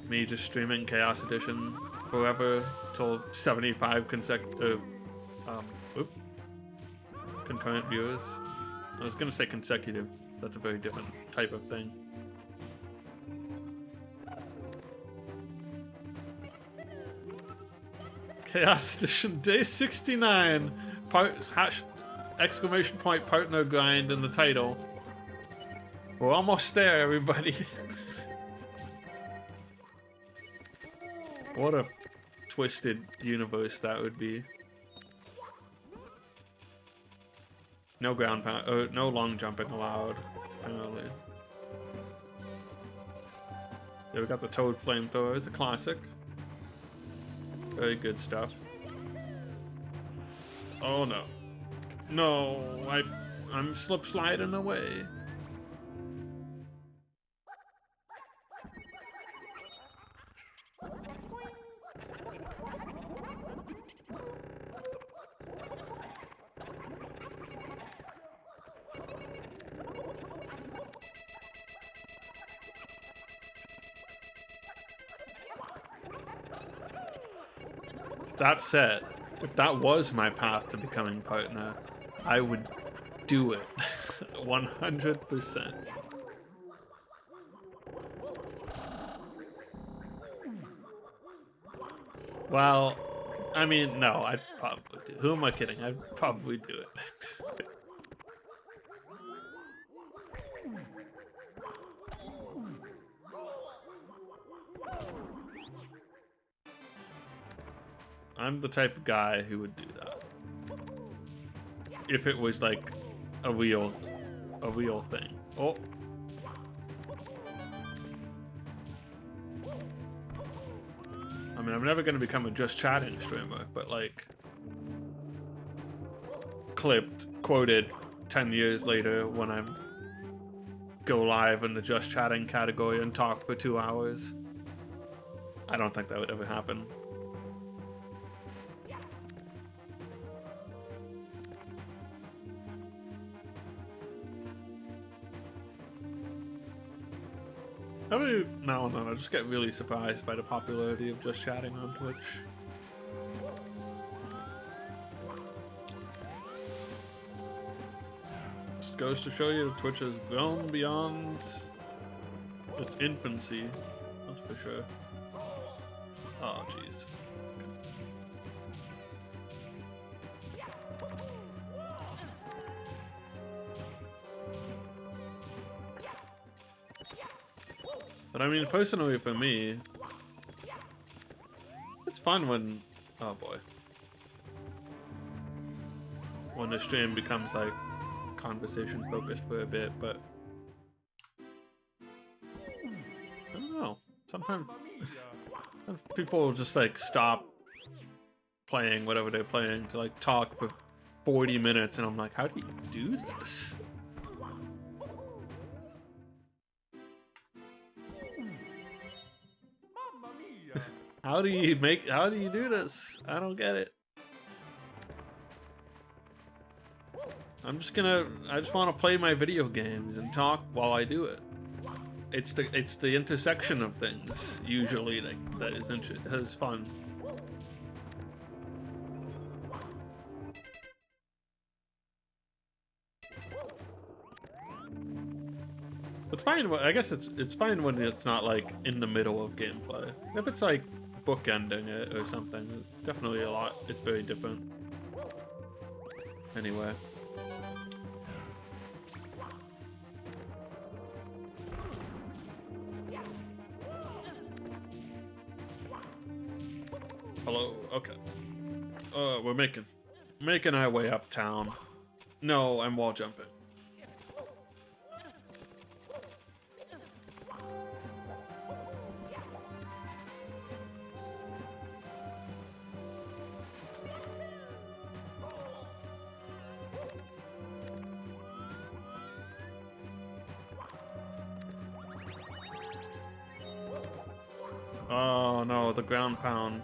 Me just streaming Chaos Edition forever till 75 consecutive, concurrent viewers. I was gonna say consecutive. That's a very different type of thing. Chaos Edition Day 69! Exclamation point partner grind in the title. We're almost there, everybody. What a twisted universe that would be. No ground pound, no long jumping allowed, apparently. Yeah, we got the Toad Flamethrower, it's a classic. Very good stuff. Oh no. No, I'm slip sliding away. That said, if that was my path to becoming partner, I would do it 100%. Well, I mean, no, I'd probably do. Who am I kidding? I'd probably do it. I'm the type of guy who would do that. If it was like a real thing. Oh. I mean, I'm never going to become a just chatting streamer, but like clipped, quoted 10 years later when I go live in the just chatting category and talk for 2 hours. I don't think that would ever happen. Every now and then I just get really surprised by the popularity of just chatting on Twitch. Just goes to show you Twitch has grown beyond its infancy, that's for sure. Oh jeez. But I mean, personally for me, it's fun when, oh boy, when the stream becomes like conversation focused for a bit, but I don't know, sometimes people will just like stop playing whatever they're playing to like talk for 40 minutes and I'm like, how do you do this? Mamma mia! How do you do this? I don't get it. I just want to play my video games and talk while I do it. It's the intersection of things usually that is fun. It's fine. I guess it's fine when it's not like in the middle of gameplay. If it's like bookending it or something, it's definitely a lot. It's very different. Anyway. Hello. Okay. We're making our way uptown. No, I'm wall jumping. Oh no, the ground pound.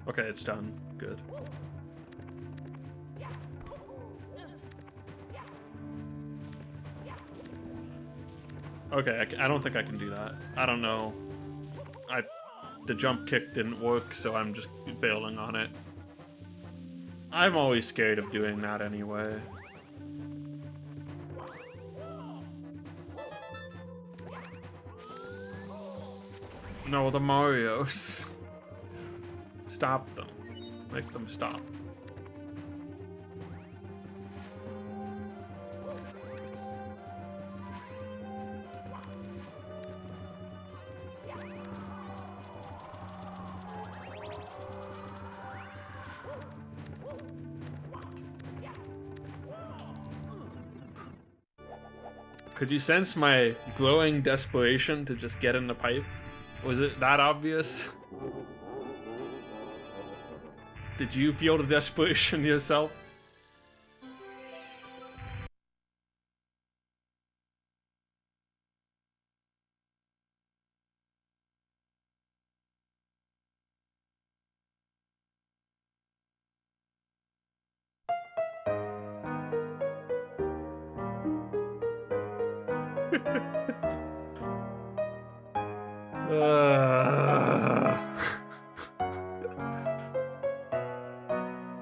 Okay, it's done. Good. Okay, I don't think I can do that. I don't know. The jump kick didn't work, so I'm just bailing on it. I'm always scared of doing that anyway. No, the Marios. Stop them. Make them stop. Could you sense my growing desperation to just get in the pipe? Was it that obvious? Did you feel the desperation yourself?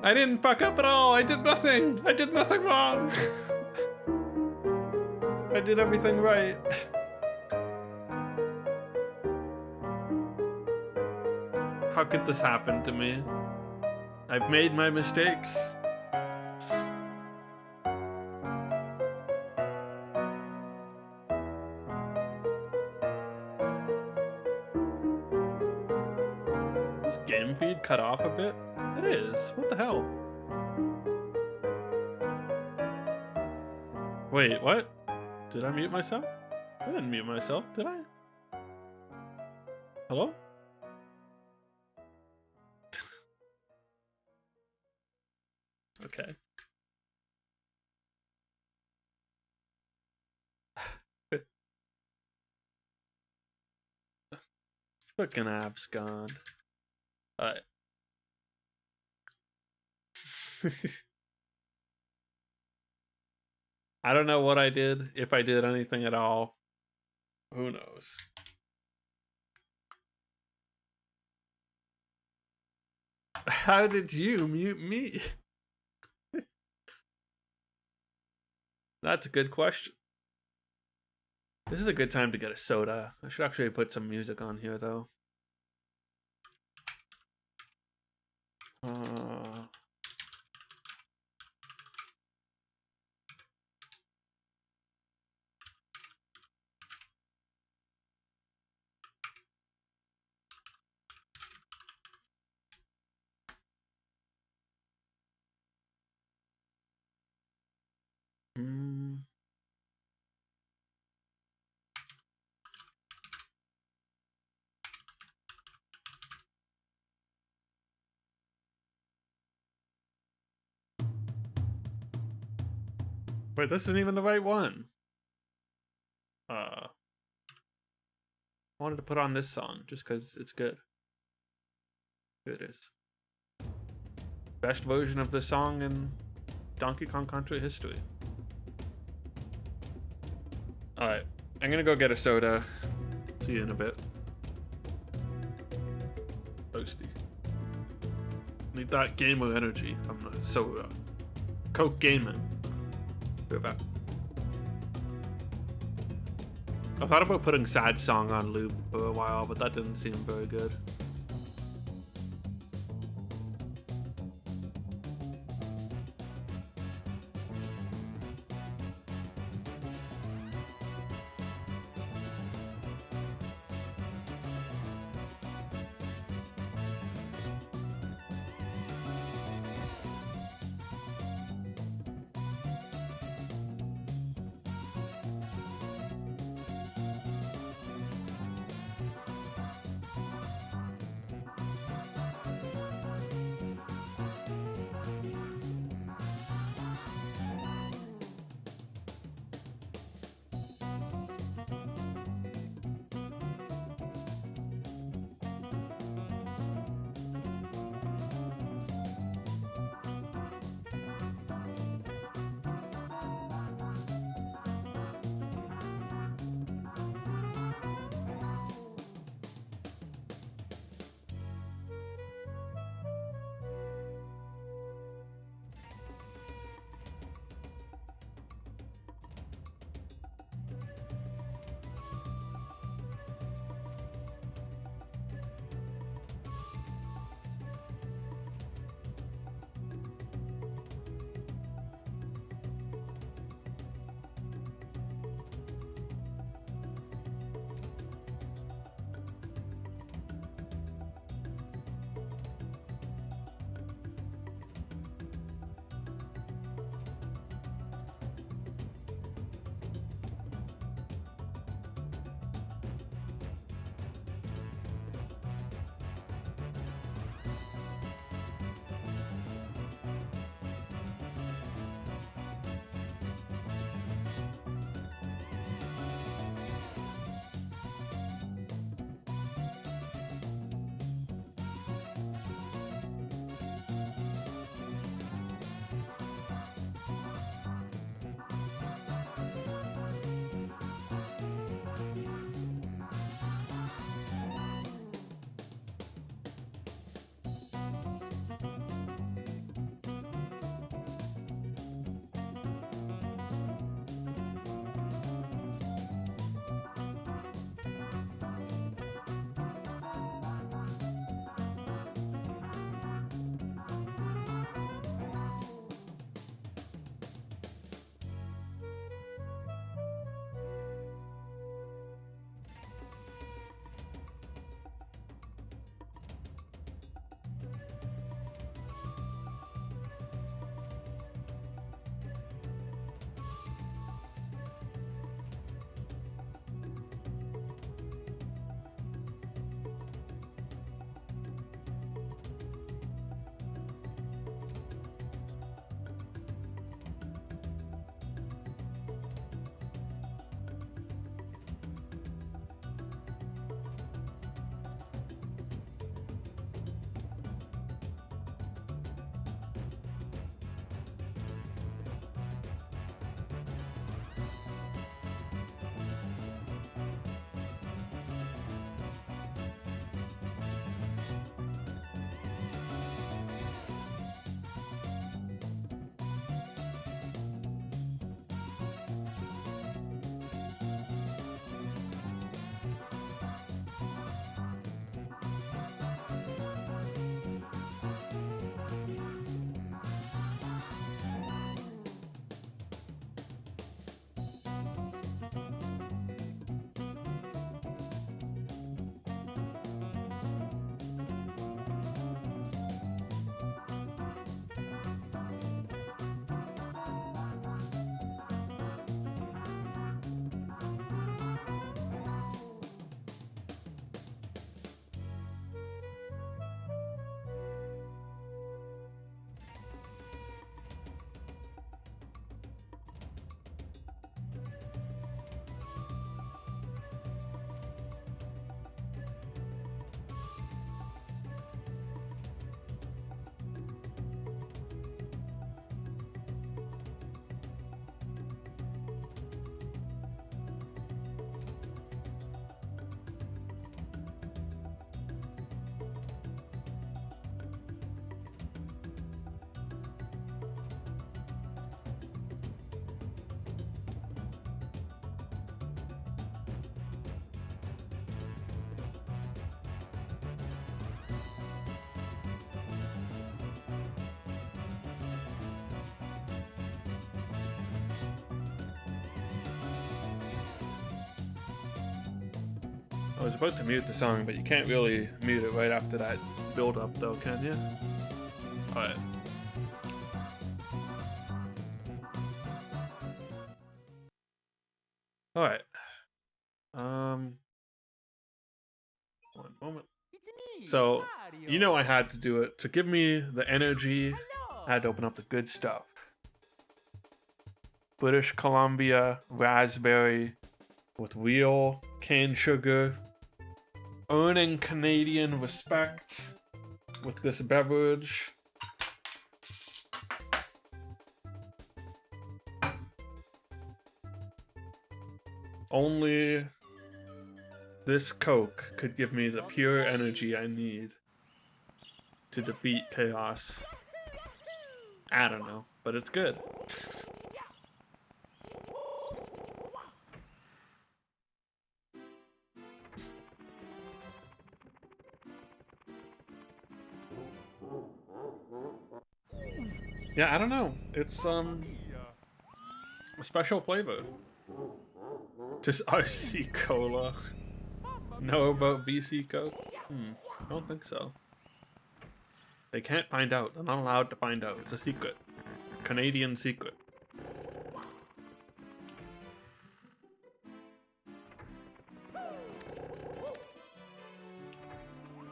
I didn't fuck up at all. I did nothing. I did nothing wrong. I did everything right. How could this happen to me? I've made my mistakes. Is game feed cut off a bit? It is. What the hell? Wait, what? Did I mute myself? I didn't mute myself, did I? Hello? Okay. Fucking abscond. Alright. I don't know what I did, if I did anything at all. Who knows? How did you mute me? That's a good question. This is a good time to get a soda. I should actually put some music on here, though. Wait, this isn't even the right one. I wanted to put on this song just because it's good. Here it is. Best version of the song in Donkey Kong Country history. Alright, I'm gonna go get a soda. See you in a bit. Toasty. Need that gamer energy from the soda. Coke Gaming. Go back. I thought about putting Sad Song on loop for a while, but that didn't seem very good. was about to mute the song, but you can't really mute it right after that build up though, can you? Alright. Alright. One moment. So, you know I had to do it. To give me the energy, I had to open up the good stuff. British Columbia raspberry with real cane sugar. Earning Canadian respect with this beverage. Only this Coke could give me the pure energy I need to defeat chaos. I don't know, but it's good. Yeah, I don't know. It's a special flavor. Just RC Cola. Know about BC Coke? I don't think so. They can't find out. They're not allowed to find out. It's a secret. Canadian secret.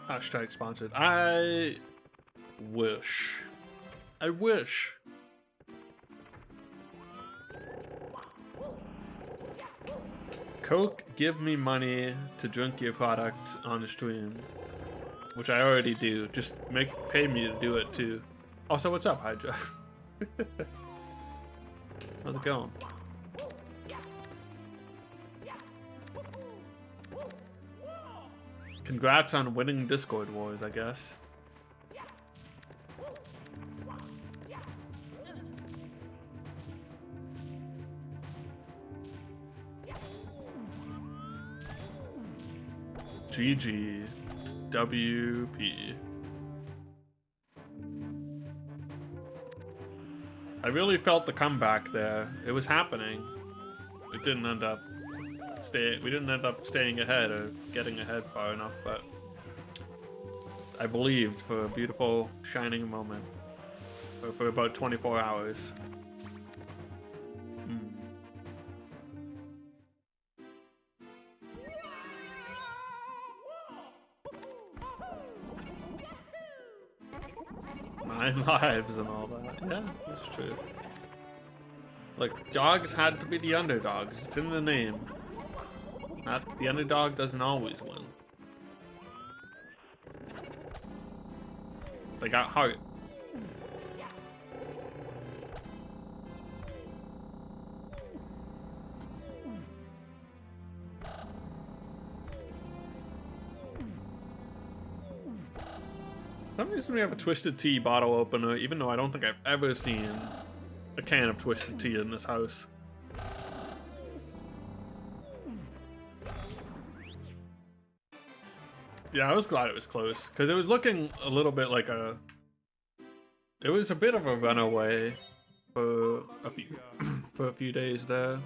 Hashtag sponsored. I wish. Coke, give me money to drink your product on the stream. Which I already do. Just pay me to do it too. Also, what's up, Hydra? How's it going? Congrats on winning Discord Wars, I guess. GG. WP. I really felt the comeback there. It was happening. It didn't end up we didn't end up staying ahead or getting ahead far enough, but I believed for a beautiful shining moment for about 24 hours. Lives and all that. Yeah, that's true. Like, dogs had to be the underdogs. It's in the name. The underdog doesn't always win. They got heart. For some reason we have a Twisted Tea bottle opener, even though I don't think I've ever seen a can of Twisted Tea in this house. Yeah, I was glad it was close, because it was looking a little bit like it was a bit of a runaway for a few days there,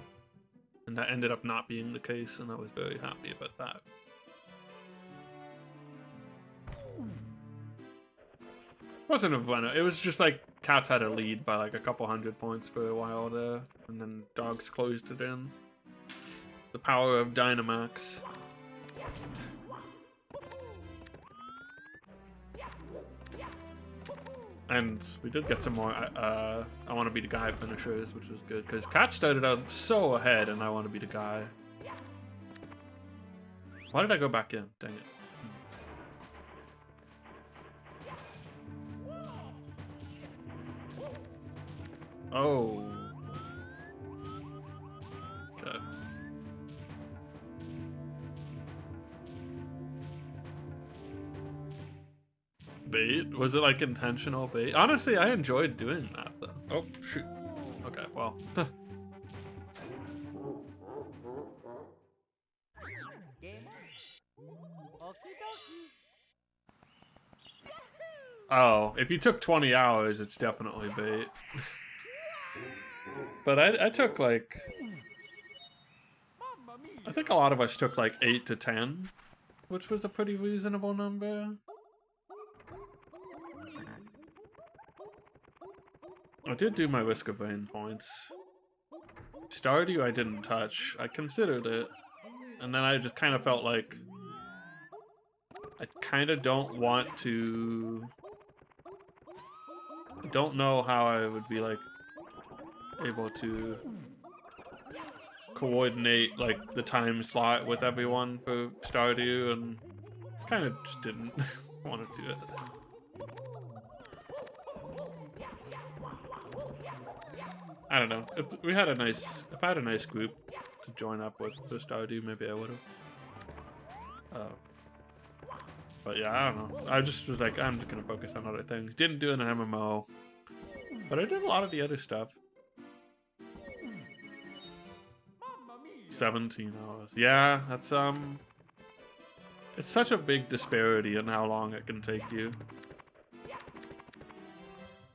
and that ended up not being the case, and I was very happy about that. Wasn't a runner. It was just like Cats had a lead by like a couple 100 points for a while there, and then Dogs closed it in. The power of Dynamax. And we did get some more I Want to Be the Guy finishers, which was good, because Cat started out so ahead and I Want to Be the Guy. Why did I go back in? Dang it. Oh. Okay. Bait? Was it like intentional bait? Honestly, I enjoyed doing that though. Oh, shoot. Okay, well. Oh, if you took 20 hours, it's definitely bait. But I took like, I think a lot of us took like 8 to 10. which was a pretty reasonable number. I did do my Risk of Rain points. Stardew I didn't touch. I considered it. And then I just kind of felt like I kind of don't want to... I don't know how I would be like able to coordinate like the time slot with everyone for Stardew, and kind of just didn't want to do it. I don't know. If I had a nice group to join up with for Stardew, maybe I would have. But yeah, I don't know. I just was like, I'm just gonna focus on other things. Didn't do an MMO, but I did a lot of the other stuff. 17 hours. Yeah, that's it's such a big disparity in how long it can take you.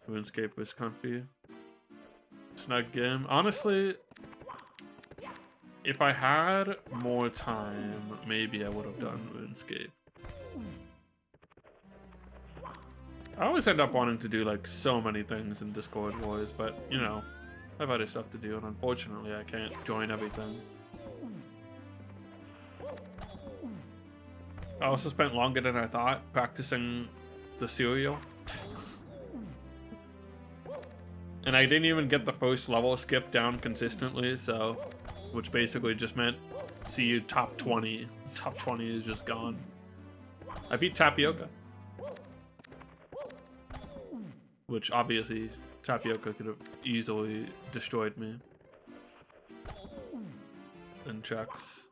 RuneScape was comfy. Snug game. Honestly, if I had more time, maybe I would have done RuneScape. I always end up wanting to do like so many things in Discord Wars, but you know, I have other stuff to do, and unfortunately I can't join everything. I also spent longer than I thought practicing the cereal. And I didn't even get the first level skip down consistently, so, which basically just meant see you top 20. Top 20 is just gone. I beat Tapioca. Which obviously Tapioca could have easily destroyed me. And Chucks.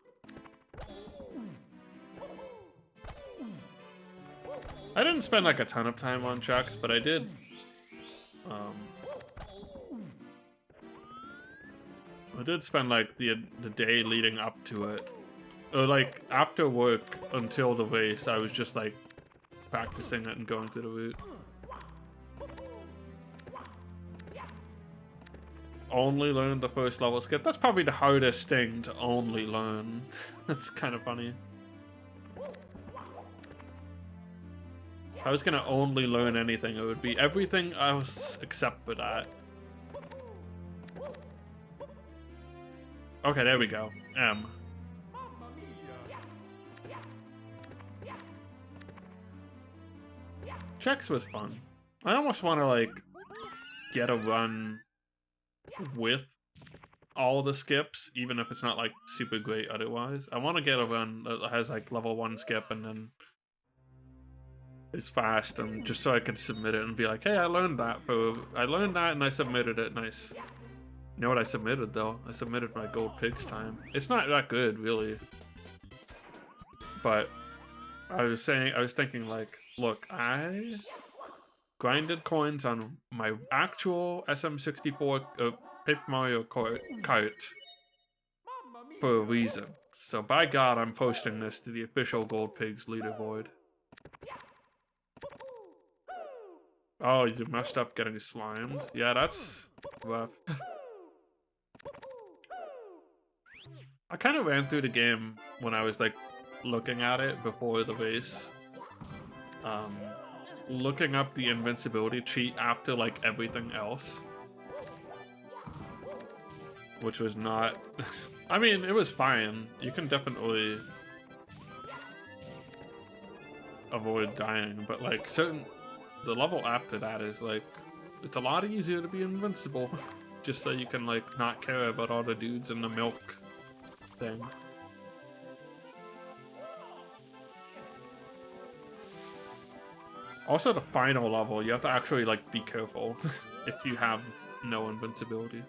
I didn't spend like a ton of time on Chucks, but I did spend like the day leading up to it. Or like after work until the race, I was just like practicing it and going through the route. Only learned the first level skip. That's probably the hardest thing to only learn. That's kind of funny. If I was gonna only learn anything, it would be everything else except for that. Okay, there we go. M. Checks was fun. I almost want to like get a run with all the skips, even if it's not like super great otherwise. I want to get a run that has like level 1 skip and then is fast, and just so I can submit it and be like, hey, I learned that and I submitted it. Nice. You know what I submitted though? I submitted my Gold Pigs time. It's not that good really, but I was thinking like, look, I grinded coins on my actual SM64 Paper Mario Kart for a reason. So by God, I'm posting this to the official Gold Pigs leaderboard. Oh, you messed up getting slimed? Yeah, that's rough. I kind of ran through the game when I was like looking at it before the race. Looking up the invincibility cheat after like everything else. Which was not... I mean, it was fine. You can definitely avoid dying, but like the level after that is like, it's a lot easier to be invincible. Just so you can like not care about all the dudes in the milk thing. Also the final level, you have to actually like be careful if you have no invincibility.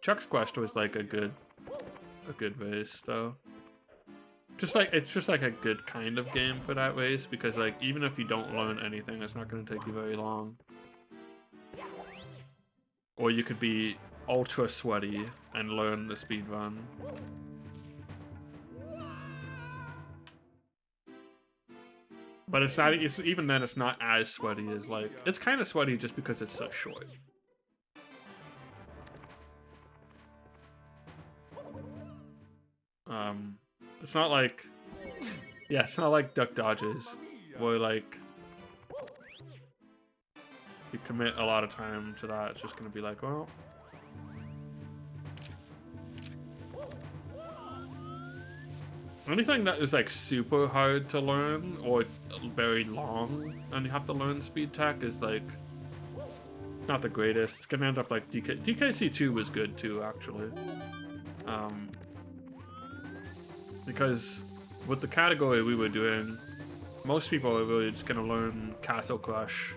Chuck's Quest was like a good race though. It's just like a good kind of game for that race, because like even if you don't learn anything, it's not going to take you very long. Or you could be ultra sweaty and learn the speed run. But even then it's not as sweaty as like, it's kind of sweaty just because it's so short. It's not like, yeah, it's not like Duck Dodges, where like you commit a lot of time to that. It's just gonna be like, well. Anything that is like super hard to learn or very long and you have to learn speed tech is like not the greatest. It's gonna end up like DKC2 was good too, actually. Because with the category we were doing, most people are really just gonna learn Castle Crush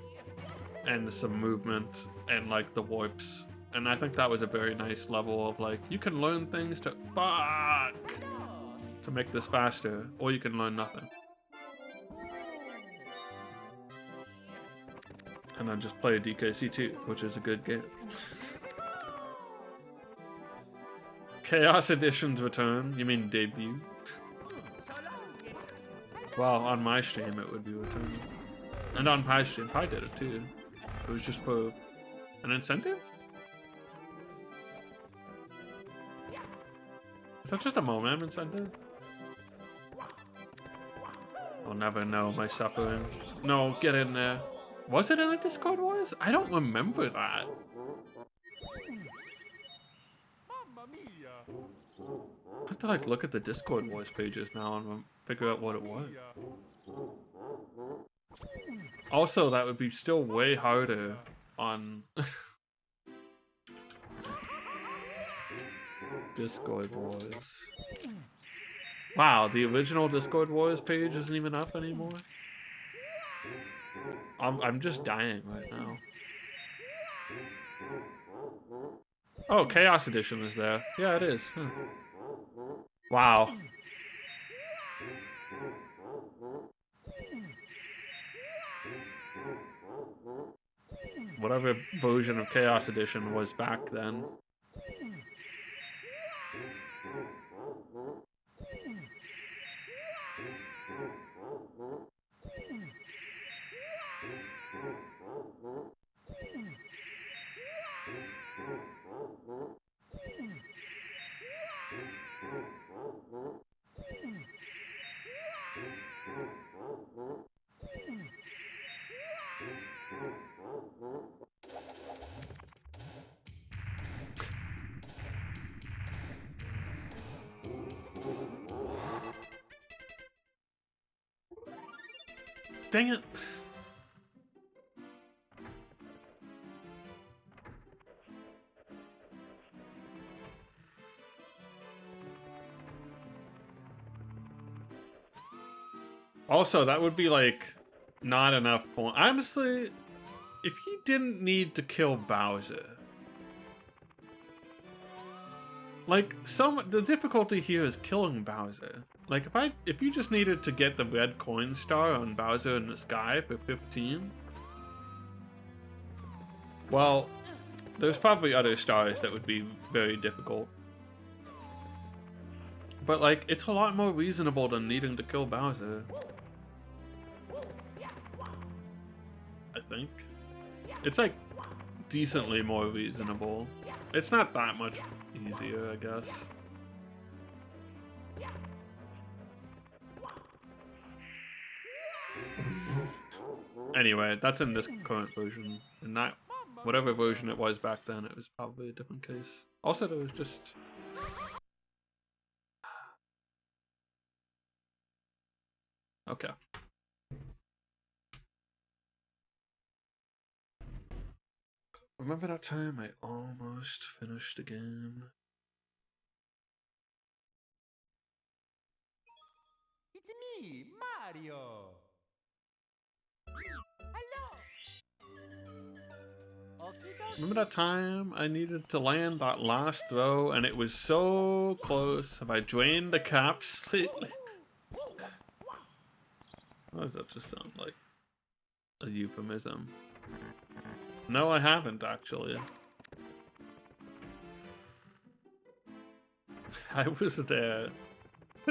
and some movement and like the warps. And I think that was a very nice level of like, you can learn things to make this faster, or you can learn nothing. And then just play DKC2, which is a good game. Chaos Edition's return? You mean debut? Well, on my stream it would be returning. And on Pie's stream, Pie did it too. It was just for an incentive? Is that just a Momam incentive? I'll never know my suffering. No, get in there. Was it in a Discord Wars? I don't remember that. Mamma mia. I have to like look at the Discord Wars pages now and figure out what it was. Also, that would be still way harder on Discord Wars. Wow, the original Discord Wars page isn't even up anymore? I'm just dying right now. Oh, Chaos Edition is there. Yeah, it is. Huh. Wow. Whatever version of Chaos Edition was back then. Dang it. Also, that would be like not enough point. Honestly, if you didn't need to kill Bowser, like the difficulty here is killing Bowser. Like if you just needed to get the red coin star on Bowser in the sky for 15, well, there's probably other stars that would be very difficult. But like, it's a lot more reasonable than needing to kill Bowser. I think. It's like decently more reasonable. It's not that much easier, I guess. Anyway, that's in this current version. In that, whatever version it was back then, it was probably a different case. Also, there was just... Okay. Remember that time I almost finished the game? It's me, Mario. Remember that time I needed to land that last throw and it was so close? Have I drained the caps lately? Why does that just sound like a euphemism? No, I haven't actually. I was there. Mamma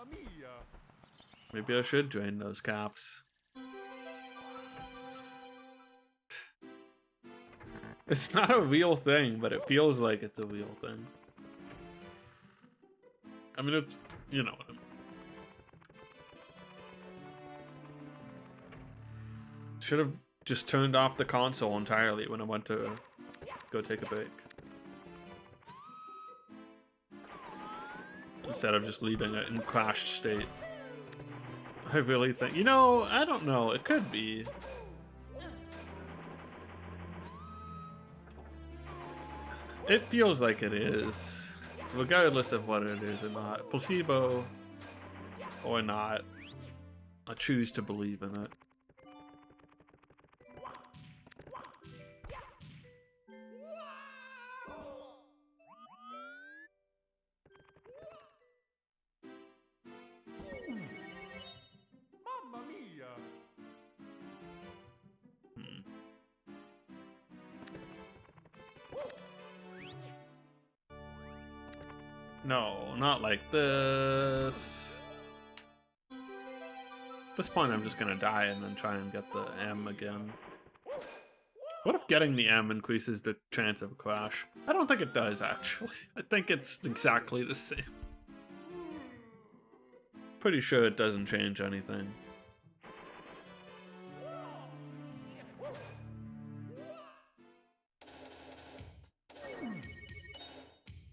mia. Maybe I should drain those caps. It's not a real thing, but it feels like it's a real thing. I mean, it's, you know what I mean. Should have just turned off the console entirely when I went to go take a break. Instead of just leaving it in crashed state. I really think, you know, I don't know, it could be. It feels like it is, regardless of whether it is or not. Placebo or not, I choose to believe in it. Mamma mia! No, not like this. At this point, I'm just gonna die and then try and get the M again. What if getting the M increases the chance of a crash? I don't think it does, actually. I think it's exactly the same. Pretty sure it doesn't change anything.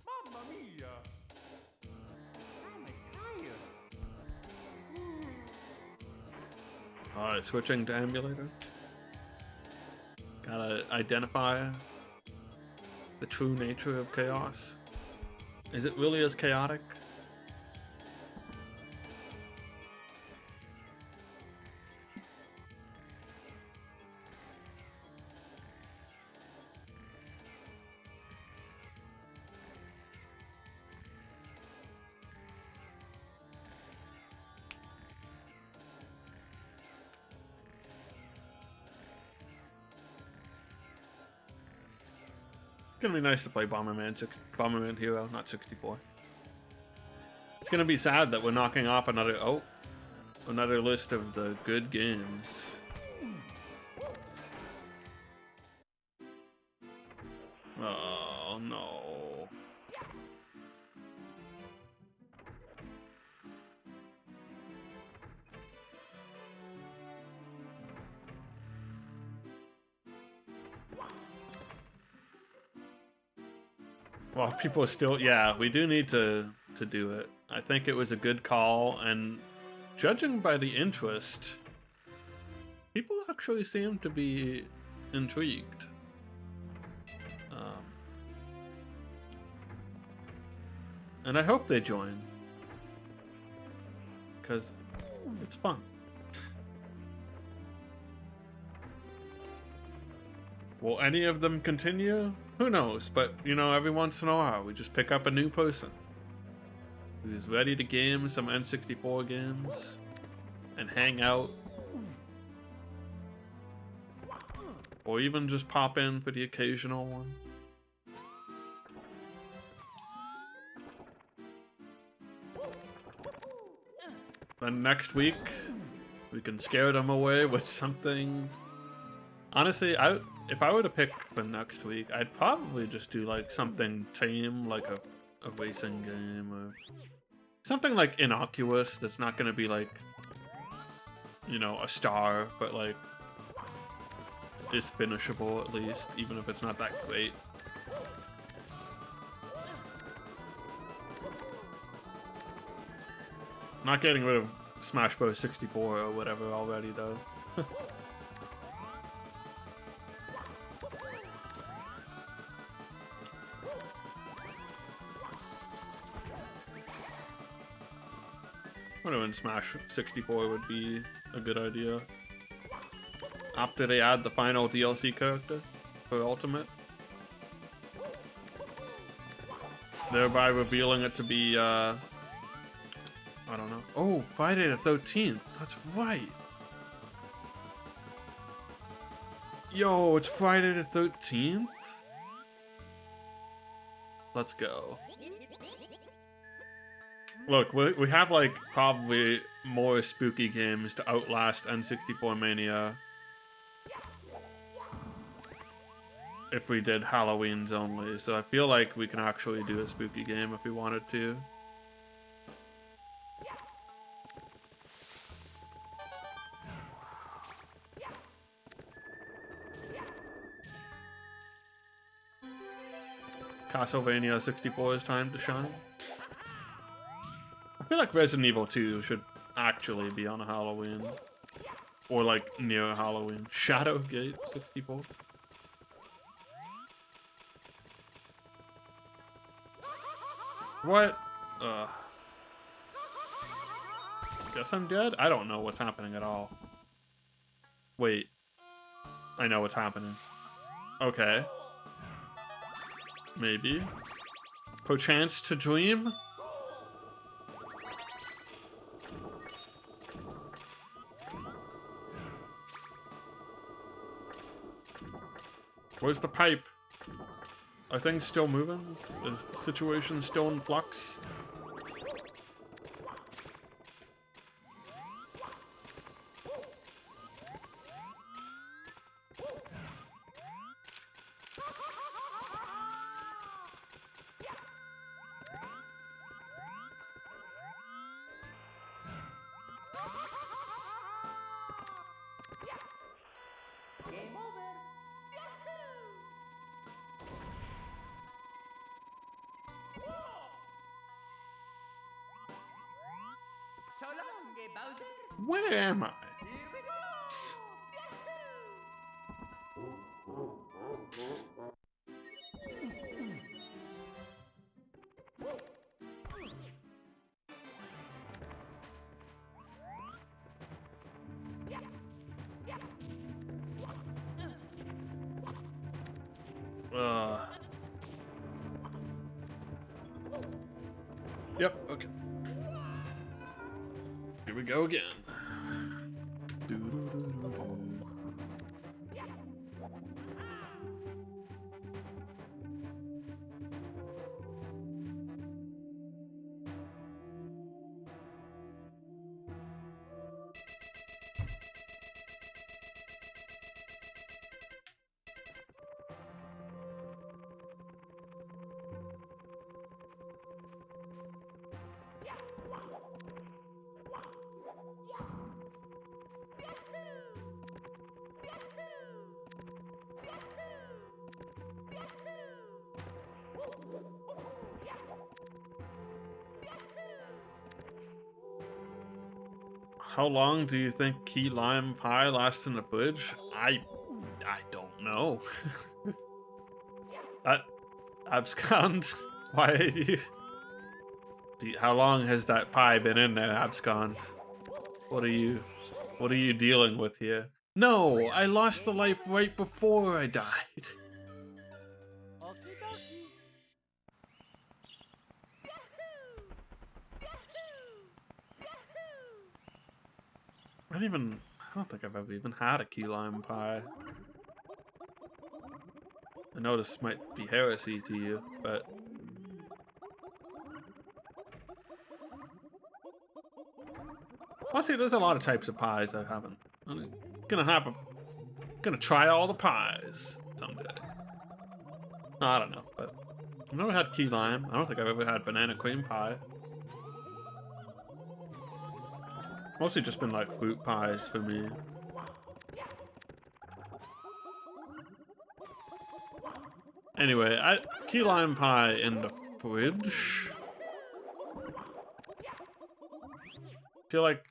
Mamma mia! I'm tired. Alright, switching to emulator. Gotta identify the true nature of chaos. Is it really as chaotic? It's gonna be nice to play Bomberman Hero, not 64. It's gonna be sad that we're knocking off another list of the good games. Oh no. Well, people are still, yeah, we do need to do it. I think it was a good call, and judging by the interest, people actually seem to be intrigued. And I hope they join, because it's fun. Will any of them continue? Who knows? But, you know, every once in a while, we just pick up a new person who's ready to game some N64 games and hang out. Or even just pop in for the occasional one. Then next week, we can scare them away with something. Honestly, if I were to pick for next week, I'd probably just do like something tame, like a racing game, or something like innocuous that's not going to be like, you know, a star, but like is finishable at least, even if it's not that great. Not getting rid of Smash Bros. 64 or whatever already, though. Wondering when Smash 64 would be a good idea. After they add the final DLC character for Ultimate. Thereby revealing it to be, I don't know. Oh, Friday the 13th. That's right. Yo, it's Friday the 13th? Let's go. Look, we have like probably more spooky games to outlast N64 Mania. if we did Halloween's only, so I feel like we can actually do a spooky game if we wanted to. Castlevania 64 is time to shine. I feel like Resident Evil 2 should actually be on a Halloween. Or like near Halloween. Shadowgate 64. What? Guess I'm dead? I don't know what's happening at all. Wait. I know what's happening. Okay. Maybe. Perchance to dream? Where's the pipe? Are things still moving? Is the situation still in flux? Game over. So long, Bowser. Where am I? Here we go. Yep, okay. Here we go again. How long do you think key lime pie lasts in the fridge? I don't know. Abscond, why are you... How long has that pie been in there, Abscond? What are you dealing with here? No, I lost the life right before I died. I don't think I've ever even had a key lime pie. I know this might be heresy to you, but... Honestly, there's a lot of types of pies I haven't. I'm gonna try all the pies someday. No, I don't know, but I've never had key lime. I don't think I've ever had banana cream pie. Mostly just been like fruit pies for me. Anyway, key lime pie in the fridge. Feel like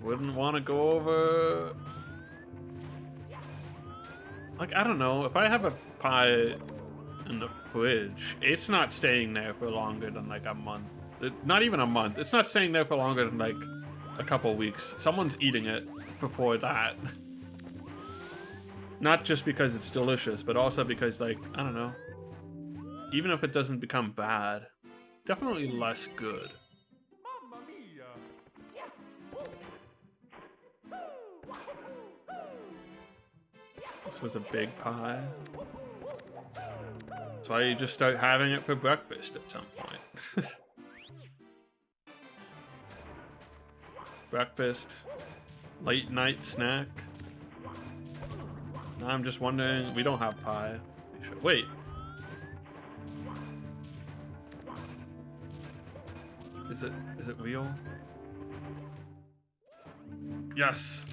wouldn't want to go over. Like, I don't know, if I have a pie in the fridge, it's not staying there for longer than like a month. Not even a month. It's not staying there for longer than like a couple weeks. Someone's eating it before that. Not just because it's delicious, but also because, like, I don't know. Even if it doesn't become bad, definitely less good. Mamma mia. This was a big pie. That's why you just start having it for breakfast at some point. Breakfast, late night snack. Now I'm just wondering, we don't have pie. Wait. Is it real? Yes.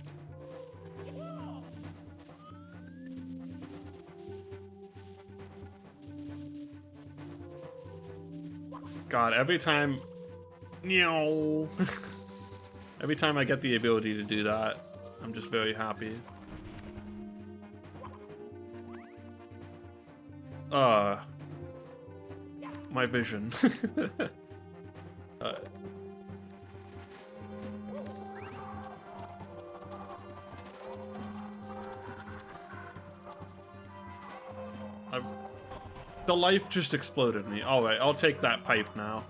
God, every time meow. Every time I get the ability to do that, I'm just very happy. My vision. The life just exploded me. Alright, I'll take that pipe now.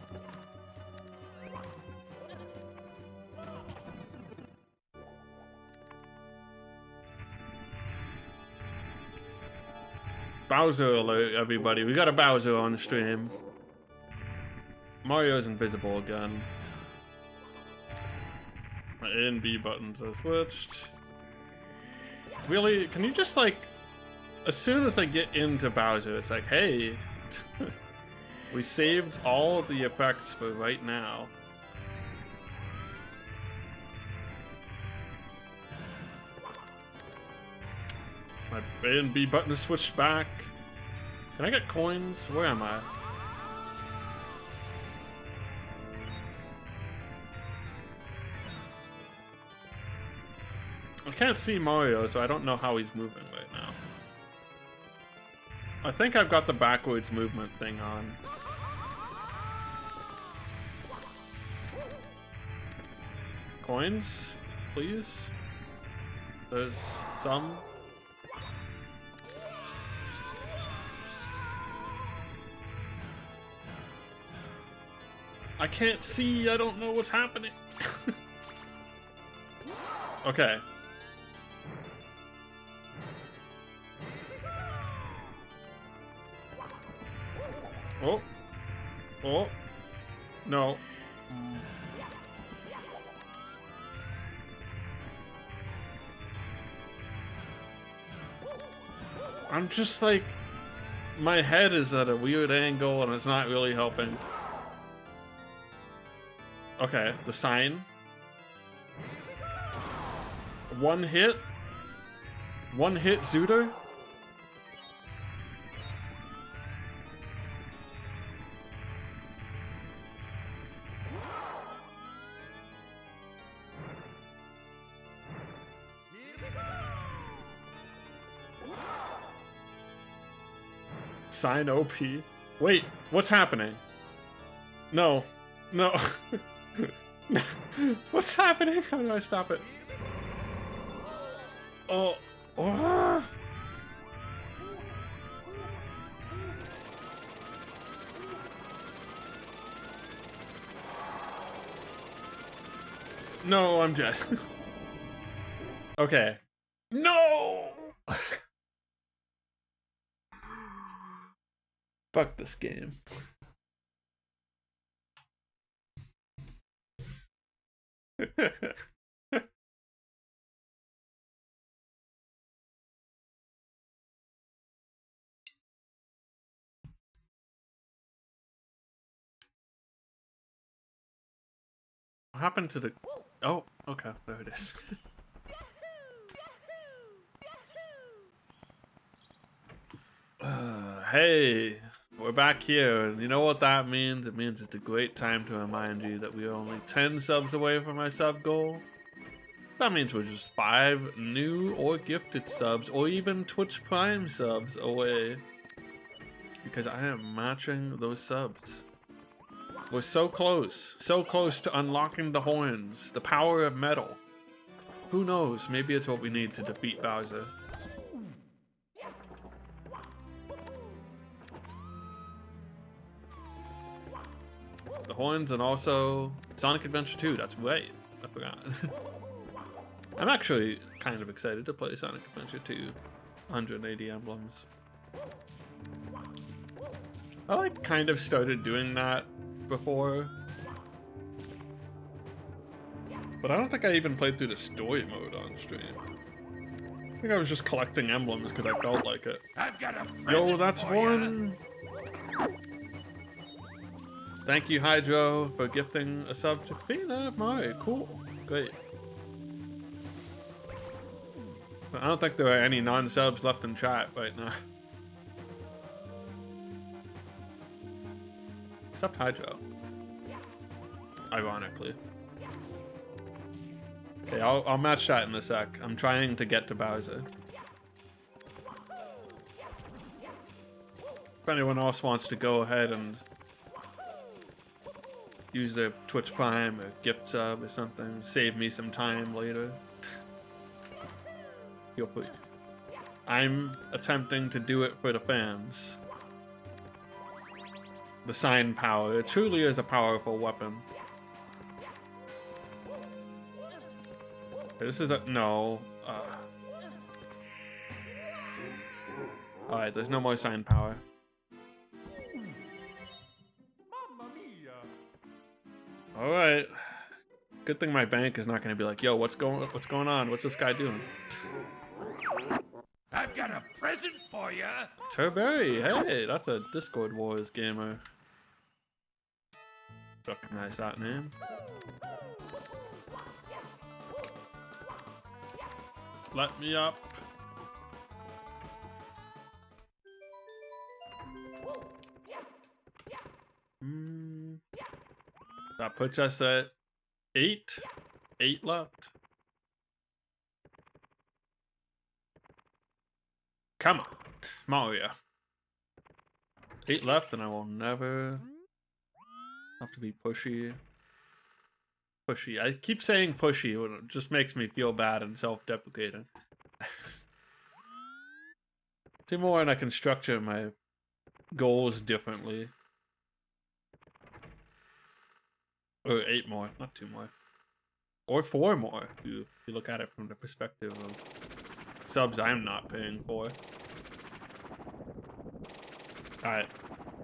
Bowser alert, everybody. We got a Bowser on the stream. Mario's invisible again. My A and B buttons are switched. Really? Can you just like... As soon as I get into Bowser, it's like, hey, we saved all of the effects for right now. My A and B button is switched back. Can I get coins? Where am I? I can't see Mario, so I don't know how he's moving right now. I think I've got the backwards movement thing on. Coins, please. There's some. I can't see, I don't know what's happening. Okay. Oh. Oh. No. I'm just like... My head is at a weird angle and it's not really helping. Okay, the sign. One hit? One hit Zooter? Sign OP. Wait, what's happening? No. No. What's happening? How do I stop it? Oh. Oh. No, I'm dead. Okay. No! Fuck this game. What happened to the... Oh, okay, there it is. Hey, we're back here, and you know what that means? It means it's a great time to remind you that we are only 10 subs away from our sub goal. That means we're just 5 new or gifted subs, or even Twitch Prime subs away. Because I am matching those subs. We're so close to unlocking the horns, the power of metal. Who knows, maybe it's what we need to defeat Bowser. The horns and also Sonic Adventure 2, that's right, I forgot. I'm actually kind of excited to play Sonic Adventure 2, 180 emblems. I like kind of started doing that before, but I don't think I even played through the story mode on stream. I think I was just collecting emblems because I felt like it. I've got a present Yo, that's for ya. one. Thank you, Hydro, for gifting a sub to Peanut Mario. Cool. Great. But I don't think there are any non-subs left in chat right now. Except Hydro. Ironically. Okay, I'll match that in a sec. I'm trying to get to Bowser. If anyone else wants to go ahead and use their Twitch Prime or gift sub or something, save me some time later, feel free. I'm attempting to do it for the fans. The sign power, it truly is a powerful weapon. This is a no. Alright, there's no more sign power. Mamma mia. Alright. Good thing my bank is not gonna be like, yo, what's going on? What's this guy doing? I've got a present for ya. Turberry, hey, that's a Discord Wars gamer. Recognize that name. Let me up. That puts us at 8. 8 left. Come on, Mario. 8 left and I will never have to be pushy. Pushy. I keep saying pushy when it just makes me feel bad and self-deprecating. 2 more and I can structure my goals differently. Or 8 more, not 2 more. Or 4 more, if you look at it from the perspective of subs I'm not paying for. Alright.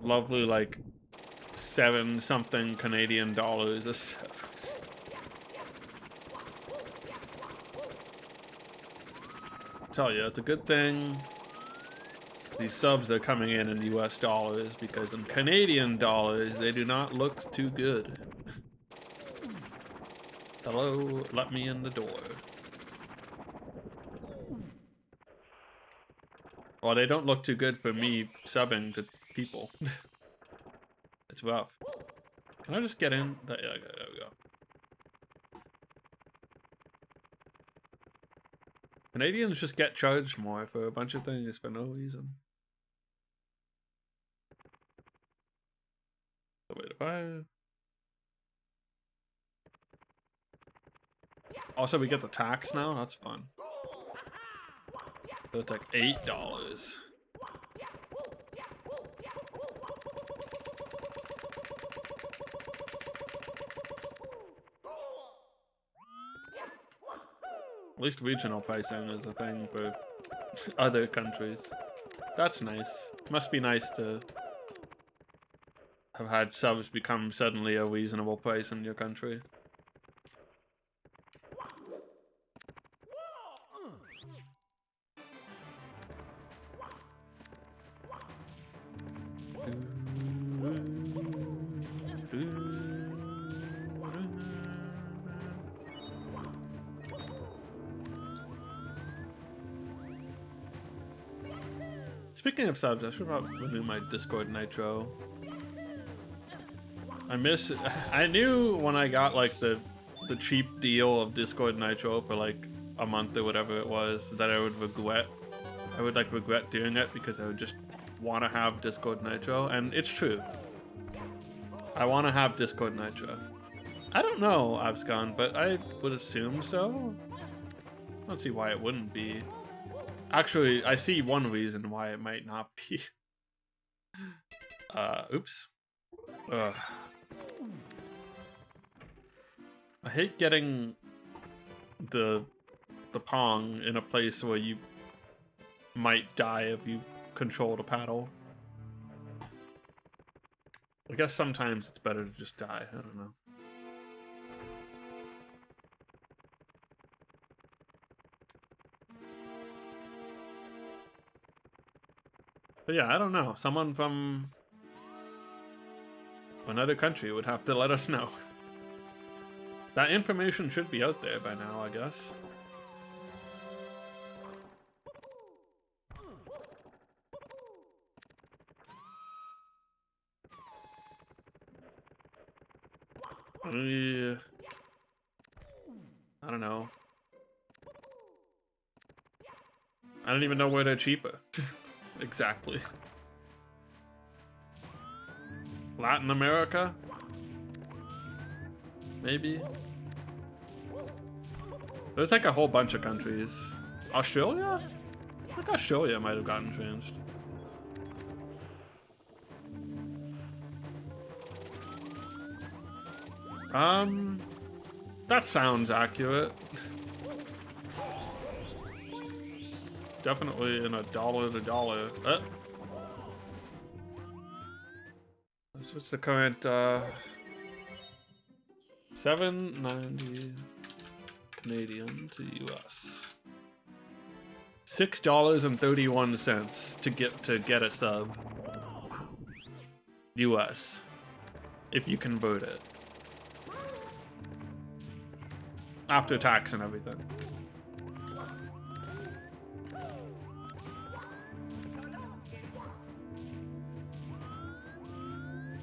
Lovely, like, 7 something Canadian dollars a sub. Tell you, it's a good thing these subs are coming in US dollars, because in Canadian dollars they do not look too good. Hello, let me in the door. Well, they don't look too good for me subbing to people. It's rough. Can I just get in? Yeah, there we go. Canadians just get charged more for a bunch of things for no reason. So wait, if I... Also, we get the tax now. That's fun. So it's like $8. At least regional pricing is a thing for other countries. That's nice. Must be nice to have had subs become suddenly a reasonable price in your country. Speaking of subs, I should probably renew my Discord Nitro. I knew when I got like the cheap deal of Discord Nitro for like a month or whatever it was, that I would regret doing it, because I would just want to have Discord Nitro, and it's true. I want to have Discord Nitro. I don't know, Abscon, but I would assume so. I don't see why it wouldn't be. Actually, I see one reason why it might not be. Oops. Ugh. I hate getting the Pong in a place where you might die if you control the paddle. I guess sometimes it's better to just die, I don't know. But yeah, I don't know. Someone from another country would have to let us know. That information should be out there by now, I guess. I don't know. I don't even know where they're cheaper. Exactly. Latin America? Maybe? There's like a whole bunch of countries. Australia? I think Australia might have gotten changed. That sounds accurate. Definitely in a dollar to dollar. What's the current, $7.90 Canadian to US. $6.31 to get a sub. US. If you convert it. After tax and everything.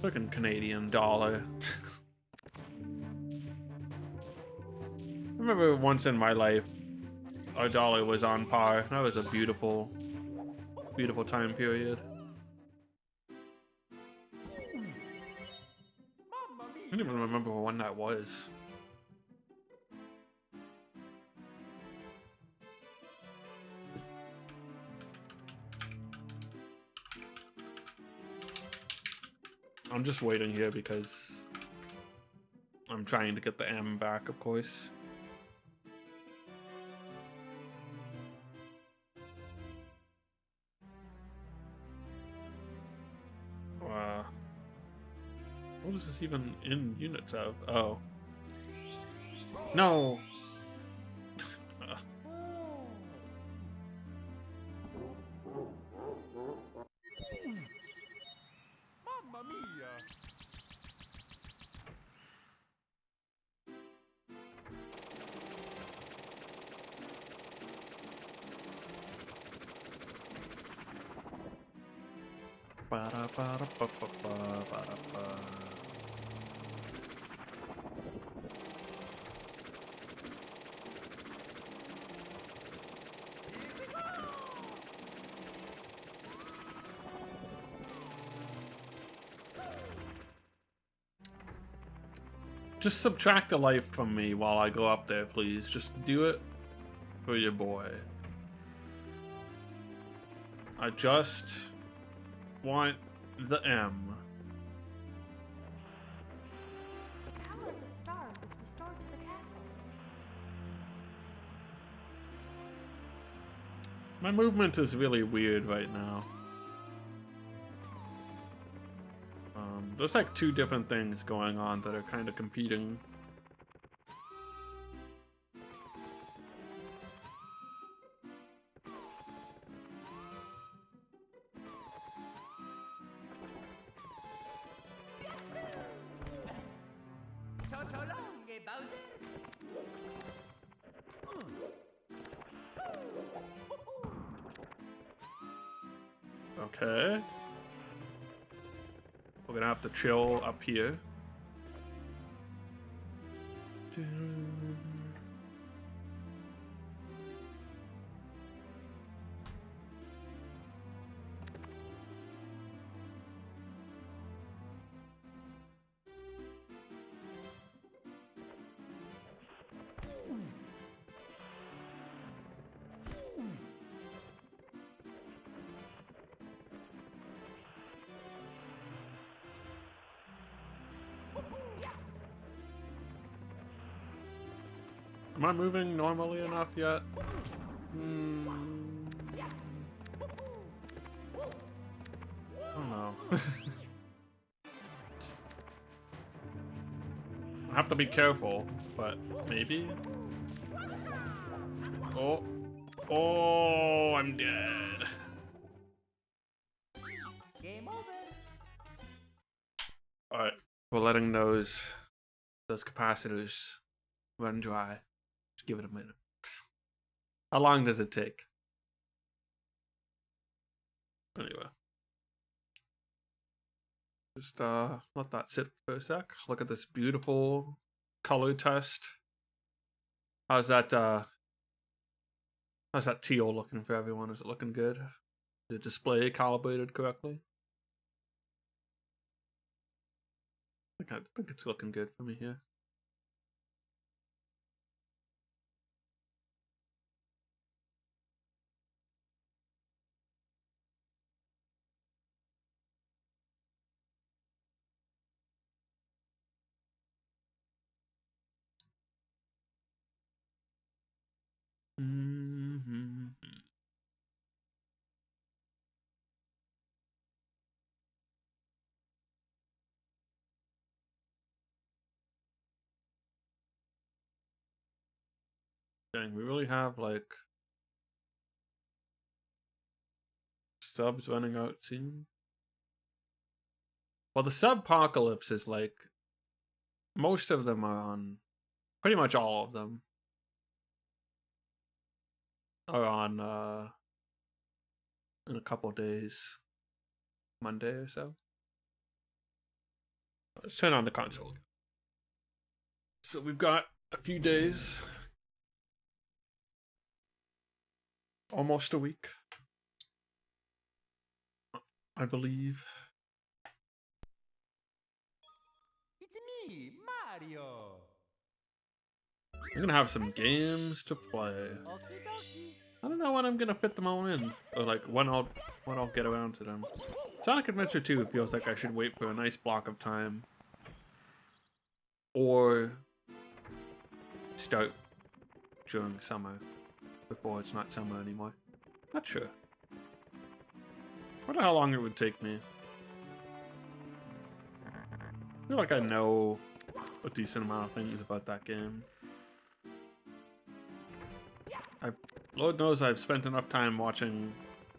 Fucking Canadian dollar. I remember once in my life, our dollar was on par. That was a beautiful, beautiful time period. I don't even remember when that was. I'm just waiting here because I'm trying to get the M back, of course. What is this even in units of? Oh. No! Mamma mia! Just subtract a life from me while I go up there, please. Just do it for your boy. I just want the M. The power of the stars is restored to the castle. My movement is really weird right now. There's like two different things going on that are kind of competing. Okay. We're gonna have to chill up here. Am I moving normally enough yet? I don't know. I have to be careful, but maybe? Oh. Oh, I'm dead. we're letting those capacitors run dry. Just give it a minute. How long does it take? Anyway. Just let that sit for a sec. Look at this beautiful color test. How's that teal looking for everyone? Is it looking good? Is the display calibrated correctly? I think it's looking good for me here. Mm-hmm. Dang, we really have like subs running out soon. Well, the Subpocalypse is like most of them are on, pretty much all of them are on in a couple days, Monday or so. Let's turn on the console. So we've got a few days, almost a week, I believe. It's me, Mario. I'm gonna have some games to play. Okie dokie. I don't know when I'm gonna fit them all in, or like when I'll get around to them. Sonic Adventure 2 feels like I should wait for a nice block of time, or start during summer before it's not summer anymore. Not sure. I wonder how long it would take me. I feel like I know a decent amount of things about that game. Lord knows I've spent enough time watching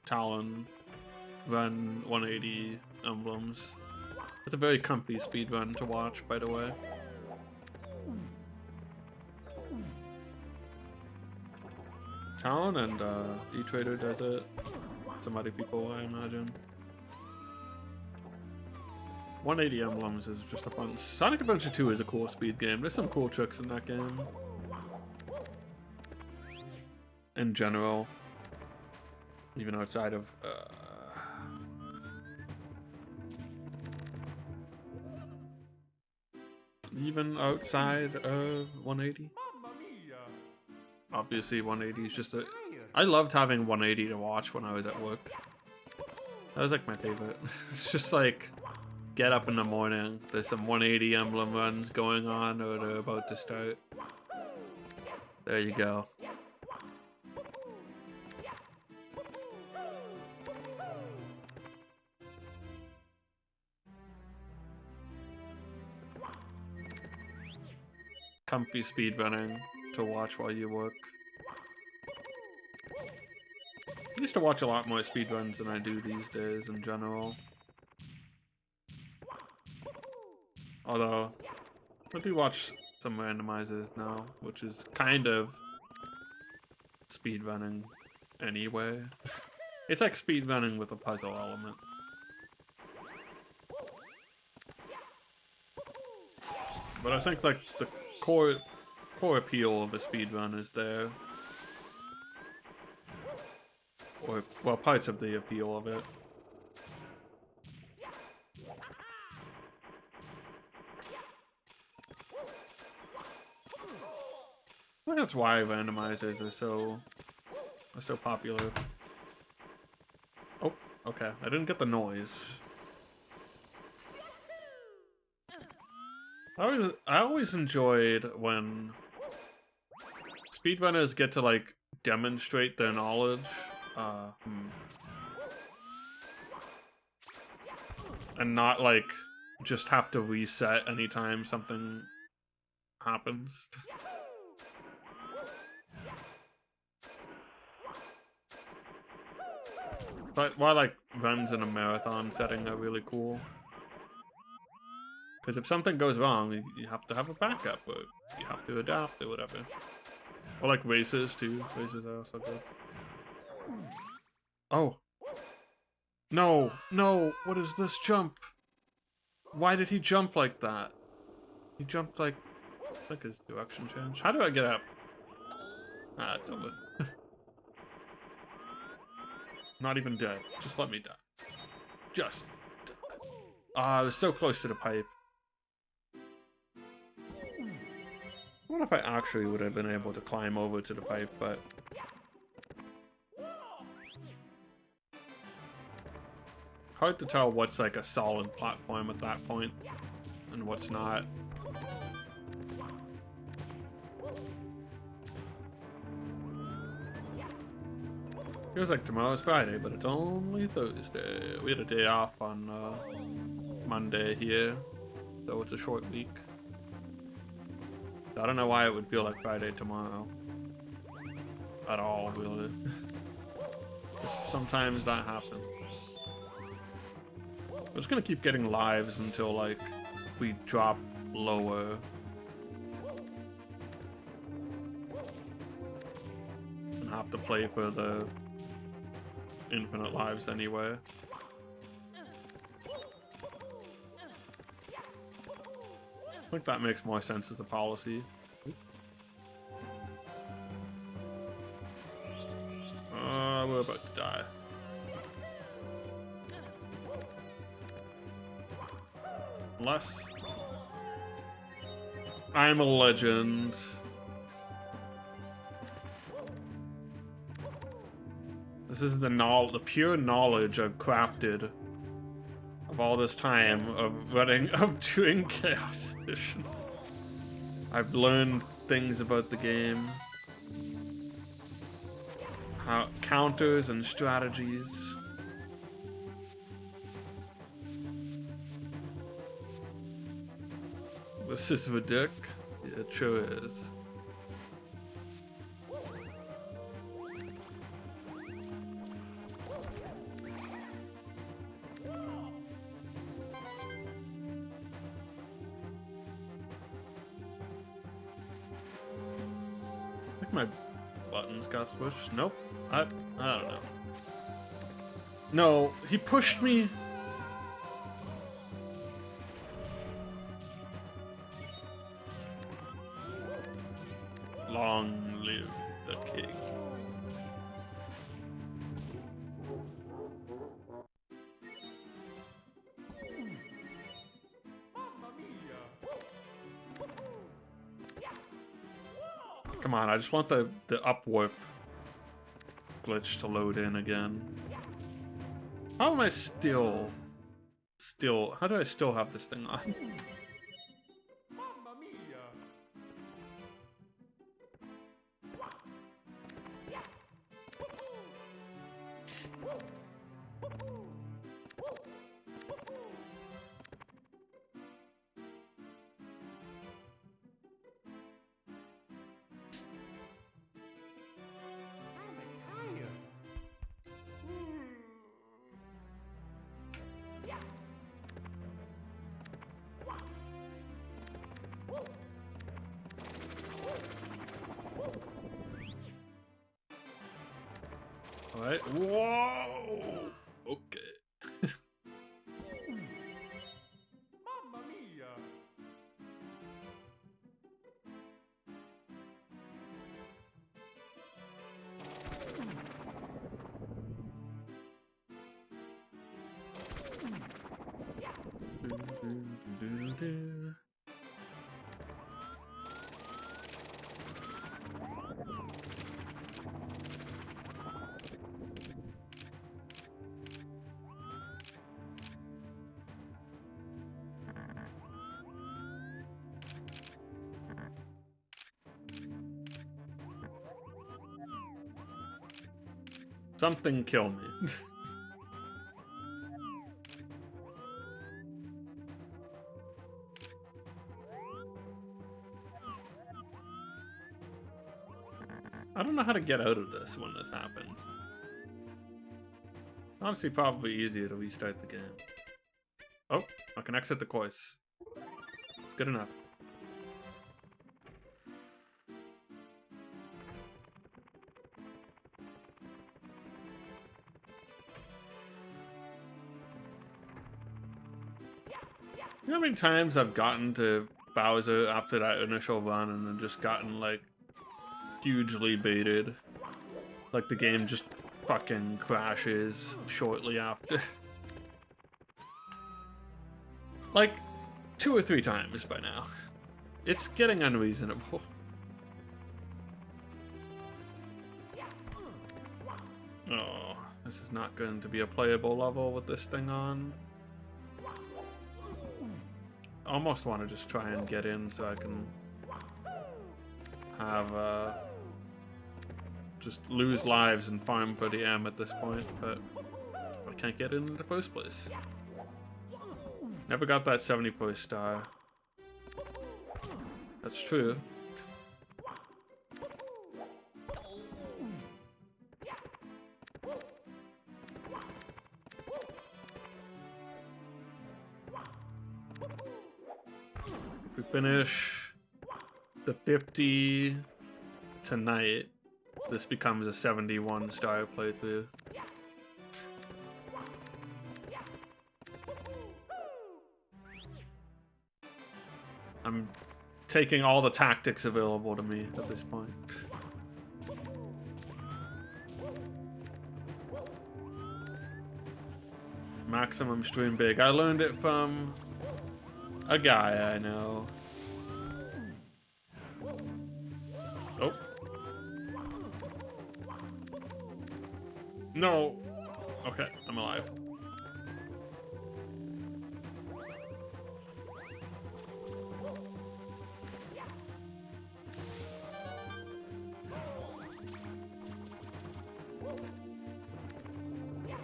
Talon run 180 emblems. It's a very comfy speedrun to watch, by the way. Talon and D-Trader does it. Some other people, I imagine. 180 emblems is just a fun. Sonic Adventure 2 is a cool speed game. There's some cool tricks in that game. In general, even outside of even outside of 180. Mamma mia. Obviously 180 is just a... Tired. I loved having 180 to watch when I was at work. That was like my favorite. It's just like, get up in the morning, there's some 180 emblem runs going on, or they're about to start. There you go. Comfy speedrunning to watch while you work. I used to watch a lot more speedruns than I do these days in general. Although, I do watch some randomizers now, which is kind of speedrunning anyway. It's like speedrunning with a puzzle element. But I think like the core appeal of a speedrun is there. Or, well, parts of the appeal of it. I think that's why randomizers are so popular. Oh, okay. I didn't get the noise. I always enjoyed when speedrunners get to like demonstrate their knowledge. And not like just have to reset anytime something happens. But why like runs in a marathon setting are really cool. Because if something goes wrong, you have to have a backup, or you have to adapt, or whatever. Or like races, too. Races are also good. Oh. No, no, what is this jump? Why did he jump like that? He jumped like his direction change. How do I get up? Ah, it's over. Not even dead. Just let me die. Just die. Ah, I was so close to the pipe. I wonder if I actually would have been able to climb over to the pipe, but... hard to tell what's like a solid platform at that point, and what's not. Feels like tomorrow's Friday, but it's only Thursday. We had a day off on Monday here, so it's a short week. I don't know why it would feel like Friday tomorrow. At all, really. Just sometimes that happens. I'm just gonna keep getting lives until, like, we drop lower. And have to play for the infinite lives anyway. I think that makes more sense as a policy. We're about to die. Unless I'm a legend. This is the pure knowledge I've crafted of all this time of doing Chaos Edition. I've learned things about the game, how counters and strategies. This is ridiculous. Yeah, it sure is. I think my buttons got pushed. Nope. I don't know. No, he pushed me. Long live the king. Come on, I just want the up warp glitch to load in again. How am I still, how do I still have this thing on? Mamma mia! I'm tired. Alright. Whoa! Okay. Mamma mia! Something kill me. I don't know how to get out of this when this happens. Honestly, probably easier to restart the game. Oh, I can exit the course. Good enough. You know how many times I've gotten to Bowser after that initial run and then just gotten, like, hugely baited? Like, the game just fucking crashes shortly after. Like, 2 or 3 times by now. It's getting unreasonable. Oh, this is not going to be a playable level with this thing on. I almost want to just try and get in so I can have, just lose lives and farm for the M at this point, but I can't get in the first place. Never got that 70 star. That's true. If we finish the 50 tonight, this becomes a 71 star playthrough. I'm taking all the tactics available to me at this point. Maximum stream big. I learned it from a guy I know. Oh. No. Okay, I'm alive.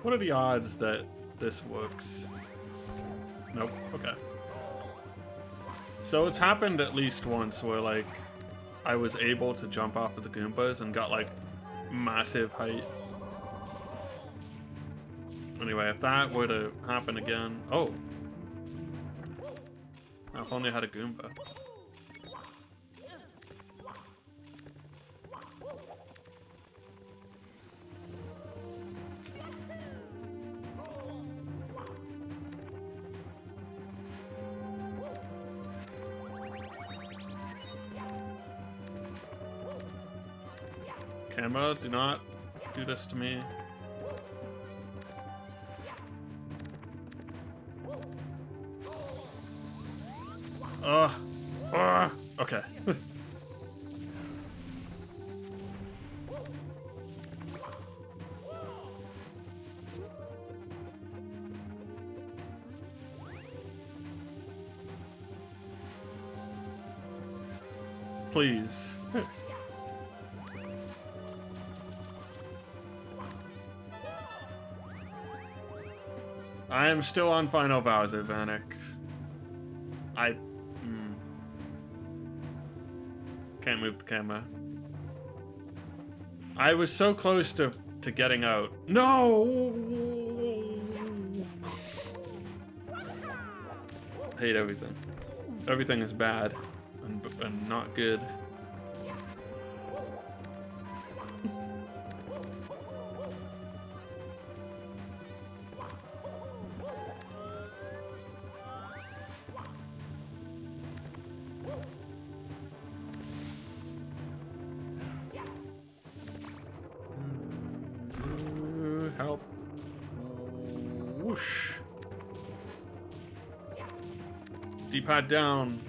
What are the odds that this works? Nope. Okay. So it's happened at least once where, like, I was able to jump off of the Goombas and got, like, massive height. Anyway, if that were to happen again... Oh! I've only had a Goomba. Camera, do not do this to me. Okay. Please. I am still on Final Bowser, Vanek. Can't move the camera. I was so close to getting out. No! Hate everything. Everything is bad and not good. Help. Whoosh. D-pad down.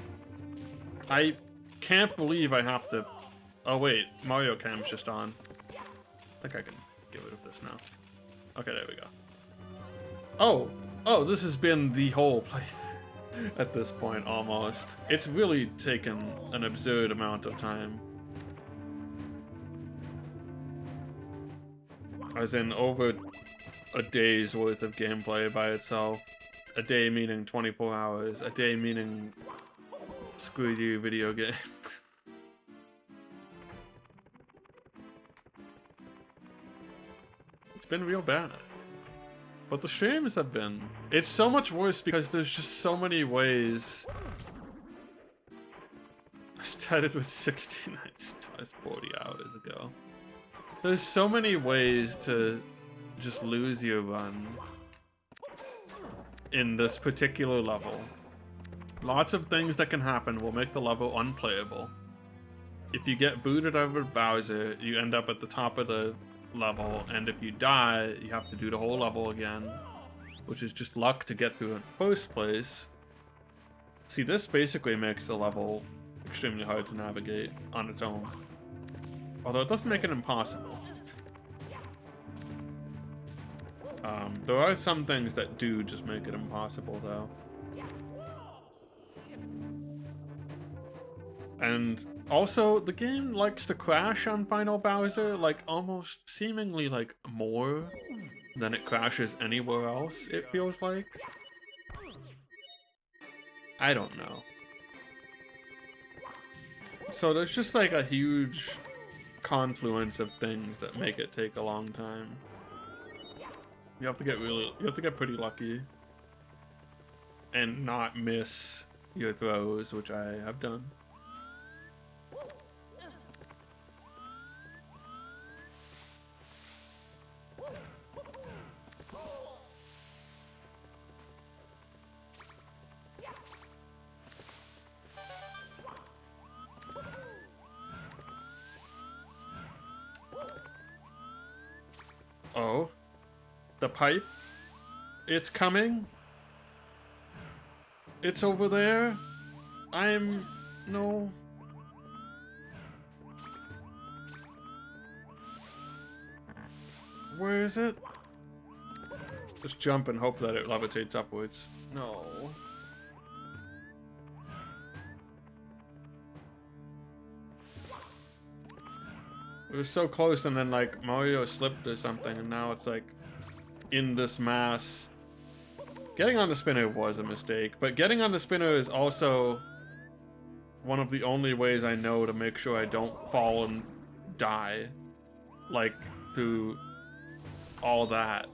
I can't believe I have to... Oh wait, Mario Cam's just on. I think I can get rid of this now. Okay, there we go. Oh, this has been the whole playthrough at this point, almost. It's really taken an absurd amount of time. As in over a day's worth of gameplay by itself. A day meaning 24 hours. A day meaning screw you video game. It's been real bad. But the streams have been... It's so much worse because there's just so many ways started with 69 stars 40 hours ago. There's so many ways to just lose your run in this particular level. Lots of things that can happen will make the level unplayable. If you get booted over Bowser, you end up at the top of the level, and if you die, you have to do the whole level again, which is just luck to get through in the first place. See, this basically makes the level extremely hard to navigate on its own. Although it doesn't make it impossible. There are some things that do just make it impossible, though. And also, the game likes to crash on Final Bowser, like, almost seemingly, like, more than it crashes anywhere else, it feels like. I don't know. So there's just, like, a huge confluence of things that make it take a long time. You have to get pretty lucky. And not miss your throws, which I have done. Oh, the pipe. It's coming. It's over there. No. Where is it? Just jump and hope that it levitates upwards. No. It was so close, and then, like, Mario slipped or something, and now it's, like, in this mass. Getting on the spinner was a mistake, but getting on the spinner is also one of the only ways I know to make sure I don't fall and die. Like, through all that.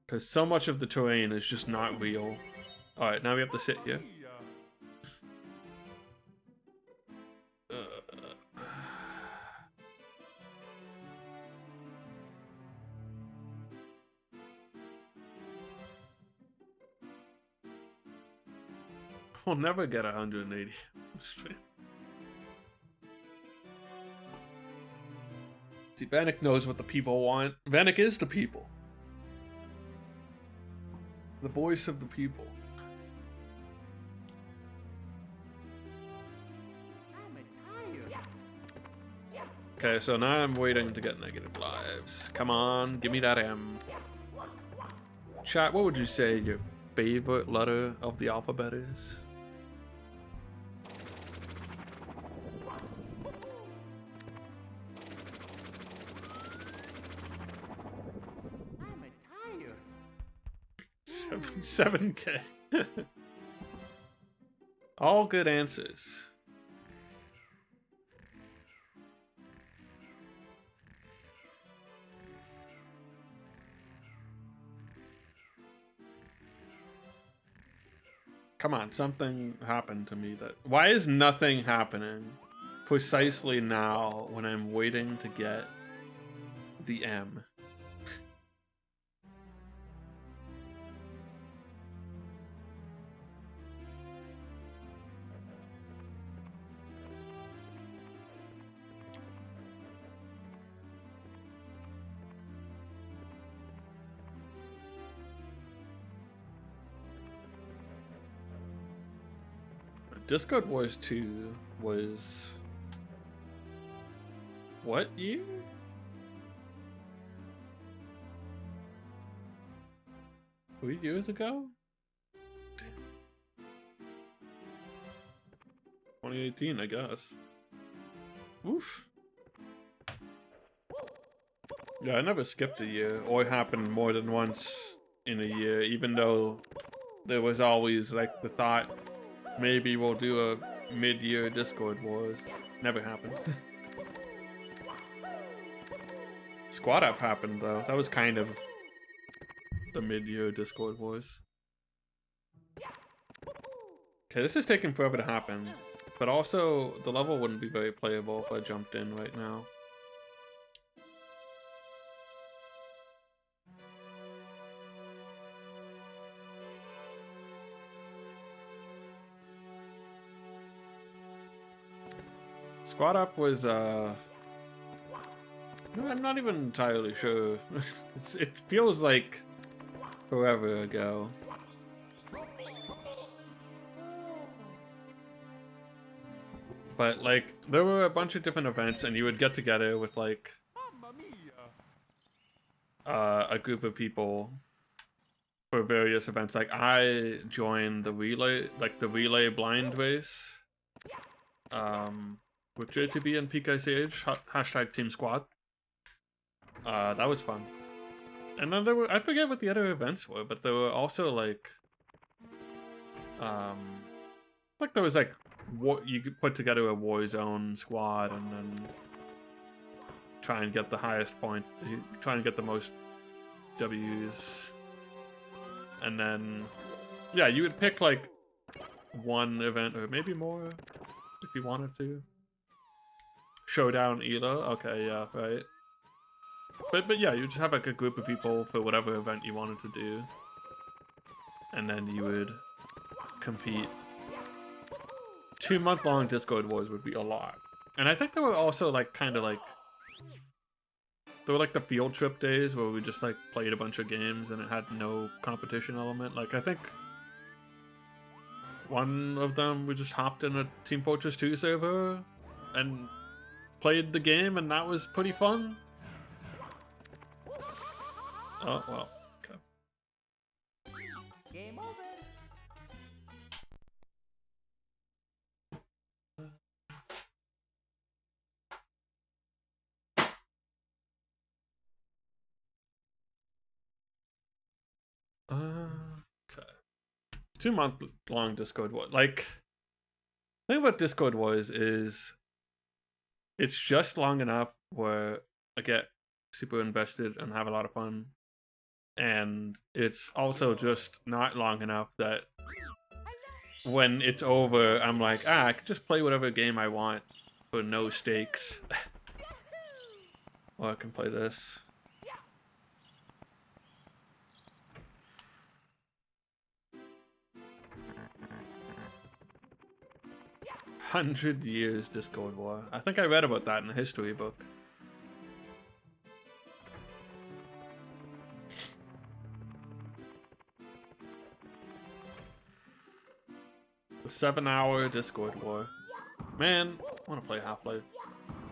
Because so much of the terrain is just not real. Alright, now we have to sit here. We'll never get 180. See, Vanek knows what the people want. Vanek is the people. The voice of the people. Okay, so now I'm waiting to get negative lives. Come on, give me that M. Chat, what would you say your favorite letter of the alphabet is? I'm 7K. All good answers. Come on, something happened to me that... Why is nothing happening precisely now when I'm waiting to get the M? Discord Wars 2 was... what year? Three years ago? Damn. 2018, I guess. Oof. Yeah, I never skipped a year, or it happened more than once in a year, even though there was always, like, the thought, maybe we'll do a mid-year Discord Wars. Never happened. Squad Up happened, though. That was kind of the mid-year Discord Wars. Okay, this is taking forever to happen, but also the level wouldn't be very playable if I jumped in right now. Squad Up was, no, I'm not even entirely sure. It feels like forever ago. But, like, there were a bunch of different events, and you would get together with, like, Mamma mia! a group of people for various events. Like, I joined the relay blind race, with JTB and PKCH, hashtag Team Squad. That was fun. And then there were, I forget what the other events were, but there were also, like there was, like, you could put together a Warzone squad and then try and get the highest points, try and get the most W's. And then, yeah, you would pick, like, one event or maybe more if you wanted to. Showdown Elo, okay, yeah, right. But yeah, you just have, like, a group of people for whatever event you wanted to do. And then you would compete. 2-month-long Discord Wars would be a lot. And I think there were also, like, kind of, like, there were, like, the field trip days where we just, like, played a bunch of games and it had no competition element. Like, I think one of them, we just hopped in a Team Fortress 2 server and played the game, and that was pretty fun. Oh, well, okay. Game over. Okay. 2-month-long Discord War. Like, the thing about Discord Wars is it's just long enough where I get super invested and have a lot of fun. And it's also just not long enough that when it's over, I'm like, I can just play whatever game I want for no stakes. Or I can play this. "100 years Discord War." I think I read about that in a history book. The 7-hour Discord War. Man, I want to play Half-Life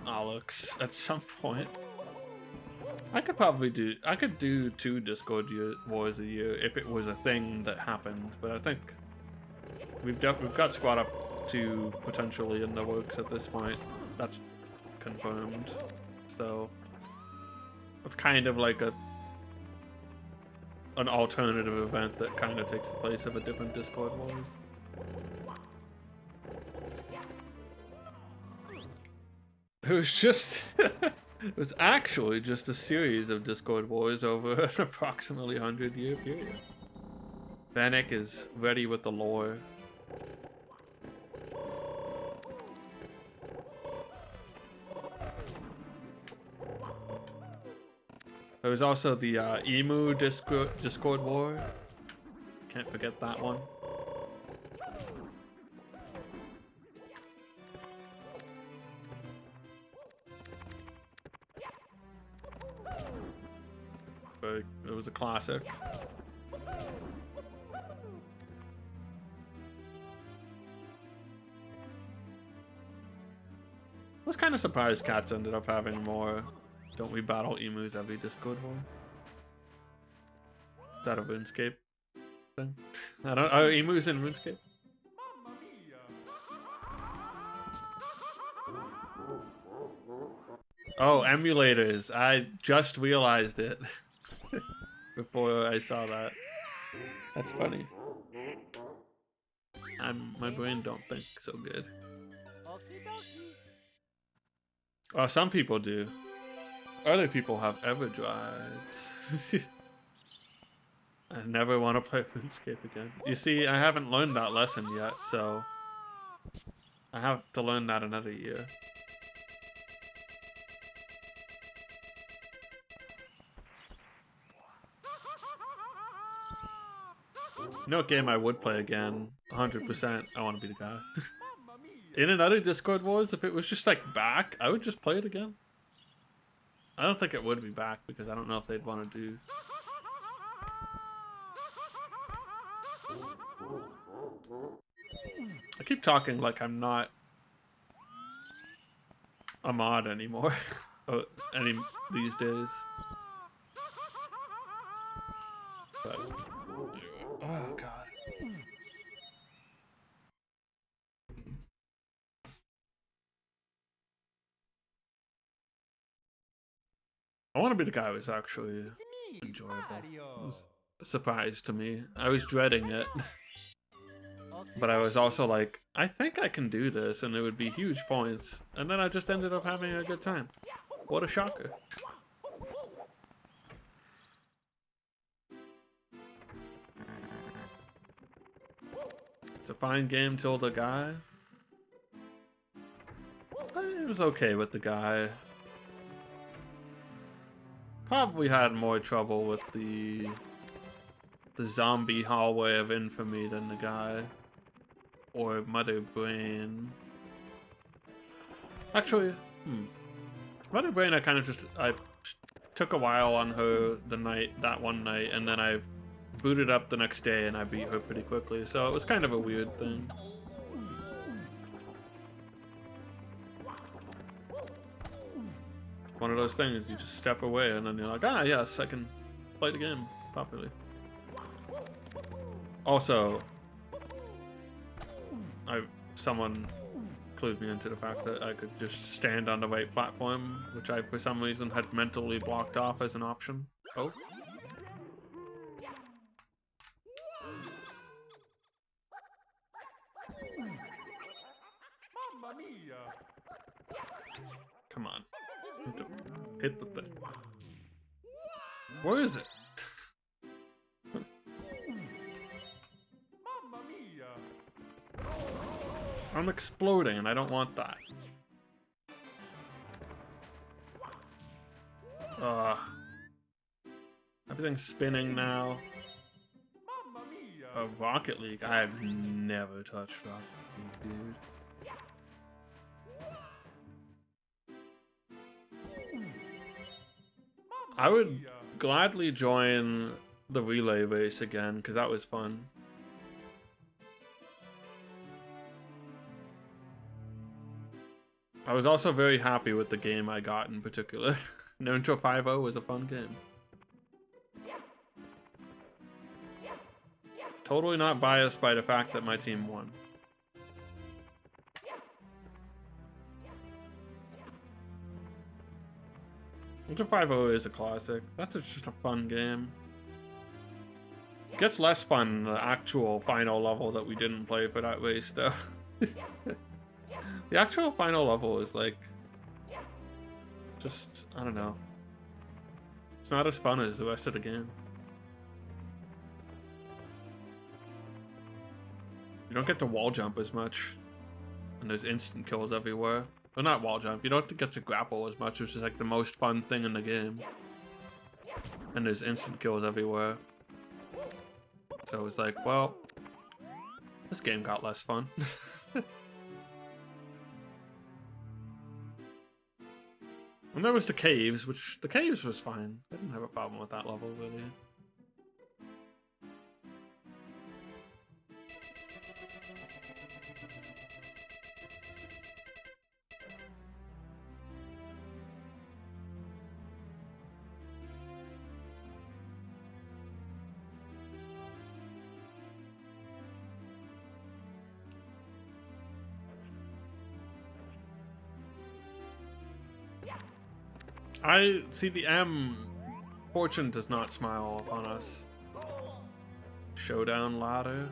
Alyx at some point. I could do 2 Discord Wars a year if it was a thing that happened, but I think we've got Squad Up 2 potentially in the works at this point. That's confirmed. So it's kind of like an alternative event that kind of takes the place of a different Discord Wars. It was just it was actually just a series of Discord Wars over an approximately 100-year period. Vanek is ready with the lore. There was also the Emu Discord War. Can't forget that one. But it was a classic. I was kind of surprised Cats ended up having more "Don't we battle emus every Discord War"? Is that a RuneScape thing? I don't. Are emus in RuneScape? Mamma mia! Oh, emulators. I just realized it before I saw that. That's funny. My brain don't think so good. Well, some people do. Other people have EverDrives. I never want to play RuneScape again. You see, I haven't learned that lesson yet, so I have to learn that another year. You know what game I would play again? 100%. I want to be the guy. Mamma mia. In another Discord Wars, if it was just like back, I would just play it again. I don't think it would be back because I don't know if they'd want to do. I keep talking like I'm not a mod anymore. These days. But, oh god. I want to be the guy who's actually enjoyable. It was a surprise to me. I was dreading it. But I was also like, I think I can do this and it would be huge points. And then I just ended up having a good time. What a shocker. It's a fine game till the guy. I was okay with the guy. Probably had more trouble with the zombie hallway of infamy than the guy. Or Mother Brain. Actually, Mother Brain, I kind of I took a while on her that one night, and then I booted up the next day and I beat her pretty quickly, so it was kind of a weird thing. One of those things, you just step away and then you're like, ah yes, I can play the game properly. Also, someone clued me into the fact that I could just stand on the right platform, which I for some reason had mentally blocked off as an option. Oh. Mamma mia. Come on. Hit the thing. Where is it? Mamma mia. I'm exploding and I don't want that. Everything's spinning now. Mamma mia. Rocket League. I have never touched Rocket League, dude. I would gladly join the relay race again because that was fun. I was also very happy with the game I got in particular. Nintendo 5.0 was a fun game. Totally not biased by the fact that my team won. Nintendo 5.0 is a classic. That's just a fun game. It gets less fun in the actual final level that we didn't play for that race, though. The actual final level is like, just, I don't know. It's not as fun as the rest of the game. You don't get to wall jump as much, and there's instant kills everywhere. Well, not wall jump, you don't get to grapple as much, which is like the most fun thing in the game. And there's instant kills everywhere. So it's like, well, this game got less fun. And there was the caves, which the caves was fine. I didn't have a problem with that level, really. I see the M. Fortune does not smile upon us. Showdown ladder.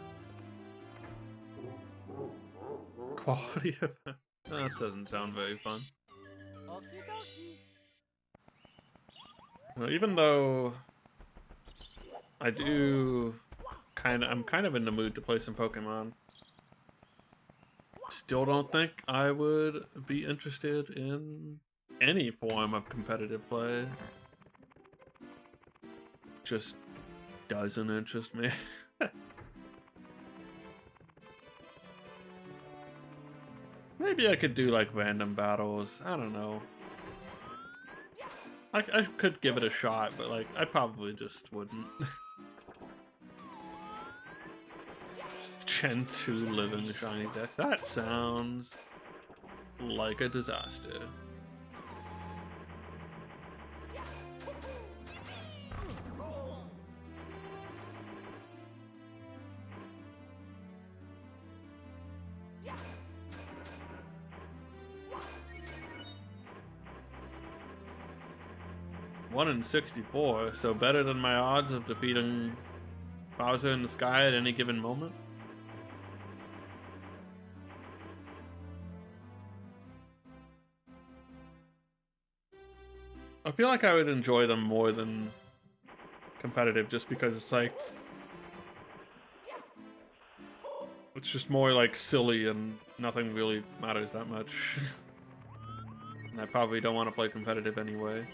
Quality of that doesn't sound very fun. Well, even though I do I'm kind of in the mood to play some Pokemon. Still don't think I would be interested in any form of competitive play. Just doesn't interest me. Maybe I could do like random battles. I don't know. I could give it a shot, but like I probably just wouldn't. Gen 2 living shiny deck. That sounds like a disaster. One in 64, so better than my odds of defeating Bowser in the sky at any given moment. I feel like I would enjoy them more than competitive just because it's like it's just more like silly and nothing really matters that much. And I probably don't want to play competitive anyway.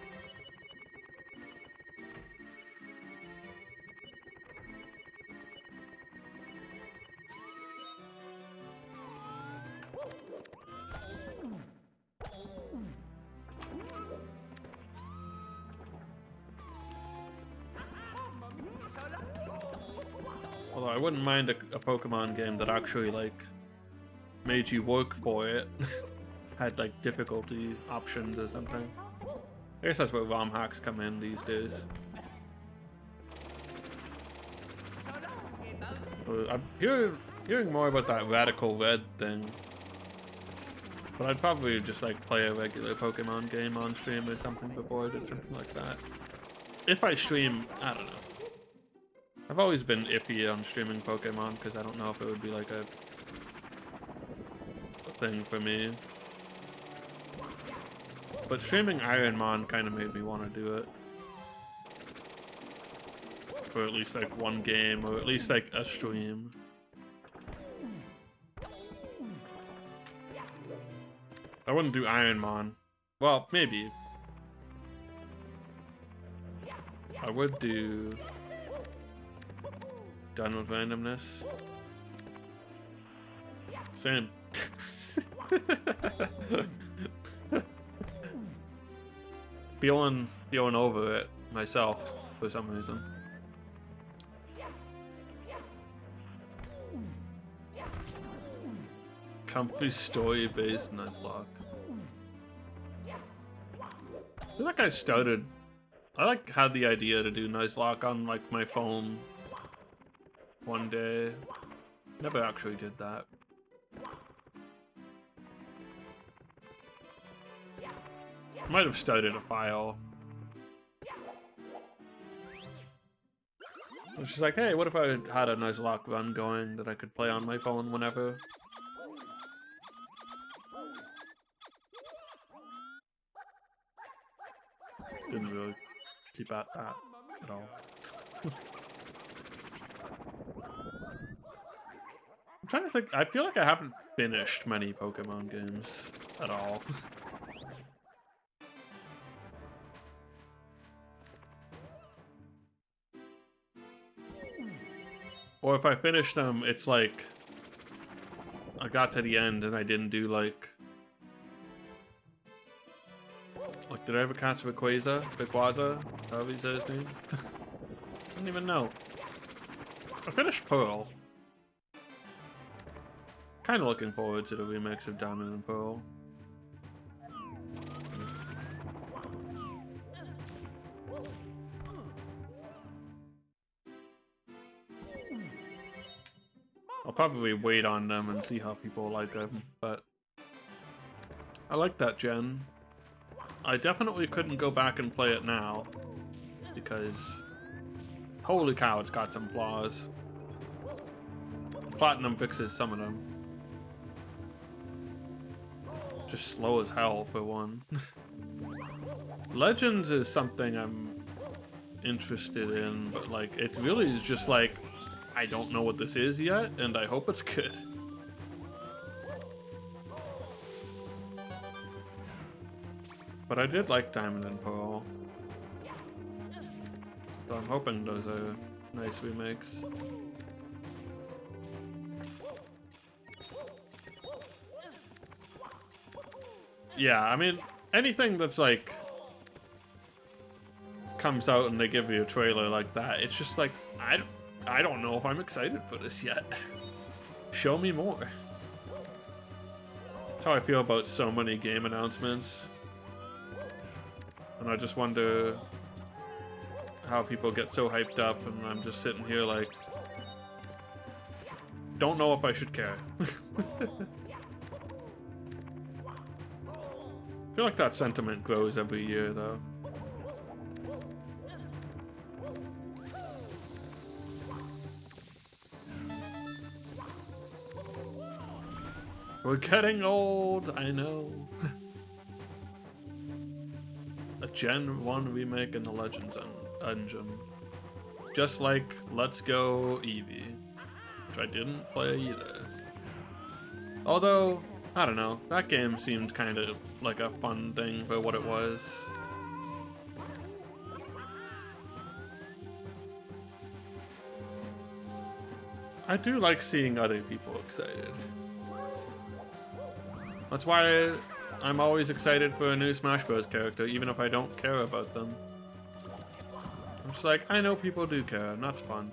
Although I wouldn't mind a Pokemon game that actually like made you work for it. Had like difficulty options or something. I guess that's where ROM hacks come in these days. I'm hearing more about that Radical Red thing. But I'd probably just like play a regular Pokemon game on stream or something before I did something like that. If I stream, I don't know. I've always been iffy on streaming Pokemon because I don't know if it would be like a thing for me. But streaming Ironmon kind of made me want to do it. Or at least like one game, or at least like a stream. I wouldn't do Ironmon. Well, maybe. I would do Done with Randomness. Same. Feeling over it myself for some reason. Comfy story-based Nuzlocke. I feel like I like had the idea to do Nuzlocke on like my phone one day. Never actually did that. Might have started a file. It's just like, hey, what if I had a Nuzlocke run going that I could play on my phone whenever? Didn't really keep at that at all. I'm trying to think. I feel like I haven't finished many Pokemon games at all. Or if I finish them, it's like I got to the end and I didn't do like did I ever catch Rayquaza? However you say his name? I don't even know. I finished Pearl. Kind of looking forward to the remix of Diamond and Pearl. I'll probably wait on them and see how people like them, but I like that gen. I definitely couldn't go back and play it now because holy cow, it's got some flaws. Platinum fixes some of them. Just slow as hell for one. Legends is something I'm interested in, but like it really is just like I don't know what this is yet, and I hope it's good. But I did like Diamond and Pearl, so I'm hoping those are nice remakes. Yeah, I mean, anything that's like comes out and they give you a trailer like that, it's just like I don't know if I'm excited for this yet. Show me more. That's how I feel about so many game announcements. And I just wonder how people get so hyped up, and I'm just sitting here like, don't know if I should care. I feel like that sentiment grows every year, though. We're getting old, I know. A Gen 1 remake in the Legends engine. Just like Let's Go Eevee, which I didn't play either. Although, I don't know, that game seemed kind of like a fun thing for what it was. I do like seeing other people excited. That's why I'm always excited for a new Smash Bros. Character, even if I don't care about them. I'm just like, I know people do care, and that's fun.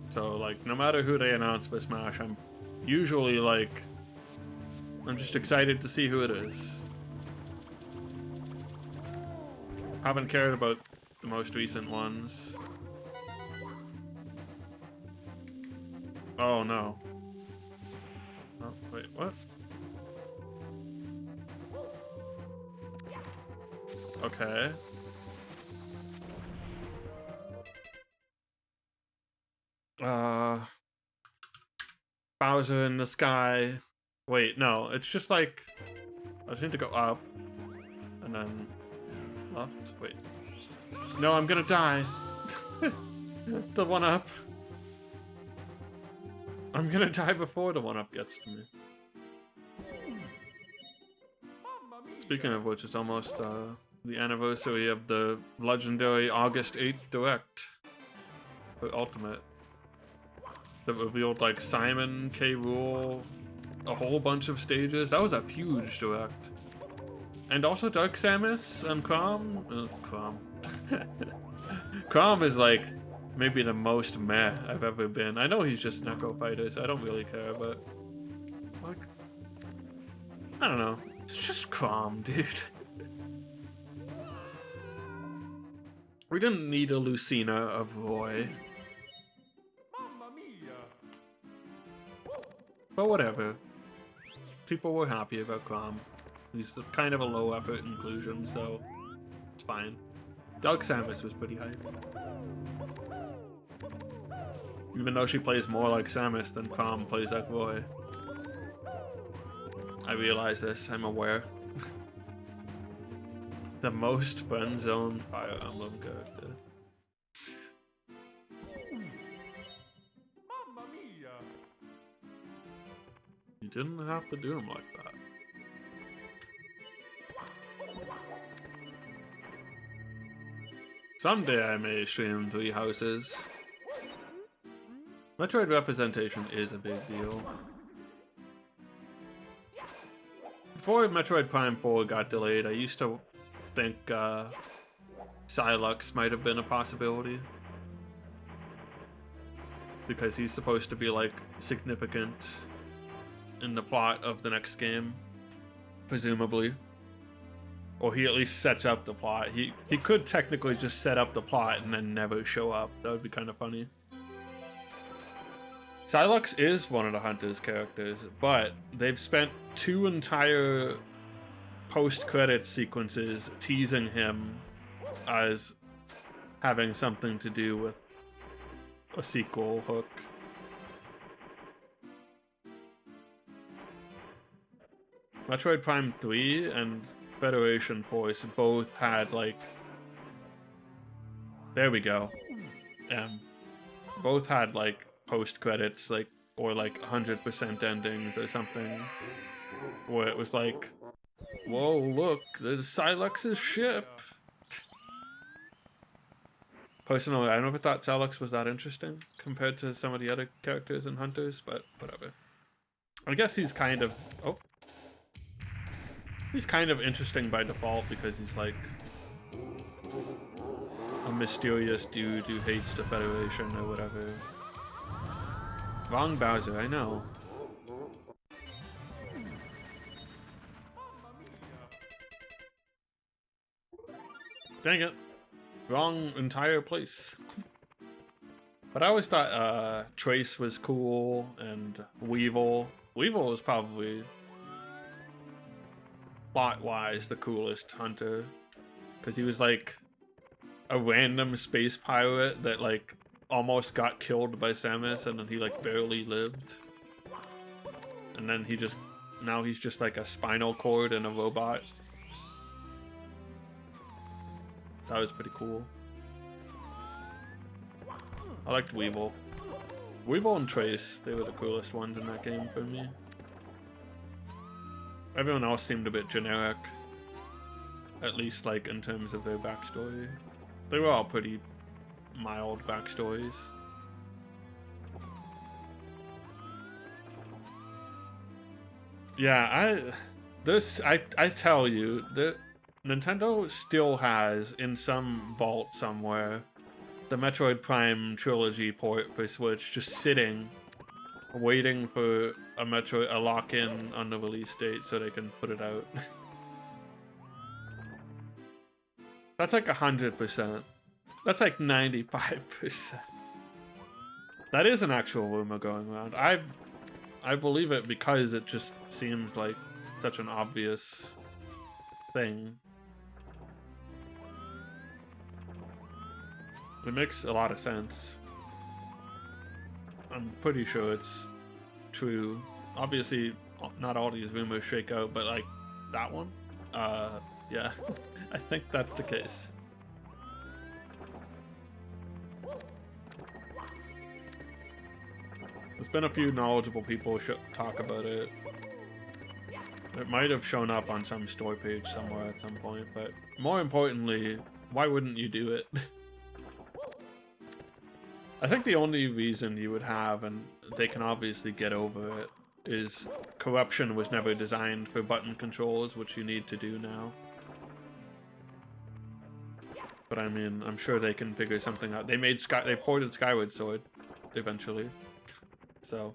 So, like, no matter who they announce for Smash, I'm usually, like, I'm just excited to see who it is. Haven't cared about the most recent ones. Oh, no. Oh, wait, what? Okay. Bowser in the sky. Wait, no, it's just like I just need to go up and then left. Wait. No, I'm gonna die. The one up. I'm gonna die before the one up gets to me. Speaking of which, it's almost the anniversary of the legendary August 8th Direct for Ultimate. That revealed like Simon, K. Rool, a whole bunch of stages. That was a huge Direct. And also Dark Samus and Chrom. Chrom. Chrom is like maybe the most meh I've ever been. I know he's just Neko Fighter, so I don't really care, but like, I don't know. It's just Chrom, dude. We didn't need a Lucina of Roy. Mamma mia! But whatever. People were happy about Chrom. He's kind of a low effort inclusion, so it's fine. Dark Samus was pretty hype. Even though she plays more like Samus than Chrom plays like Roy. I realize this, I'm aware. The most friend-zoned Fire Emblem character. Mamma mia! You didn't have to do him like that. Someday I may stream Three Houses. Metroid representation is a big deal. Before Metroid Prime 4 got delayed, I used to think Sylux might have been a possibility. Because he's supposed to be, like, significant in the plot of the next game. Presumably. Or he at least sets up the plot. He could technically just set up the plot and then never show up. That would be kind of funny. Sylux is one of the Hunter's characters, but they've spent 2 entire post-credit sequences teasing him as having something to do with a sequel hook. Metroid Prime 3 and Federation Force both had like, there we go. Both had like post credits, like, or like 100% endings or something, where it was like, whoa, look, there's Silex's ship. Personally, I never thought Silux was that interesting compared to some of the other characters in Hunters, but whatever. I guess he's kind of, he's kind of interesting by default because he's like a mysterious dude who hates the Federation or whatever. Wrong Bowser, I know. Dang it. Wrong entire place. But I always thought Trace was cool and Weevil. Weevil was probably plot-wise the coolest hunter. Because he was like a random space pirate that like almost got killed by Samus and then he like barely lived. And then now he's just like a spinal cord and a robot. That was pretty cool. I liked Weevil. Weevil and Trace, they were the coolest ones in that game for me. Everyone else seemed a bit generic. At least like in terms of their backstory. They were all pretty mild backstories. Yeah, I tell you, that Nintendo still has, in some vault somewhere, the Metroid Prime trilogy port for Switch just sitting, waiting for a lock-in on the release date so they can put it out. That's like 100%. That's like 95%. That is an actual rumor going around. I believe it because it just seems like such an obvious thing. It makes a lot of sense. I'm pretty sure it's true. Obviously, not all these rumors shake out, but like that one, yeah, I think that's the case. There's been a few knowledgeable people talk about it. It might have shown up on some store page somewhere at some point, but more importantly, why wouldn't you do it? I think the only reason you would have, and they can obviously get over it, is corruption was never designed for button controls, which you need to do now. But I mean, I'm sure they can figure something out. They ported Skyward Sword eventually, so.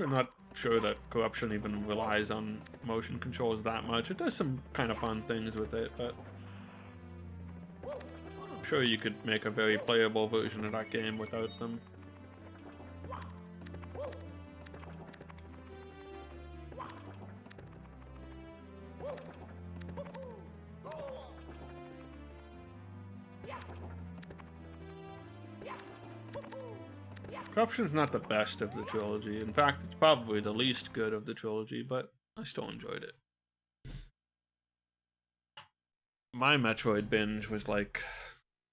Not sure that corruption even relies on motion controls that much. It does some kind of fun things with it, but I'm sure you could make a very playable version of that game without them. Corruption's not the best of the trilogy. In fact, it's probably the least good of the trilogy, but I still enjoyed it. My Metroid binge was like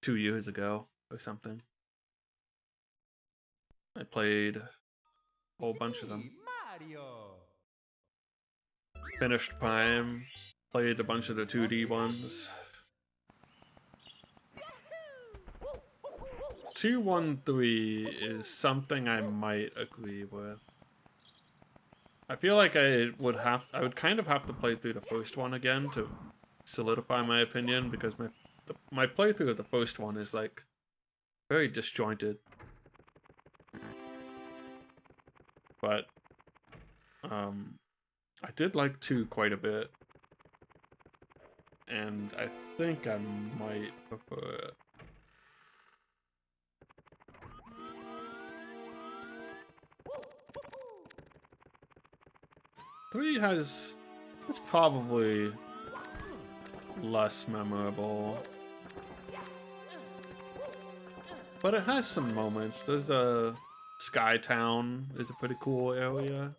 2 years ago or something. I played a whole bunch of them. Mario. Finished Prime, played a bunch of the 2D ones. 2-1-3 is something I might agree with. I feel like I would kind of have to play through the first one again to solidify my opinion, because my playthrough of the first one is like very disjointed. But I did like 2 quite a bit, and I think I might prefer it. It's probably less memorable. But it has some moments. There's a Sky Town is a pretty cool area.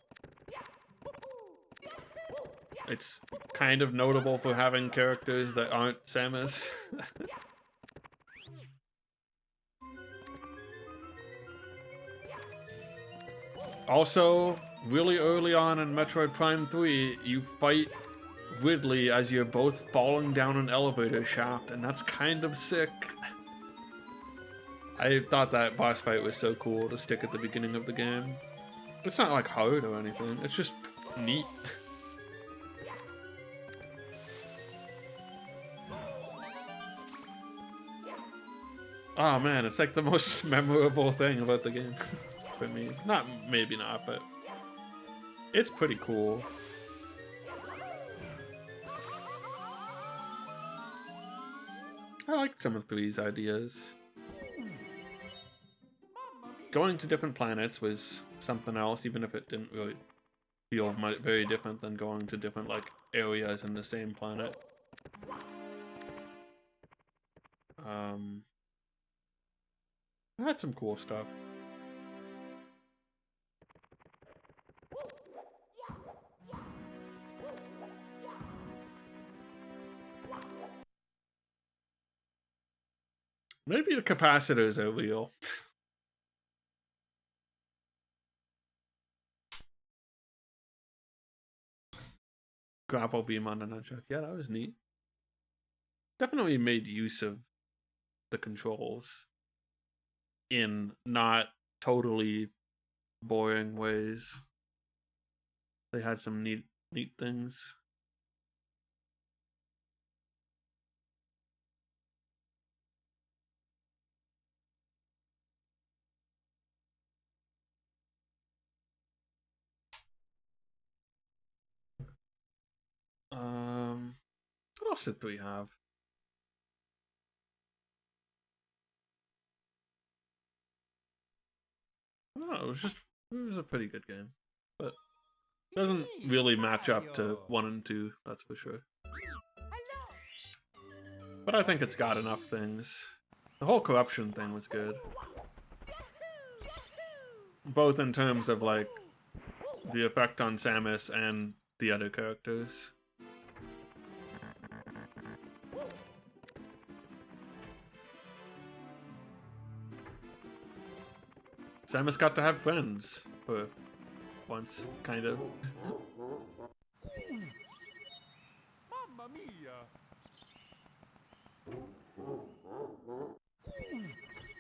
It's kind of notable for having characters that aren't Samus. Also, really early on in Metroid Prime 3, you fight Ridley as you're both falling down an elevator shaft, and that's kind of sick. I thought that boss fight was so cool to stick at the beginning of the game. It's not like hard or anything, it's just neat. Oh man, it's like the most memorable thing about the game for me. Maybe not, but it's pretty cool. I like some of 3's ideas. Going to different planets was something else, even if it didn't really feel very different than going to different like areas in the same planet. I had some cool stuff. Maybe the capacitors are real. Grapple beam on the nunchuck. Yeah, that was neat. Definitely made use of the controls in not totally boring ways. They had some neat things. What else did we have? I don't know, it was a pretty good game, but it doesn't really match up to 1 and 2, that's for sure. But I think it's got enough things. The whole corruption thing was good. Both in terms of like the effect on Samus and the other characters. Samus got to have friends for once, kind of. Mamma mia!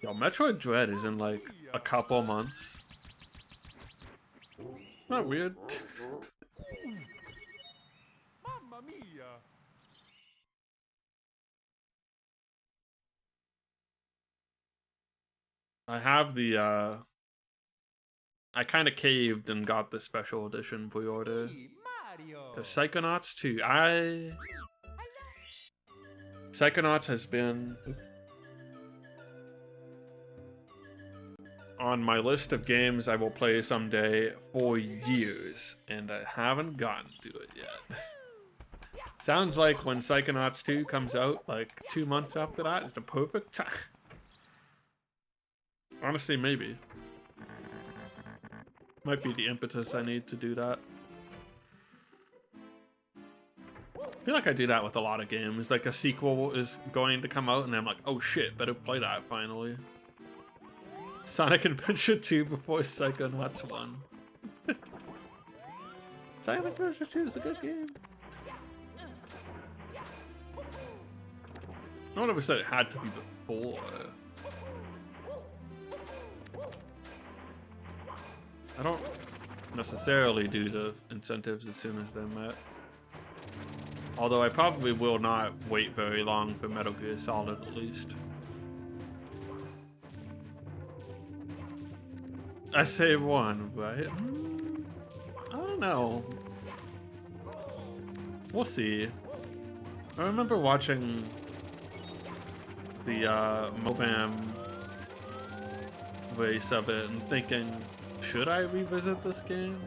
Yo, Metroid Dread is in like a couple months. Not weird. Mamma mia! I have the I kind of caved and got the special edition pre-order. Hey, Mario! The Psychonauts 2. Psychonauts has been on my list of games I will play someday for years, and I haven't gotten to it yet. Sounds like when Psychonauts 2 comes out, like 2 months after that, is the perfect time. Honestly, maybe. Might be the impetus I need to do that. I feel like I do that with a lot of games. Like a sequel is going to come out and I'm like, oh shit, better play that finally. Sonic Adventure 2 before Psychonauts 1. Sonic Adventure 2 is a good game. No one ever said it had to be before. I don't necessarily do the incentives as soon as they're met. Although I probably will not wait very long for Metal Gear Solid at least. I say 1, right? I don't know. We'll see. I remember watching the Mobam race of it and thinking, should I revisit this game?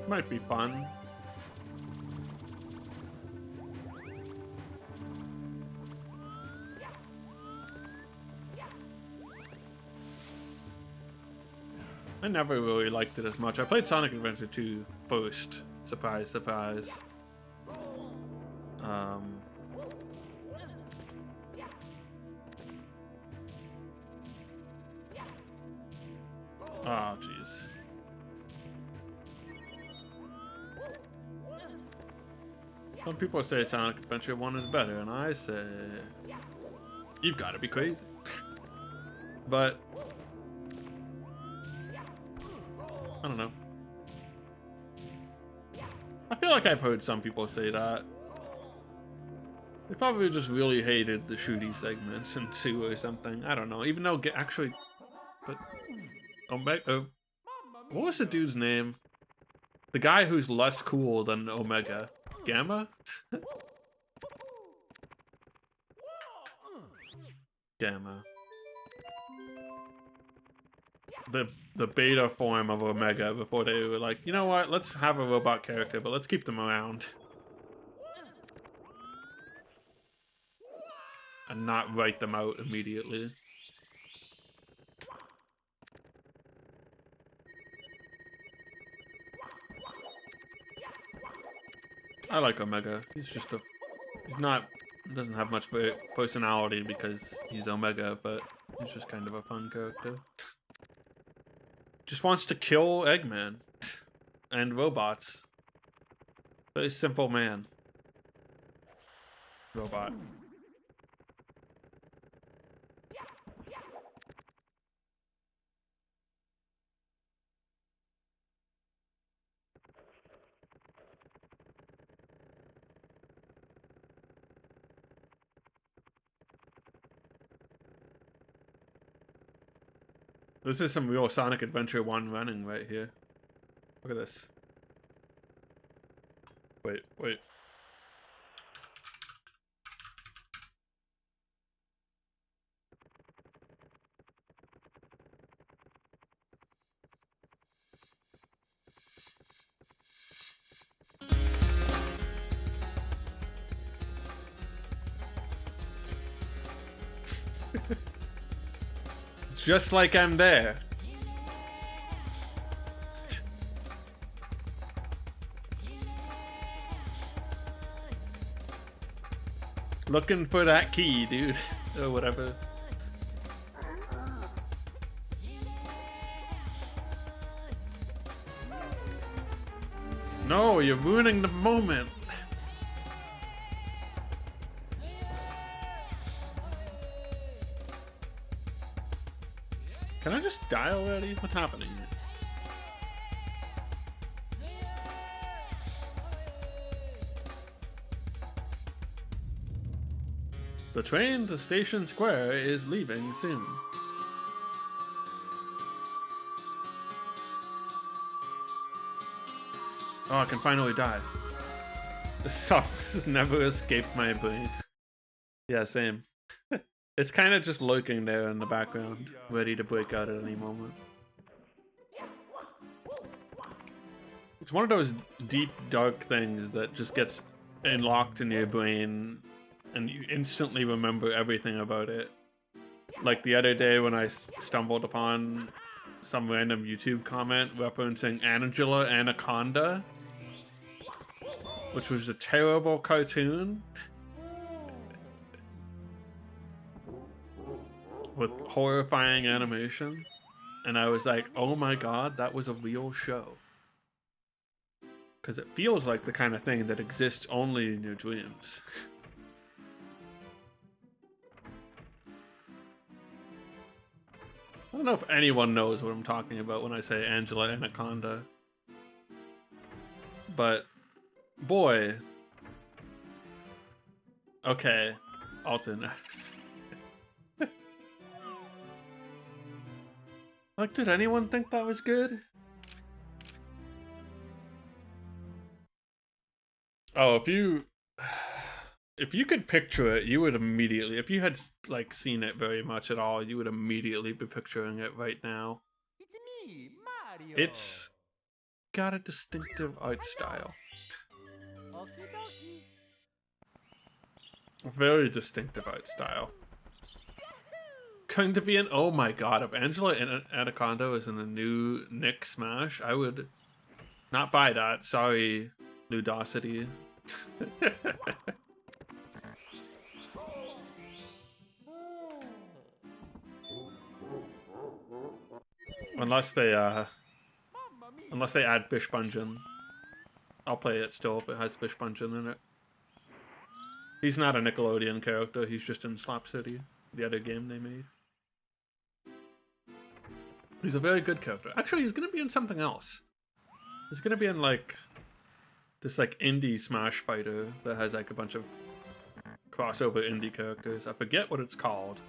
Might be fun. I never really liked it as much. I played Sonic Adventure 2 first. Surprise, surprise. Oh, jeez. Some people say Sonic Adventure 1 is better, and I say... You've got to be crazy. But... I don't know. I feel like I've heard some people say that. They probably just really hated the shooty segments in 2 or something. I don't know. Even though actually... But... Omega... What was the dude's name? The guy who's less cool than Omega. Gamma? Gamma. The beta form of Omega before they were like, you know what, let's have a robot character, but let's keep them around. And not write them out immediately. I like Omega. He's just a... He's not... Doesn't have much personality because he's Omega, but he's just kind of a fun character. Just wants to kill Eggman. And robots. Very simple man. Robot. This is some real Sonic Adventure 1 running right here. Look at this. Wait, wait. Just like I'm there. Looking for that key, dude. Or whatever. No, you're ruining the moment. Can I just die already? What's happening? The train to Station Square is leaving soon. Oh, I can finally die. This song has never escaped my brain. Yeah, same. It's kind of just lurking there in the background, ready to break out at any moment. It's one of those deep, dark things that just gets locked in your brain and you instantly remember everything about it. Like the other day when I stumbled upon some random YouTube comment referencing Angela Anaconda, which was a terrible cartoon. With horrifying animation, and I was like, oh my god, that was a real show. Because it feels like the kind of thing that exists only in your dreams. I don't know if anyone knows what I'm talking about when I say Angela Anaconda. But, boy. Okay, Alton X. Like, did anyone think that was good? Oh, if you could picture it, you would immediately, if you had like seen it very much at all, you would immediately be picturing it right now. It's me, Mario. It's got a distinctive art style. Okie dokie. A very distinctive art style. going to be in. Oh my god! If Angela Anaconda was in the new Nick Smash, I would not buy that. Sorry, Ludosity. Unless they add Bish Bungeon. I'll play it still if it has Bish Bungeon in it. He's not a Nickelodeon character, he's just in Slap City, the other game they made. He's a very good character. Actually, he's gonna be in something else. He's gonna be in like this like indie Smash fighter that has like a bunch of crossover indie characters. I forget what it's called.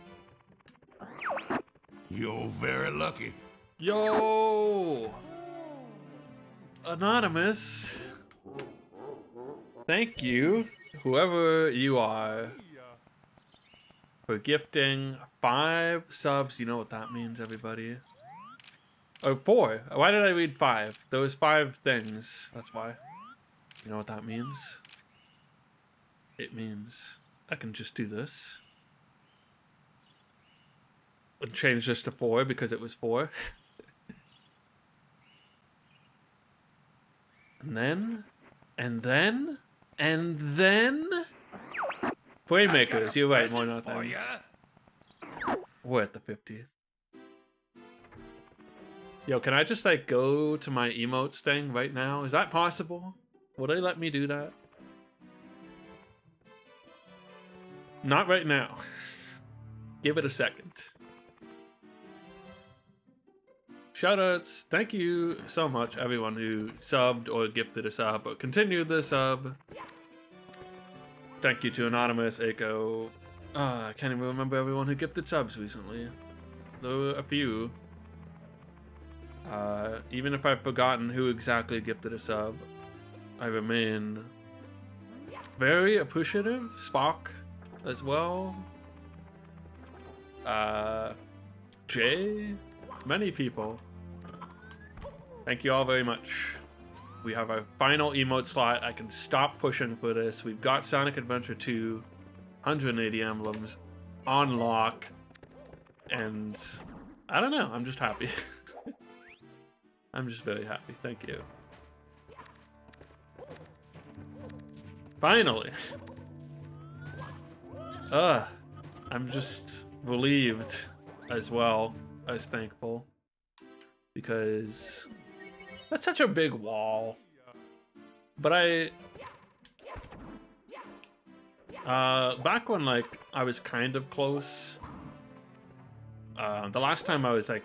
You're very lucky. Yo! Anonymous. Thank you, whoever you are, for gifting 5 subs. You know what that means, everybody. Oh, 4. Why did I read 5? There was 5 things. That's why. You know what that means? It means I can just do this. And change this to 4 because it was 4. And then... Playmakers, you're right, more Present for nothing. ya. We're at the 50. Yo, can I just like go to my emotes thing right now? Is that possible? Will they let me do that? Not right now. Give it a second. Shoutouts, thank you so much everyone who subbed or gifted a sub or continued the sub. Thank you to Anonymous, Aiko. I can't even remember everyone who gifted subs recently. There were a few. Even if I've forgotten who exactly gifted a sub, I remain very appreciative. Spock as well. Jay, many people. Thank you all very much. We have our final emote slot. I can stop pushing for this. We've got Sonic Adventure 2, 180 emblems on lock, and I don't know. I'm just happy. I'm just very happy. Thank you. Finally. I'm just relieved as well as thankful, because that's such a big wall. But back when like I was kind of close, the last time I was like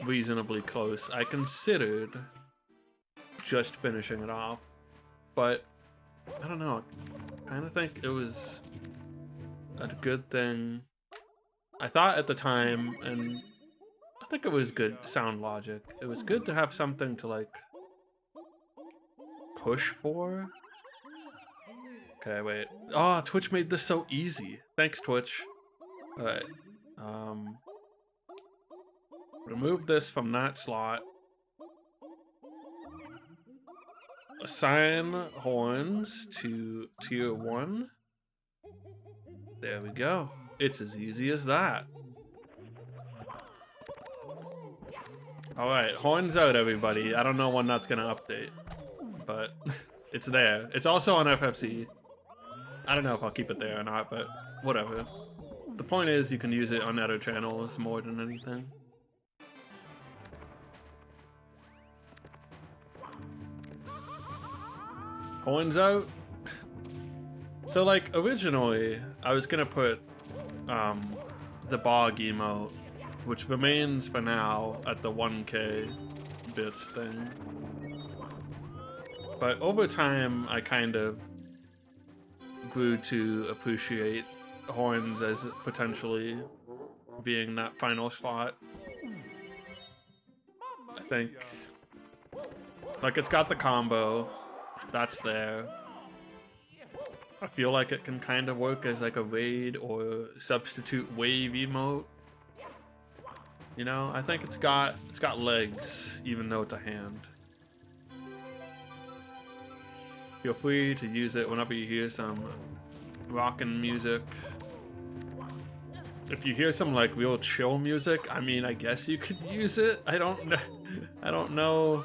reasonably close, I considered just finishing it off, but I don't know. I kind of think it was a good thing. I thought at the time, and I think it was good sound logic. It was good to have something to like push for. Okay, wait. Oh, Twitch made this so easy. Thanks, Twitch. Alright. Remove this from that slot. Assign horns to tier 1. There we go. It's as easy as that. Alright, horns out, everybody. I don't know when that's gonna update, but it's there. It's also on FFC. I don't know if I'll keep it there or not, but whatever. The point is you can use it on other channels more than anything. Horns out. So like originally I was gonna put the bog emote, which remains for now at the 1K bits thing. But over time I kind of grew to appreciate horns as potentially being that final slot. I think like it's got the combo, that's there. I feel like it can kind of work as like a raid or substitute wave emote. You know, I think it's got legs, even though it's a hand. Feel free to use it whenever you hear some rockin' music. if you hear some like real chill music, I mean, I guess you could use it. I don't know. I don't know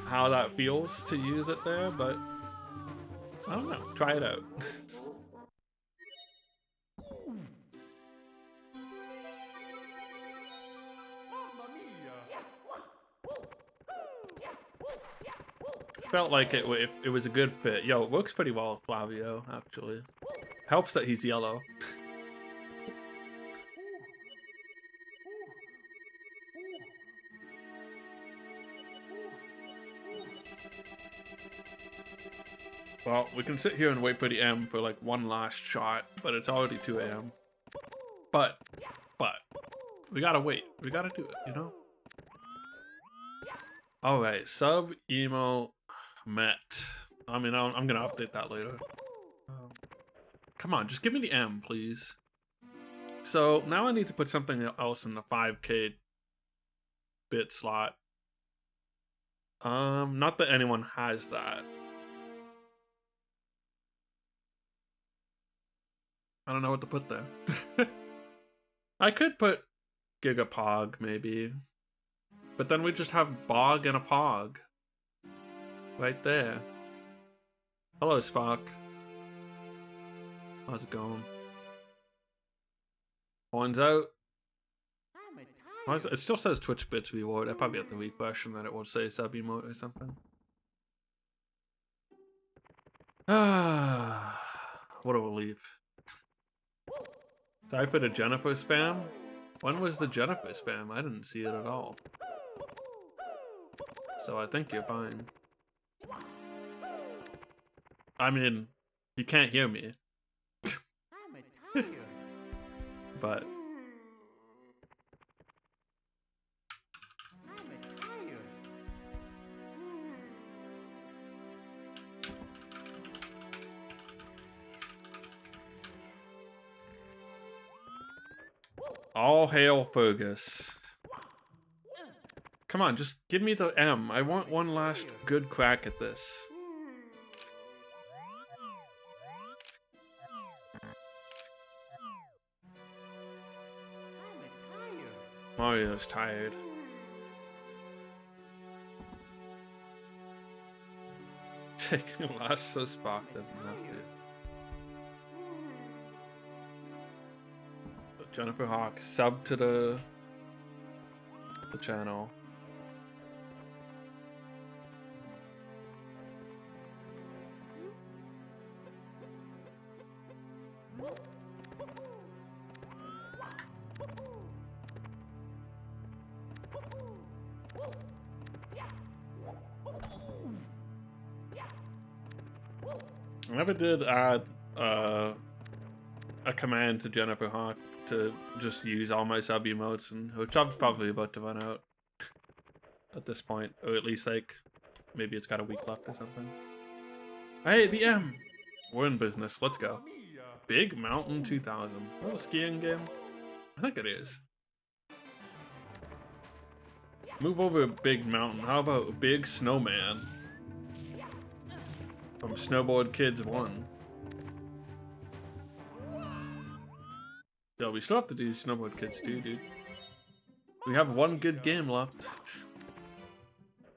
how that feels to use it there, but I don't know. Try it out. Felt like it was a good fit. Yo, it works pretty well with Flavio, actually. Helps that he's yellow. Well, we can sit here and wait for the M for like one last shot, but it's already 2 a.m. But, we gotta wait. We gotta do it, you know? Alright, sub, emo, met. I mean, I'm gonna update that later. Come on, just give me the M, please. So, now I need to put something else in the 5K bit slot. Not that anyone has that. I don't know what to put there. I could put Gigapog, maybe. But then we just have Bog and a Pog. Right there. Hello, Spock. How's it going? Horns out. It still says Twitch Bits reward. I probably have to refresh and then it will say sub emote or something. Ah, what a relief. So I put a Jennifer spam? When was the Jennifer spam? I didn't see it at all. So I think you're fine. I mean, you can't hear me. But... all hail Fergus. Come on, just give me the M. I want one last good crack at this. Mario's tired. Taking a loss so Spock doesn't have to. Jennifer Hawk, sub to the channel. I never did add a command to Jennifer Hawk to just use all my sub emotes, and her sub's probably about to run out at this point, or at least like maybe it's got a week left or something. Hey, the M! We're in business, let's go. Big Mountain 2000. A little skiing game? I think it is. Move over Big Mountain. How about Big Snowman? From Snowboard Kids 1. Yo, we still have to do Snowboard Kids 2, dude. We have one good game left.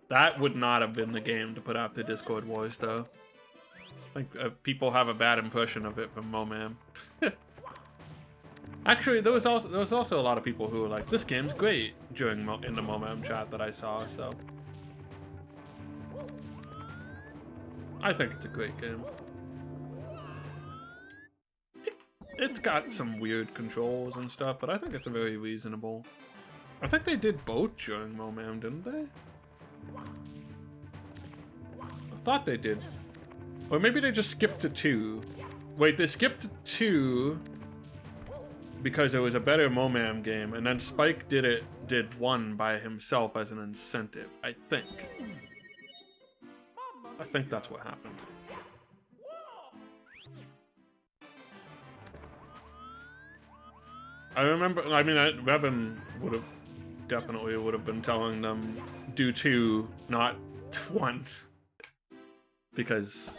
That would not have been the game to put after Discord Wars, though. I think people have a bad impression of it from Momam. Actually, there was also a lot of people who were like, "This game's great" in the Momam chat that I saw. So I think it's a great game. It's got some weird controls and stuff, but I think it's very reasonable. I think they did both during Momam, didn't they? I thought they did. Or maybe they just skipped to 2. Wait, they skipped to 2 because it was a better Momam game, and then Spike did 1 by himself as an incentive, I think. I think that's what happened. I remember, I mean, Revan definitely would have been telling them, do 2, not 1. Because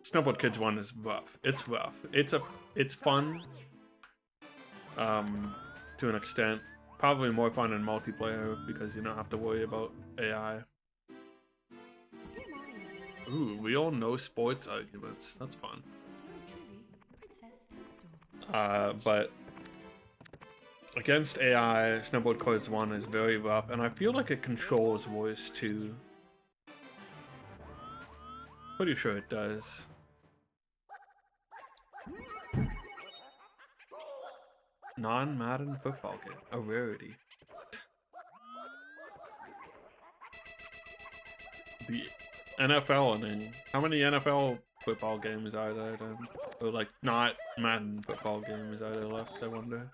Snowboard Kids 1 is rough. It's rough. It's a It's fun. To an extent. Probably more fun in multiplayer because you don't have to worry about AI. Dear Mario, Ooh, real no sports arguments. That's fun. yours truly, Princess Toadstool. But against AI, Snowboard Codes 1 is very rough, and I feel like it controls voice too. Pretty sure it does. Non-Madden football game. A rarity. The NFL inning. How many NFL football games are there then? Or like not Madden football games are there left, I wonder?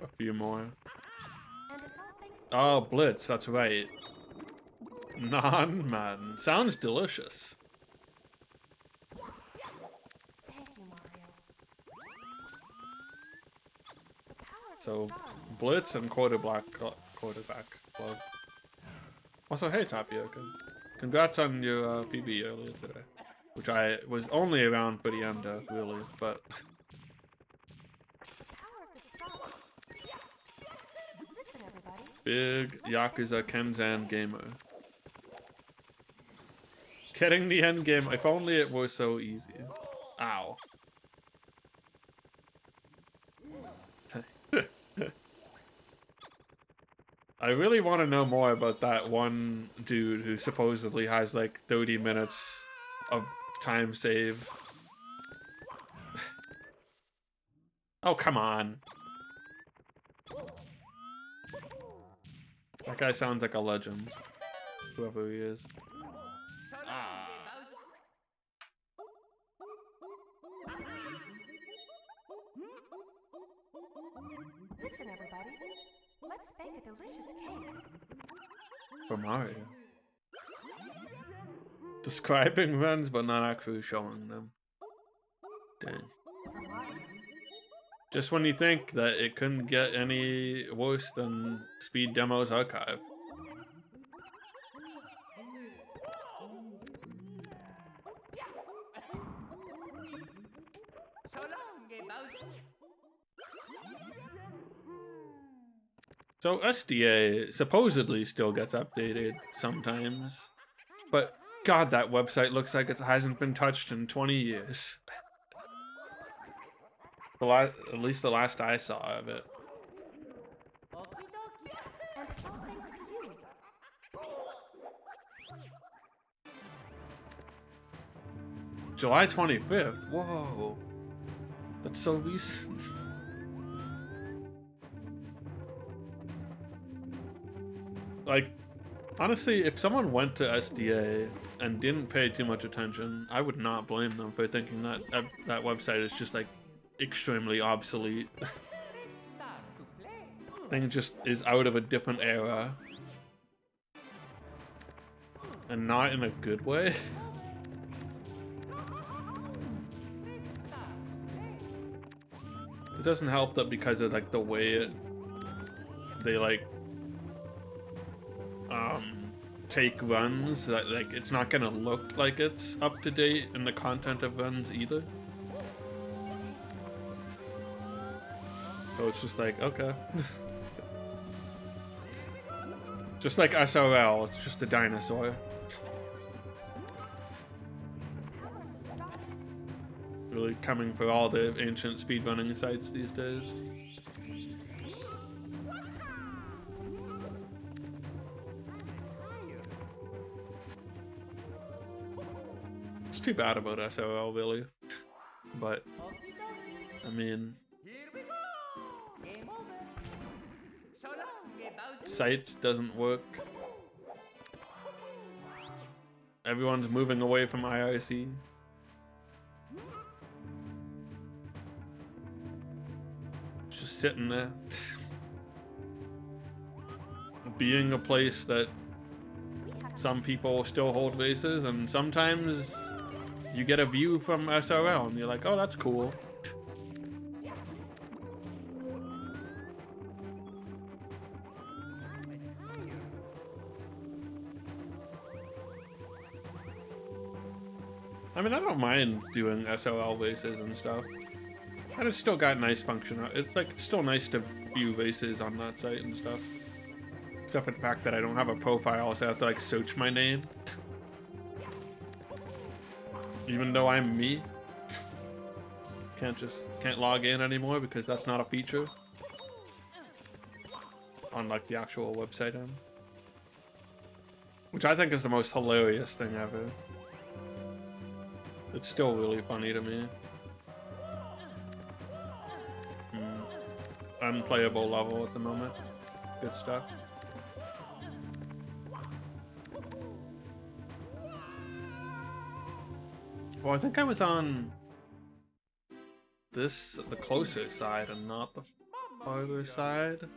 A few more. And it's all thanks to Oh, Blitz, that's right. Non-Madden. Sounds delicious. Thank you, Mario. The power of So, the stars. Blitz and quarterback club. Also, hey Tapioca. Congrats on your PB earlier today. Which I was only around for the end of, really, but... The power of the stars. Listen, everybody. Big Yakuza Kenzan gamer. Getting the end game, if only it were so easy. Ow. I really want to know more about that one dude who supposedly has like 30 minutes of time save. Oh, come on. That guy sounds like a legend. Whoever he is. Listen, everybody. Let's bake a delicious cake. For Mario. Describing runs, but not actually showing them. Dang. For Mario. Just when you think that it couldn't get any worse than Speed Demo's archive. So long, Bowser. So SDA supposedly still gets updated sometimes, but God, that website looks like it hasn't been touched in 20 years. At least the last I saw of it. Okie dokie. And it's all thanks to you. July 25th? Whoa. That's so recent. Like, honestly, if someone went to SDA and didn't pay too much attention, I would not blame them for thinking that that website is just like extremely obsolete. Time to play. Thing just is out of a different era. And not in a good way. It doesn't help that because of like the way they like take runs, that like it's not gonna look like it's up to date in the content of runs either. So it's just like, okay. Just like SRL, it's just a dinosaur. Really coming for all the ancient speedrunning sites these days. It's too bad about SRL, really. But, Okie dokie. I mean, Here we go. Game over. So long, Bowser. sites doesn't work. Everyone's moving away from IRC. Just sitting there. Being a place that some people still hold races, and sometimes you get a view from SRL and you're like, oh, that's cool. I mean, I don't mind doing SOL races and stuff. And it's still got nice functionality. It's like it's still nice to view races on that site and stuff. Except for the fact that I don't have a profile, so I have to like search my name. Even though I'm me. Can't log in anymore because that's not a feature. On like the actual website end. Which I think is the most hilarious thing ever. It's still really funny to me. Unplayable level at the moment. Good stuff. Well, I think I was on the closer side and not the farther side.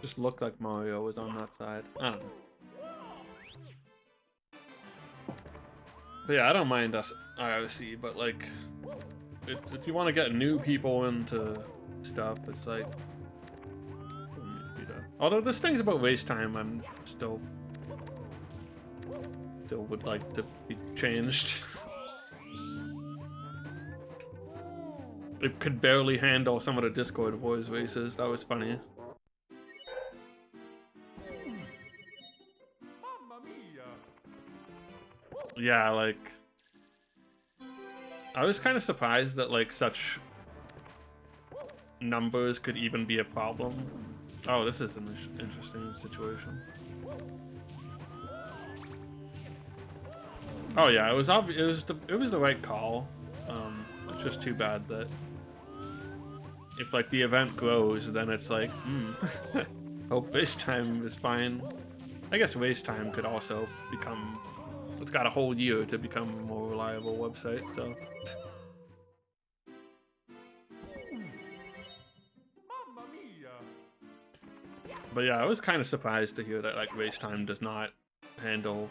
Just looked like Mario was on that side. I don't know. But yeah, I don't mind us IRC, but like, if you want to get new people into stuff, it's like, although there's things about waste time I'm still would like to be changed. It could barely handle some of the Discord voice races. That was funny. Yeah, like, I was kind of surprised that like such numbers could even be a problem. Oh, this is an interesting situation. Oh yeah, it was obvious. It was the right call. It's just too bad that if like the event grows, then it's like, hope waste time is fine. I guess waste time could also become. It's got a whole year to become a more reliable website, so. But yeah, I was kind of surprised to hear that like waste time does not handle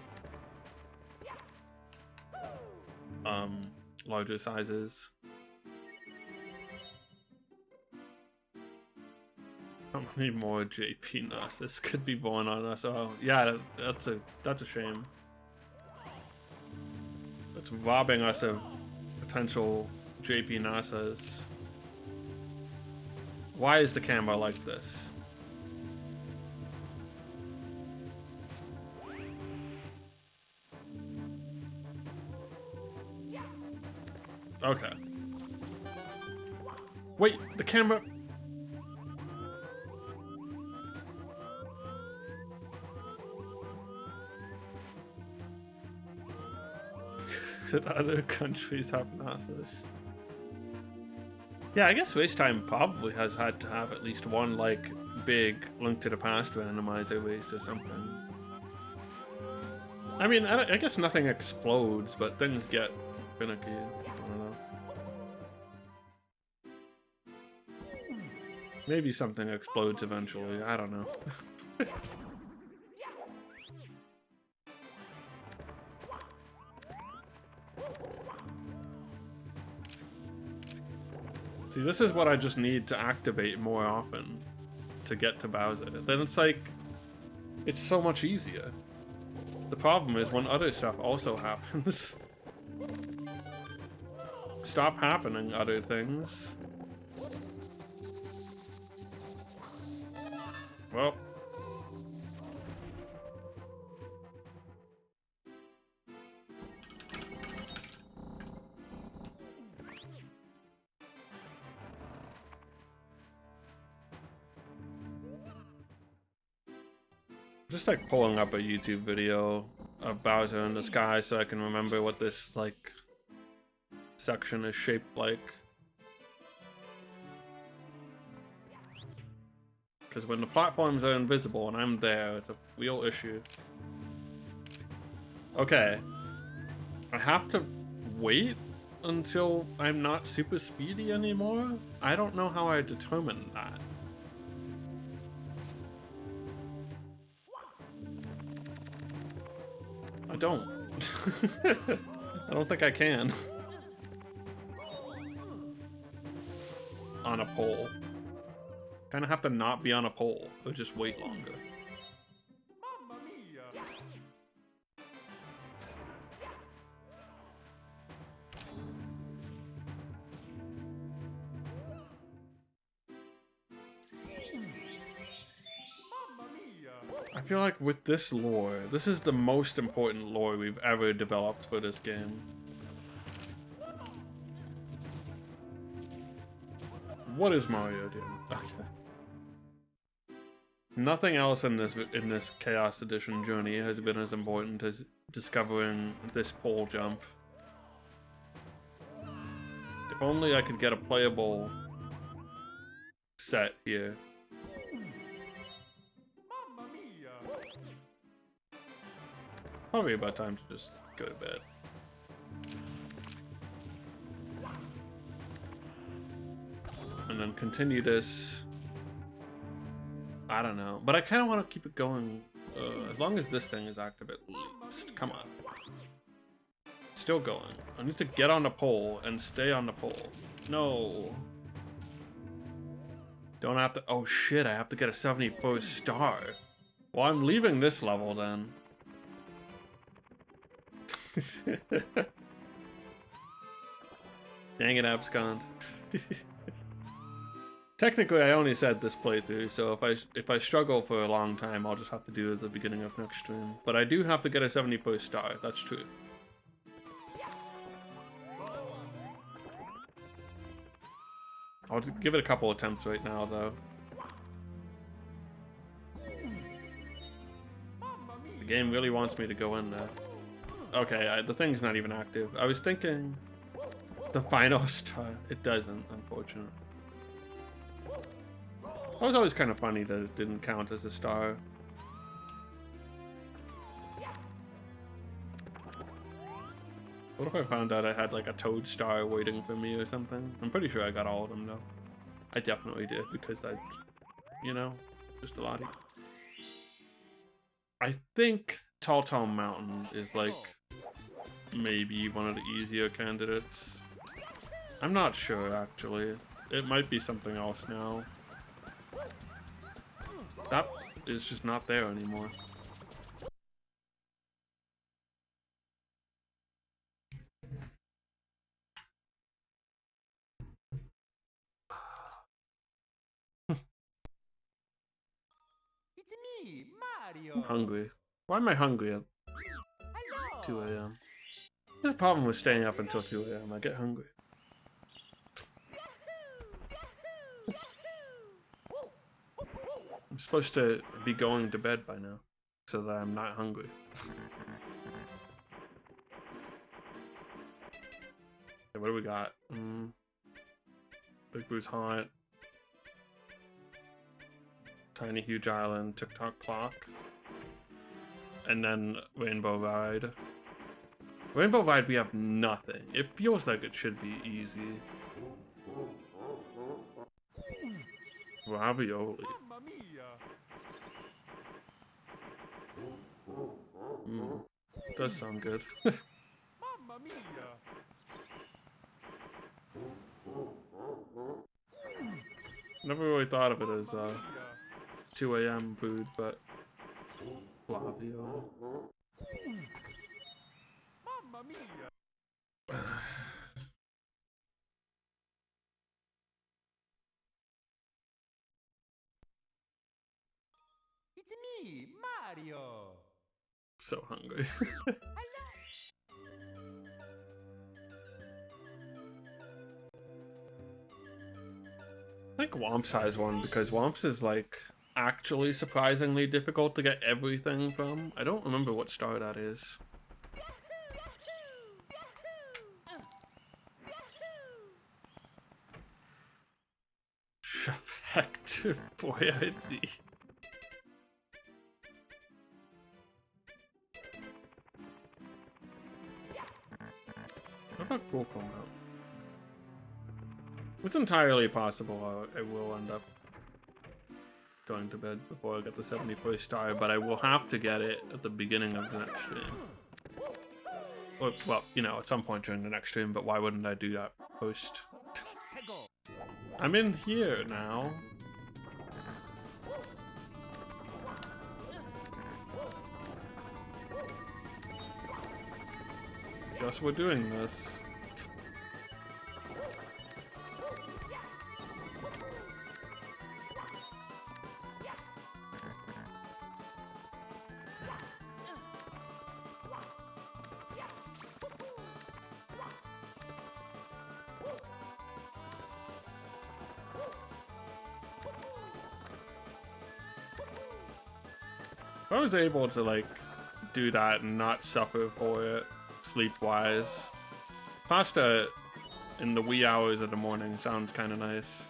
larger sizes. How many more JP Nasus could be born on us? Oh yeah, that's a shame. It's robbing us of potential JP Nasas. Why is the camera like this? Okay. Wait, the camera... Did other countries have NASAs? Yeah, I guess Waste Time probably has had to have at least one, like, big Link to the Past randomizer race or something. I mean, I guess nothing explodes, but things get finicky. I don't know. Maybe something explodes eventually. I don't know. See, this is what I just need to activate more often to get to Bowser. Then it's like, it's so much easier. The problem is when other stuff also happens. Stop happening, other things. Well. Just like pulling up a YouTube video of Bowser in the sky so I can remember what this like section is shaped like. Because when the platforms are invisible and I'm there, it's a real issue. Okay. I have to wait until I'm not super speedy anymore? I don't know how I determine that. I don't. I don't think I can. On a pole. Kind of have to not be on a pole, or just wait longer. feel like with this lore, this is the most important lore we've ever developed for this game. What is Mario doing? Okay. Nothing else in this Chaos Edition journey has been as important as discovering this pole jump. If only I could get a playable set here. Probably about time to just go to bed. And then continue this. I don't know. But I kind of want to keep it going as long as this thing is active at least. Come on. Still going. I need to get on the pole and stay on the pole. No. Don't have to. Oh shit, I have to get a 74 star. Well, I'm leaving this level then. Dang it, Abscond. Technically, I only said this playthrough, so if I struggle for a long time, I'll just have to do it at the beginning of next stream. But I do have to get a 71st star, that's true. I'll give it a couple attempts right now, though. The game really wants me to go in there. Okay, the thing's not even active. I was thinking the final star. It doesn't, unfortunately. That was always kind of funny that it didn't count as a star. What if I found out I had like a Toad star waiting for me or something? I'm pretty sure I got all of them though. I definitely did because you know, just a lot easier. I think Tall Tall Mountain is like maybe one of the easier candidates. I'm not sure actually. It might be something else now. That is just not there anymore. It's me, Mario. I'm hungry. Why am I hungry at Hello. 2 a.m.? There's a problem with staying up until 2 a.m. I get hungry. I'm supposed to be going to bed by now, so that I'm not hungry. Okay, what do we got? Big Boo's Haunt. Tiny Huge Island, TikTok Clock. And then Rainbow Ride. Rainbow Ride, we have nothing. It feels like it should be easy. Ravioli. Mamma mia. Does sound good. Mamma mia. Never really thought of it as 2 a.m. food, but ravioli. Mamma mia. It's me, Mario. So hungry. I think Womps has one because Womps is like actually surprisingly difficult to get everything from. I don't remember what star that is. Effective boy ID. What about Coco Mount? It's entirely possible I will end up going to bed before I get the 71st star, but I will have to get it at the beginning of the next stream. Or, well, you know, at some point during the next stream, but why wouldn't I do that post? I'm in here now. Guess we're doing this. If I was able to like do that and not suffer for it sleep-wise, pasta in the wee hours of the morning sounds kind of nice.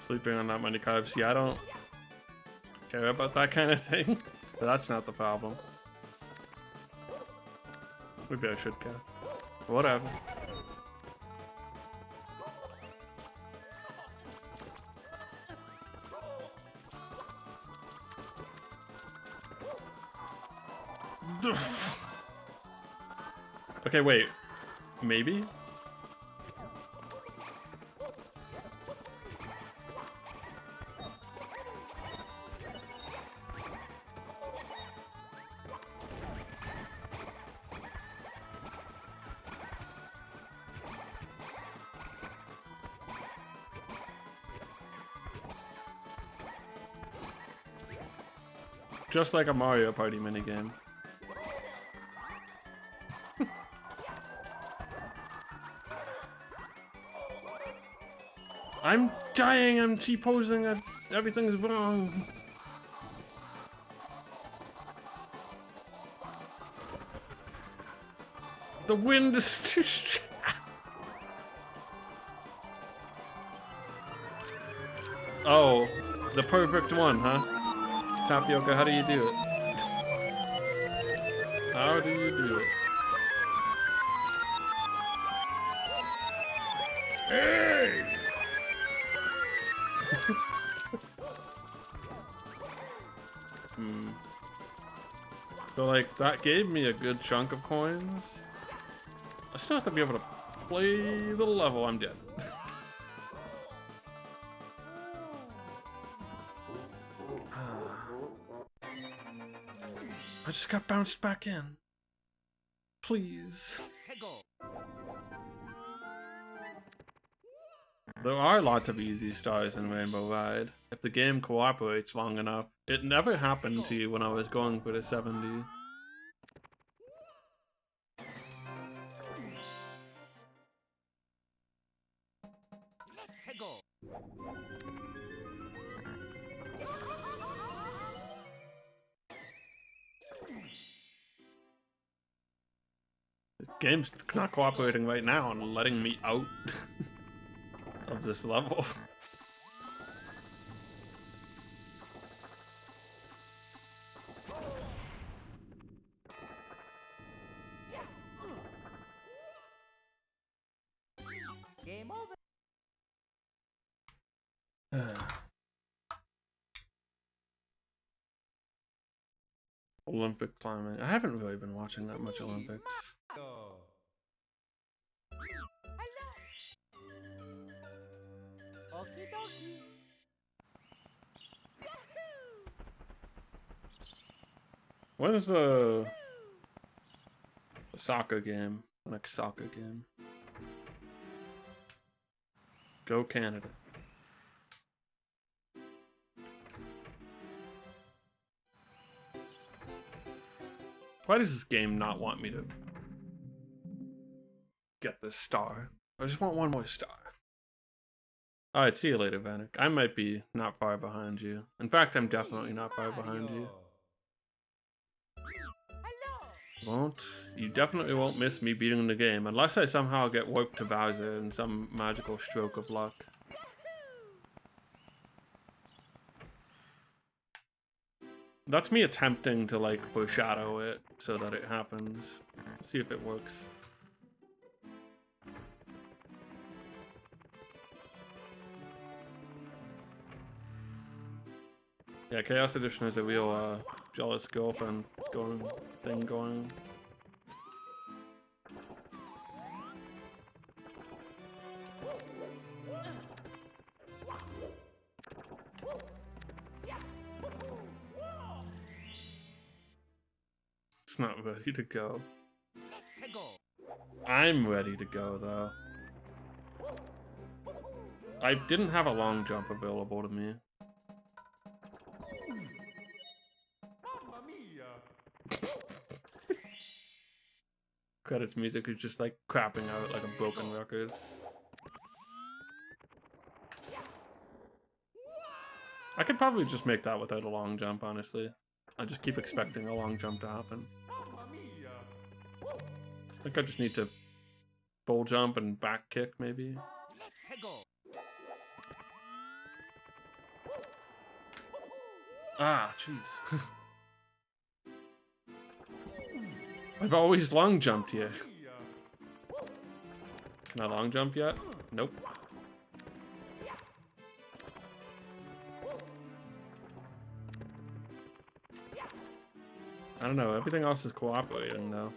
Sleeping on that many carbs. Yeah, I don't care about that kind of thing. But that's not the problem. Maybe I should care. Whatever. Okay, wait. Maybe? Just like a Mario Party minigame. I'm dying, I'm T-posing, everything's wrong. The wind is too Oh, the perfect one, huh? Tapioca, how do you do it? How do you do it? Hey! So like, that gave me a good chunk of coins. I still have to be able to play the level, I'm dead. I just got bounced back in. Please. There are lots of easy stars in Rainbow Ride. If the game cooperates long enough. It never happened to you when I was going for the 70. This game's not cooperating right now and letting me out of this level. Game over. Olympic climbing. I haven't really been watching that much Olympics. Okie dokie. When is the soccer game? The next soccer game. Go Canada. Why does this game not want me to get this star? I just want one more star. Alright, see you later, Vanek. I might be not far behind you. In fact, I'm definitely not far behind you. You definitely won't miss me beating the game, unless I somehow get warped to Bowser in some magical stroke of luck. That's me attempting to, like, foreshadow it so that it happens. See if it works. Yeah, Chaos Edition has a real, jealous girlfriend thing going. It's not ready to go. Let's go. I'm ready to go, though. I didn't have a long jump available to me. Mamma mia. Credits music is just like crapping out like a broken record. I could probably just make that without a long jump, honestly. I just keep expecting a long jump to happen. Mamma mia. I think I just need to full jump and back kick, maybe. Let's go. Ah, jeez. I've always long jumped here. Can I long jump yet? Nope. I don't know, everything else is cooperating though.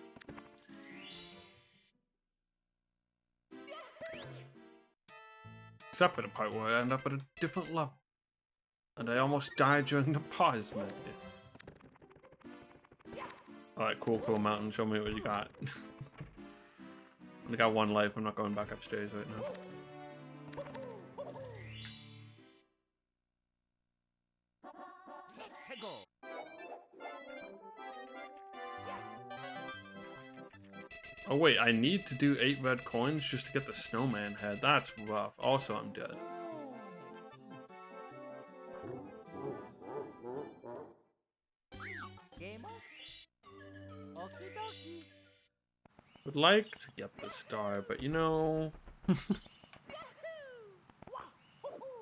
Except for the part where I end up at a different level. And I almost died during the pause, maybe. Alright, cool mountain, show me what you got. I got one life, I'm not going back upstairs right now. Let's go. Oh wait, I need to do 8 red coins just to get the snowman head. That's rough. Also, I'm dead. Game on. Okie dokie. Would like to get the star, but you know...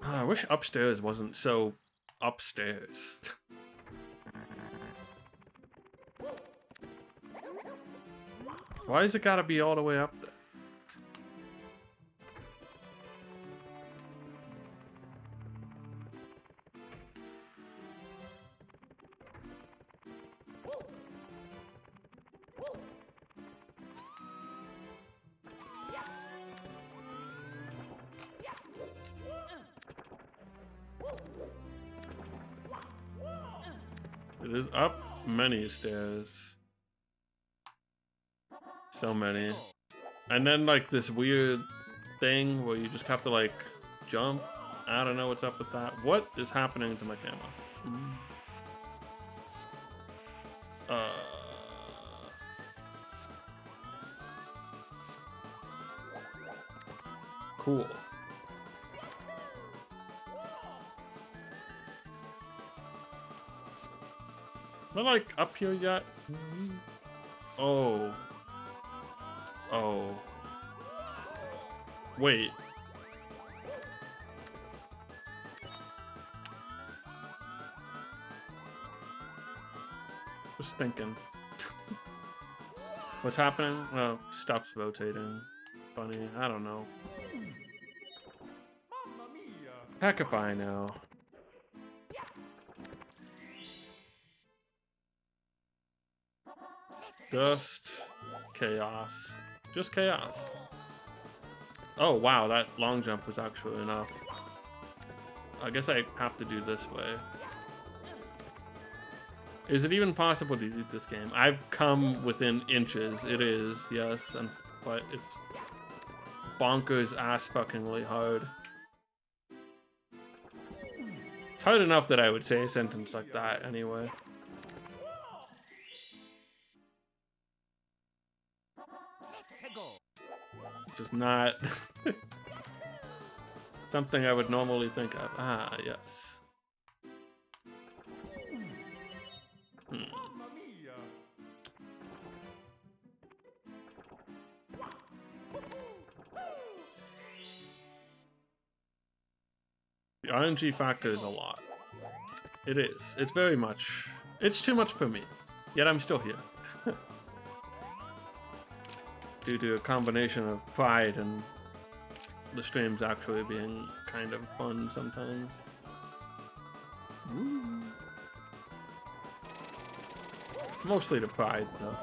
I wish upstairs wasn't so upstairs. Why is it gotta be all the way up there? It is up many stairs. So many. And then like this weird thing where you just have to like jump. I don't know what's up with that. What is happening to my camera? Cool. Am I like up here yet? Oh. Oh. Wait. Just thinking. What's happening? Oh, stuff's rotating. Funny. I don't know. Mamma mia. Heck if I know. Just chaos. Just chaos. Oh wow, that long jump was actually enough. I guess I have to do this way. Is it even possible to do this game? I've come within inches. It is, yes, but it's bonkers ass fuckingly hard. It's hard enough that I would say a sentence like that anyway. Let's go. Just not something I would normally think of. Ah, yes. Mamma mia. The RNG factor is a lot. It is. It's very much. It's too much for me. Yet I'm still here. Due to a combination of pride and the streams actually being kind of fun sometimes. Woo. Mostly the pride, though.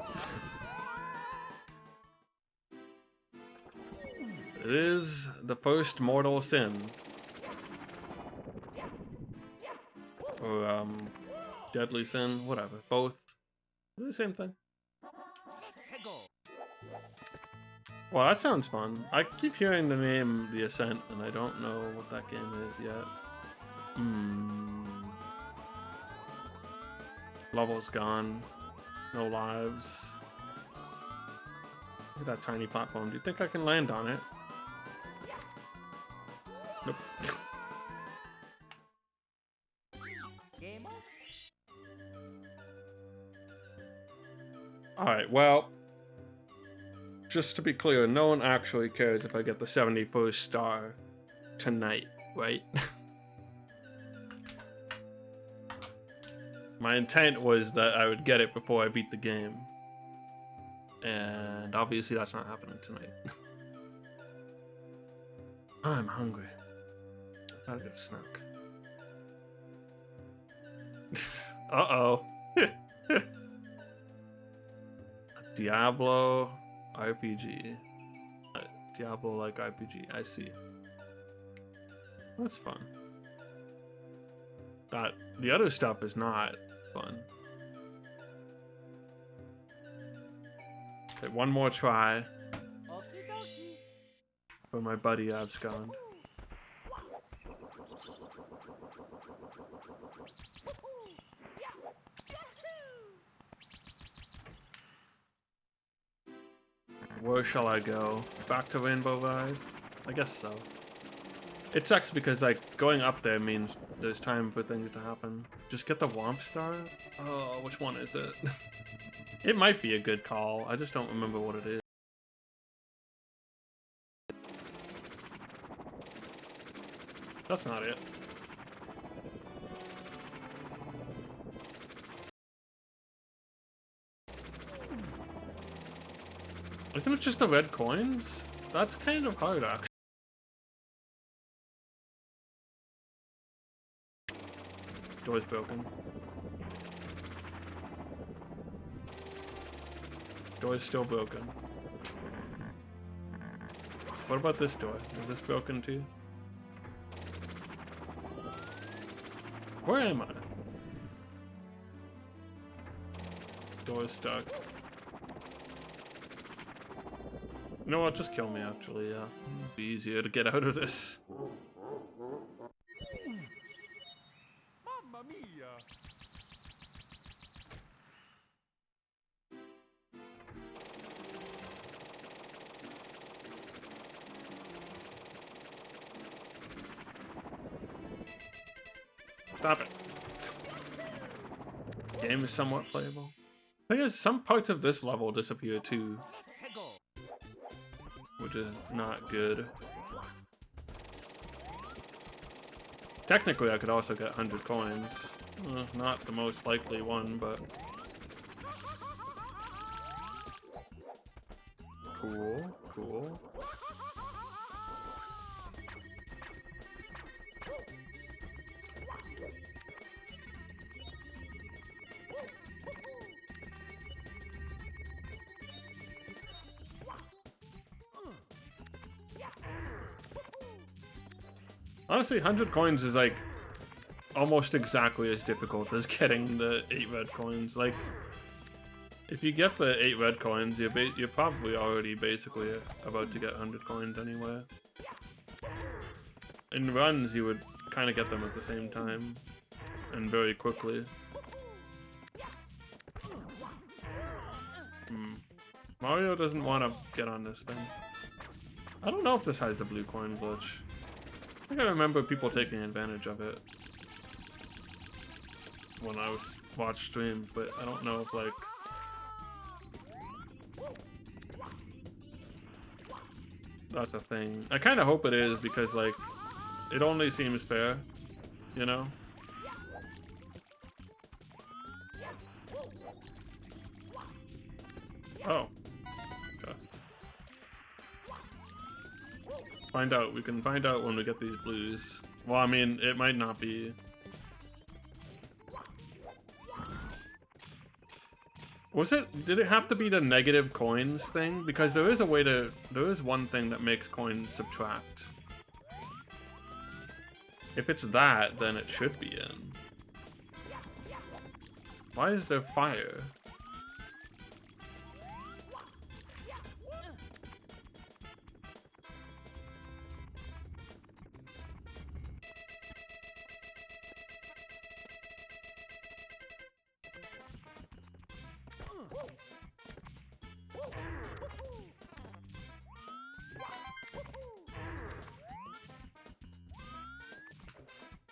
It is the first mortal sin. Or, deadly sin, whatever. Both. They're the same thing. Well, that sounds fun. I keep hearing the name The Ascent, and I don't know what that game is yet. Level's gone. No lives. Look at that tiny platform. Do you think I can land on it? Nope. Game over. Alright, well, just to be clear, no one actually cares if I get the 71st star tonight, right? My intent was that I would get it before I beat the game. And obviously that's not happening tonight. I'm hungry. I gotta get a snack. Uh-oh. Diablo RPG. Diablo-like RPG, I see. That's fun. The other stuff is not fun. Okay, one more try Okie dokie. for my buddy Abscond. Where shall I go? Back to Rainbow Ride? I guess so. It sucks because, like, going up there means there's time for things to happen. Just get the Womp Star? Oh, which one is it? It might be a good call. I just don't remember what it is. That's not it. Isn't it just the red coins? That's kind of hard, actually. Door's broken. Door's still broken. What about this door? Is this broken too? Where am I? Door's stuck. You know what? Just kill me, actually. Yeah. It'd be easier to get out of this. Mamma mia! Stop it. Game is somewhat playable. Thing is, some parts of this level disappear too, Hegel. which is not good. Technically, I could also get 100 coins. Not the most likely one, but... Cool, cool. Honestly, 100 coins is like almost exactly as difficult as getting the 8 red coins. Like, if you get the 8 red coins, you're probably already basically about to get 100 coins anyway. In runs, you would kind of get them at the same time and very quickly. Mario doesn't want to get on this thing. I don't know if this has the blue coin glitch. I think I remember people taking advantage of it when I watched streams, but I don't know if, like... that's a thing. I kind of hope it is, because, like, it only seems fair, you know? Oh. Okay. Find out. We can find out when we get these blues. Well, I mean, it might not be. Did it have to be the negative coins thing? Because there is a way to, there is one thing that makes coins subtract. If it's that, then it should be in. Why is there fire?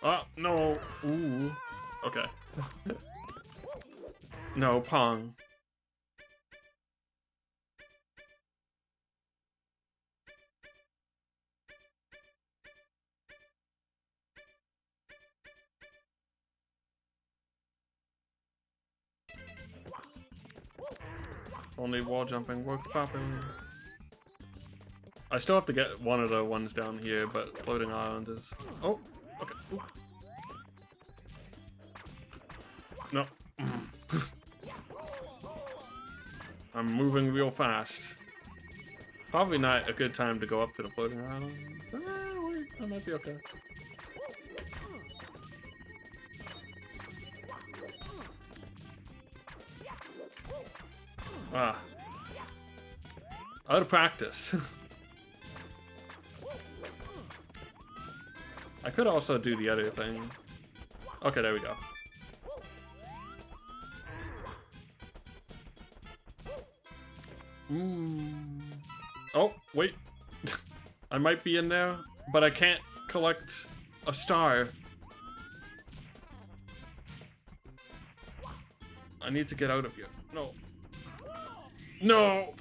Oh, no. Ooh. Okay. No, Pong. Only wall jumping works properly. I still have to get one of the ones down here, but floating island is... Oh, okay. Ooh. No. I'm moving real fast. Probably not a good time to go up to the floating island. Wait, that might be okay. Ah. Out of practice. I could also do the other thing. Okay, there we go. Oh, wait. I might be in there, but I can't collect a star. I need to get out of here. No. No!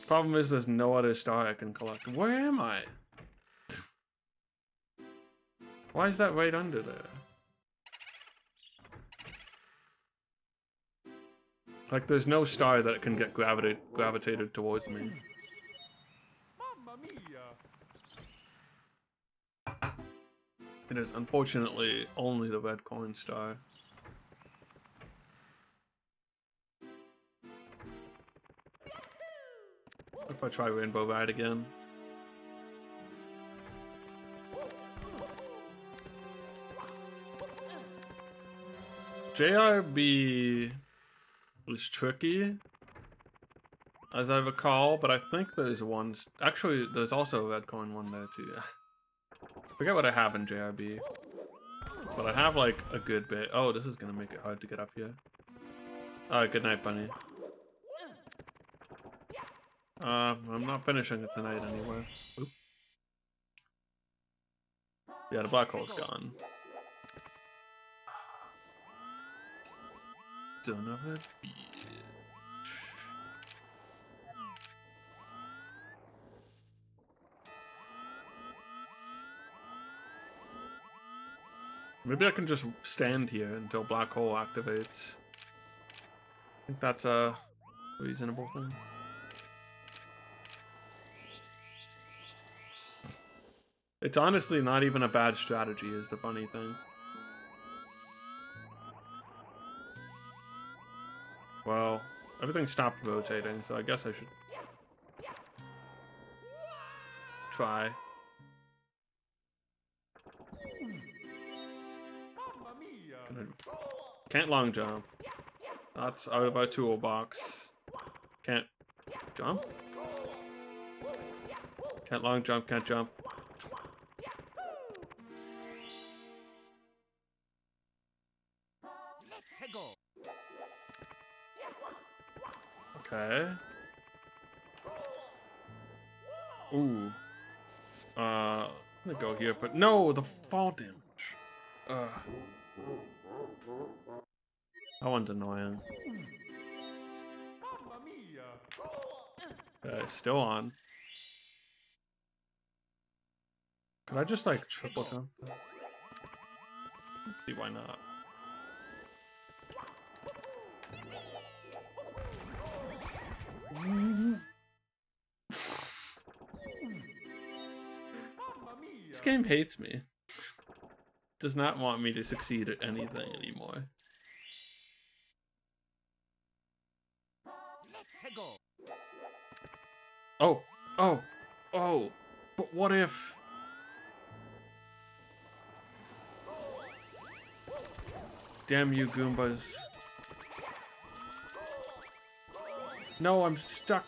Problem is there's no other star I can collect. Where am I? Why is that right under there? Like there's no star that can get gravitated towards me. Mamma mia! It is unfortunately only the red coin star. If I try Rainbow Ride again. JRB was tricky, as I recall, but I think there's ones. Actually, there's also a red coin one there too. Forget what I have in JRB, but I have like a good bit. Oh, this is gonna make it hard to get up here. Alright, good night, bunny. I'm not finishing it tonight anyway. Oop. Yeah, the black hole's gone. Son of a bitch. Maybe I can just stand here until black hole activates. I think that's a reasonable thing. It's honestly not even a bad strategy, is the funny thing. Well, everything stopped rotating, so I guess I should try. Can't long jump. That's out of our toolbox. Can't jump? Can't long jump, can't jump. Okay. Ooh. I'm gonna go here, but no, the fall damage. That one's annoying. Okay, still on. Could I just like triple jump? Let's see, why not? This game hates me. Does not want me to succeed at anything anymore. Oh, oh, oh, but what if? Damn you, Goombas. No, I'm stuck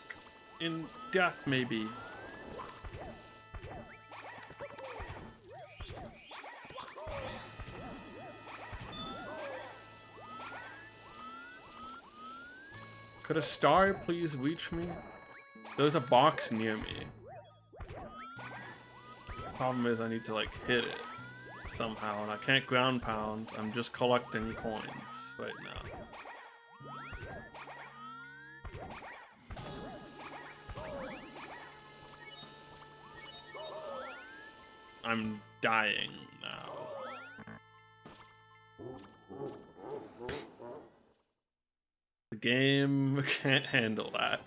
in death, maybe. Could a star please reach me? There's a box near me. Problem is I need to like hit it somehow, and I can't ground pound. I'm just collecting coins right now. I'm dying now. The game can't handle that.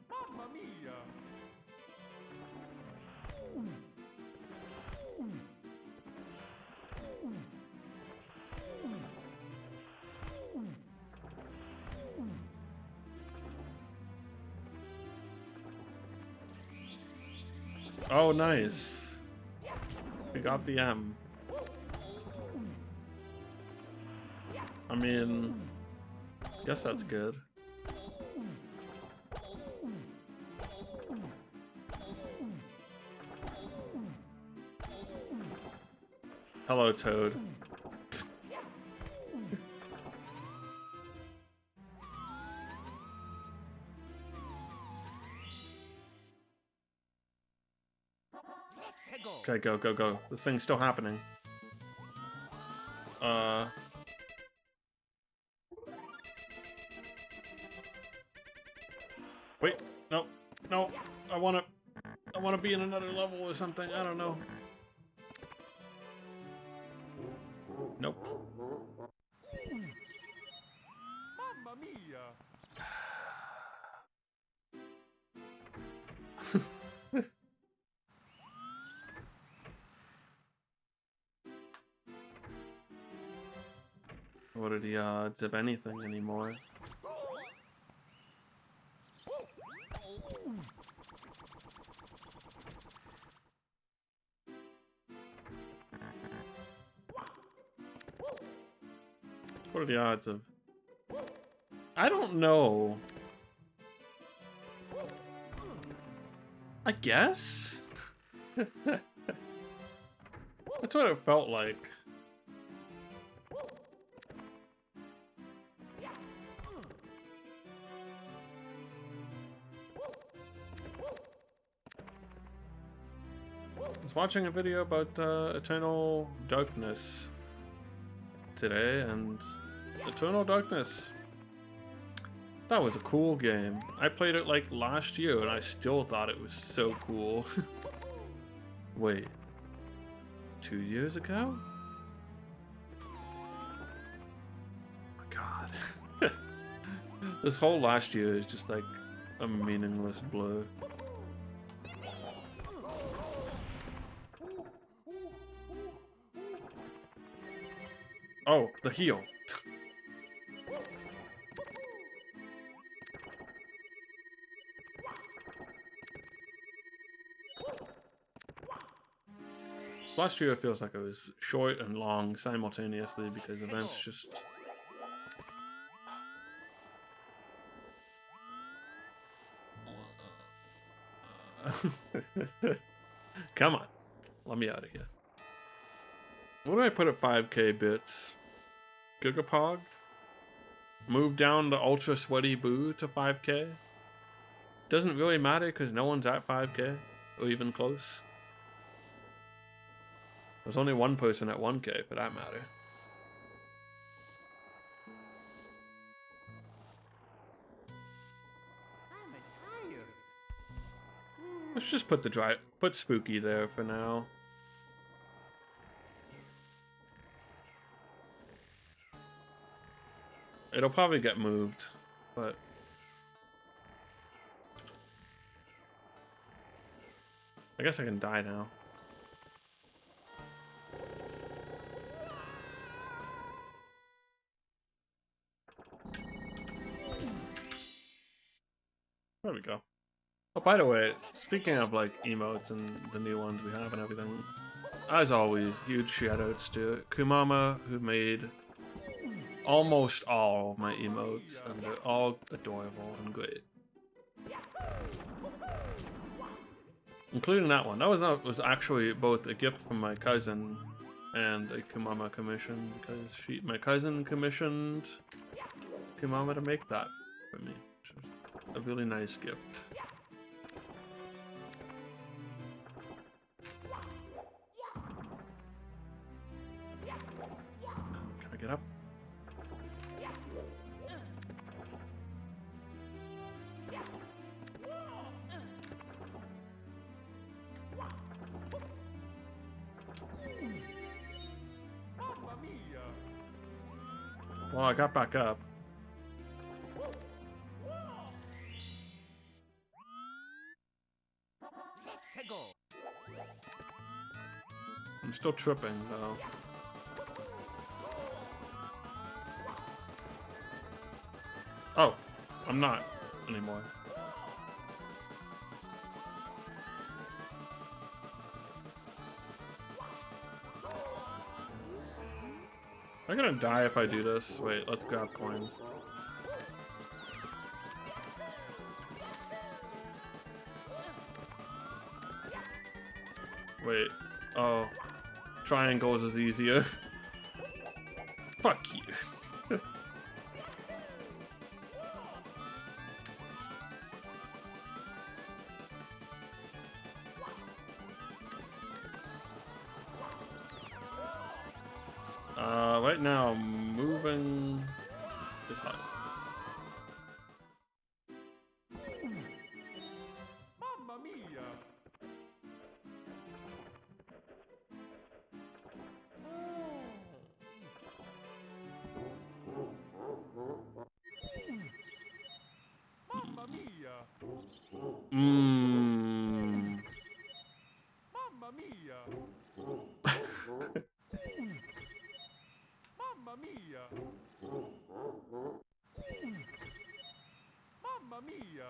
Mamma mia! Oh, nice. We got the M. I mean, guess that's good. Hello, Toad. Okay, go, go, go. This thing's still happening. Wait, no, no. I wanna be in another level or something. I don't know. Nope. Mamma mia! What are the odds of anything anymore? What are the odds of... I don't know. I guess? That's what it felt like. I was watching a video about Eternal Darkness today, and Eternal Darkness, that was a cool game. I played it like last year and I still thought it was so cool. Wait, 2 years ago? Oh my god. This whole last year is just like a meaningless blur. Oh, the heel. Last year it feels like it was short and long simultaneously because events just... Come on. Let me out of here. What do I put at 5k bits? Gigapog? Move down the Ultra Sweaty Boo to 5k? Doesn't really matter because no one's at 5k or even close. There's only one person at 1k for that matter. I'm tired. Let's just put Spooky there for now. It'll probably get moved, but I guess I can die now. There we go. Oh, by the way, speaking of like emotes and the new ones we have and everything, as always, huge shoutouts to Kumama, who made almost all my emotes, and they're all adorable and great. Including that one. That was actually both a gift from my cousin and a Kumama commission because my cousin commissioned Kumama to make that for me, which was a really nice gift. Can I get up? Mamma mia! Well, I got back up. Let's go. I'm still tripping though. Oh, I'm not anymore. I'm gonna die if I do this. Wait, let's grab coins. Wait. Oh. Triangles is easier. Fuck you. Right now, moving is hard. Mamma mia! Mamma mia! Mmm. Mamma mia! Mamma mia!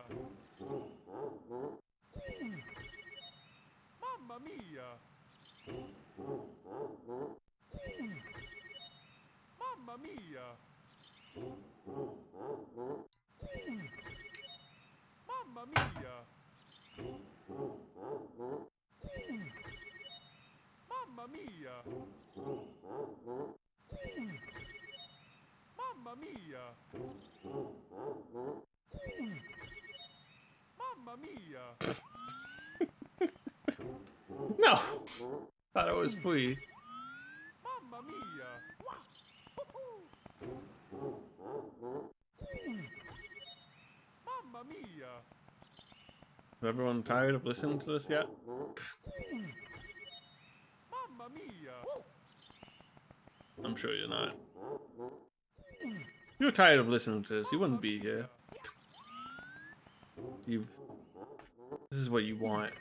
Mamma mia! Mamma mia! Mamma mia! Mamma mia! Mamma mia! Mamma mia! Mamma mia! No! Thought it was Flea. Mamma mia! Mamma mia! Is everyone tired of listening to this yet? Mamma mia! I'm sure you're not. If you're tired of listening to this, you wouldn't be here. This is what you want.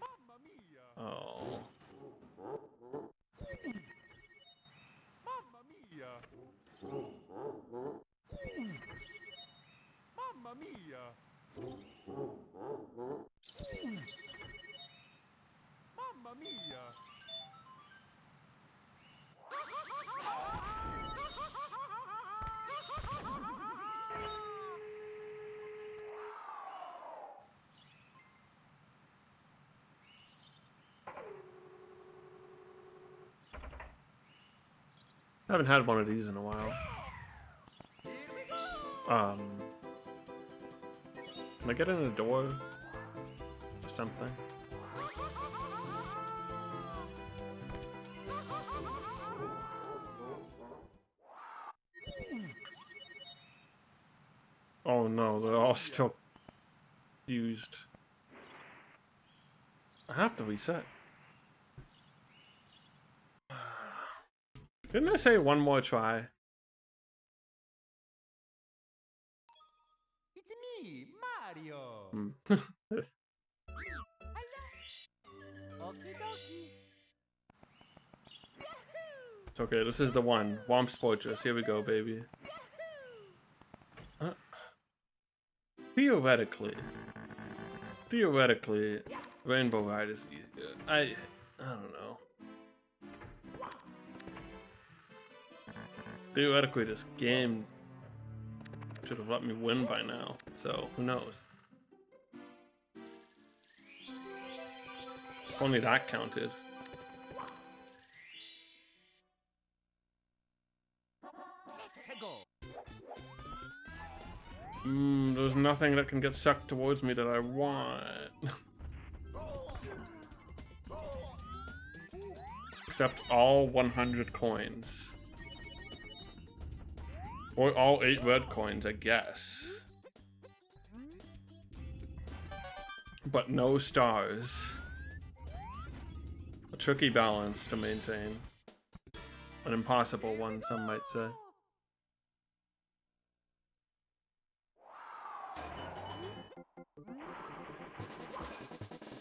Mamma mia! Oh. Mamma mia! Mamma mia! Mamma mia! I haven't had one of these in a while. Can I get in a door? Or something? Oh no, they're all still used. I have to reset. Didn't I say one more try? It's me, Mario. Hmm. Okie dokie. It's okay, this is the one. Womp's Fortress. Here we go, baby. Theoretically, Rainbow Ride is easier. I don't know. Theoretically, this game should have let me win by now. So who knows? If only that counted. Let's go. There's nothing that can get sucked towards me that I want. Except all 100 coins. Or all 8 red coins, I guess. But no stars. A tricky balance to maintain. An impossible one, some might say.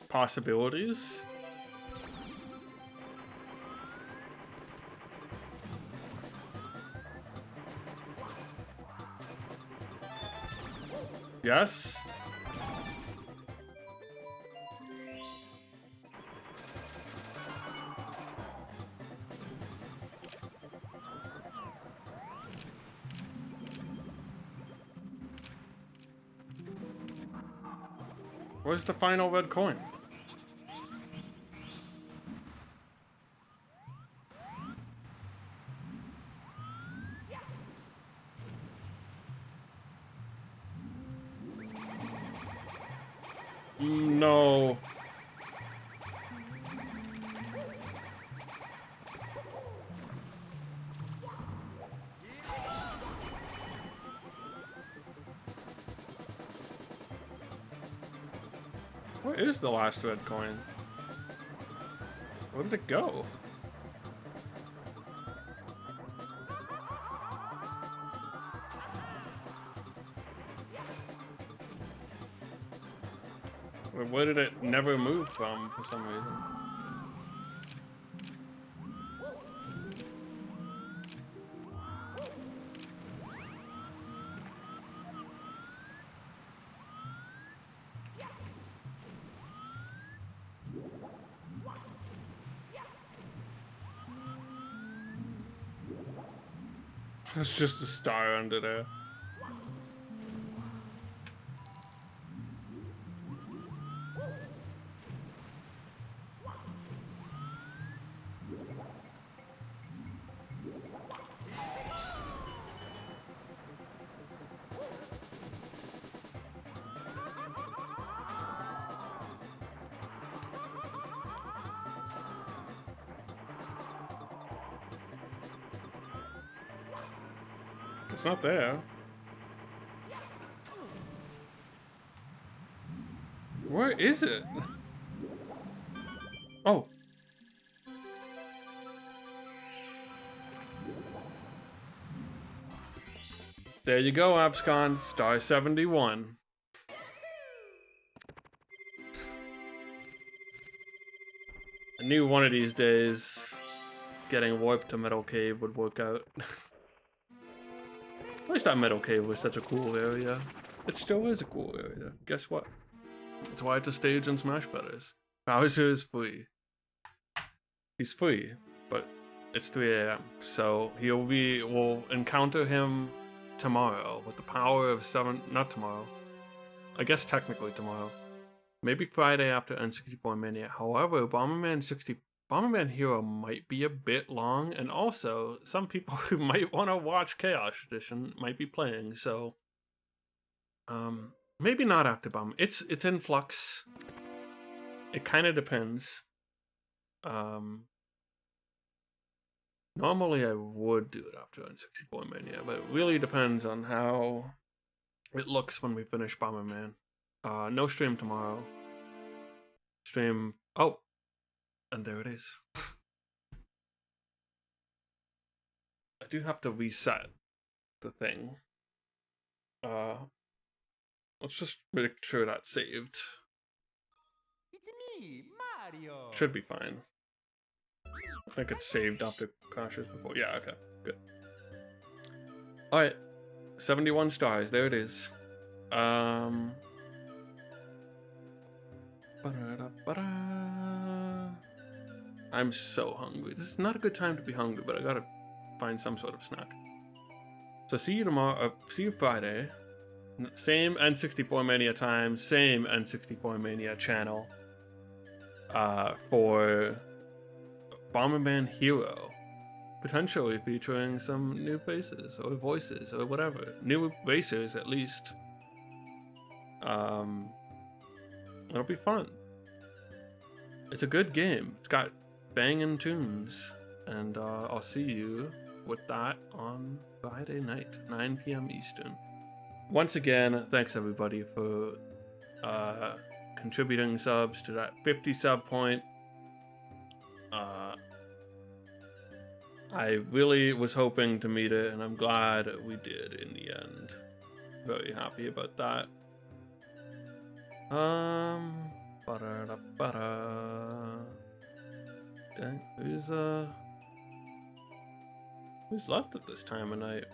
Possibilities? Yes? Where's the final red coin? No. Where is the last red coin? Where did it go? Where did it never move from for some reason? It's just a star under there. It's not there. Where is it? Oh. There you go, Abscon. Star 71. I knew one of these days getting warped to Metal Cave would work out. At least that Metal Cave was such a cool area. It still is a cool area. Guess what? That's why it's a stage in Smash Brothers. Bowser is free. He's free, but it's 3 AM. So we'll encounter him tomorrow with the power of 7, not tomorrow. I guess technically tomorrow. Maybe Friday after N64 Mania. However, Bomberman Hero might be a bit long, and also some people who might want to watch Chaos Edition might be playing, so maybe not after Bomb. It's in flux. It kind of depends. Normally I would do it after N64 Mania, but it really depends on how it looks when we finish Bomberman. No stream tomorrow. Stream. Oh, and there it is. I do have to reset the thing. Let's just make sure that's saved. It's me, Mario. Should be fine. I think it's saved after crashes before. Yeah, okay, good. Alright, 71 stars, there it is. I'm so hungry. This is not a good time to be hungry, but I gotta find some sort of snack. So see you tomorrow, see you Friday. Same N64 Mania time, same N64 Mania channel. for Bomberman Hero, potentially featuring some new faces or voices or whatever, new racers at least. It'll be fun. It's a good game. It's got banging tunes, and I'll see you with that on Friday night, 9 p.m. Eastern. Once again, thanks everybody for contributing subs to that 50 sub point. I really was hoping to meet it, and I'm glad we did in the end. Very happy about that. Dang, who's left at this time of night?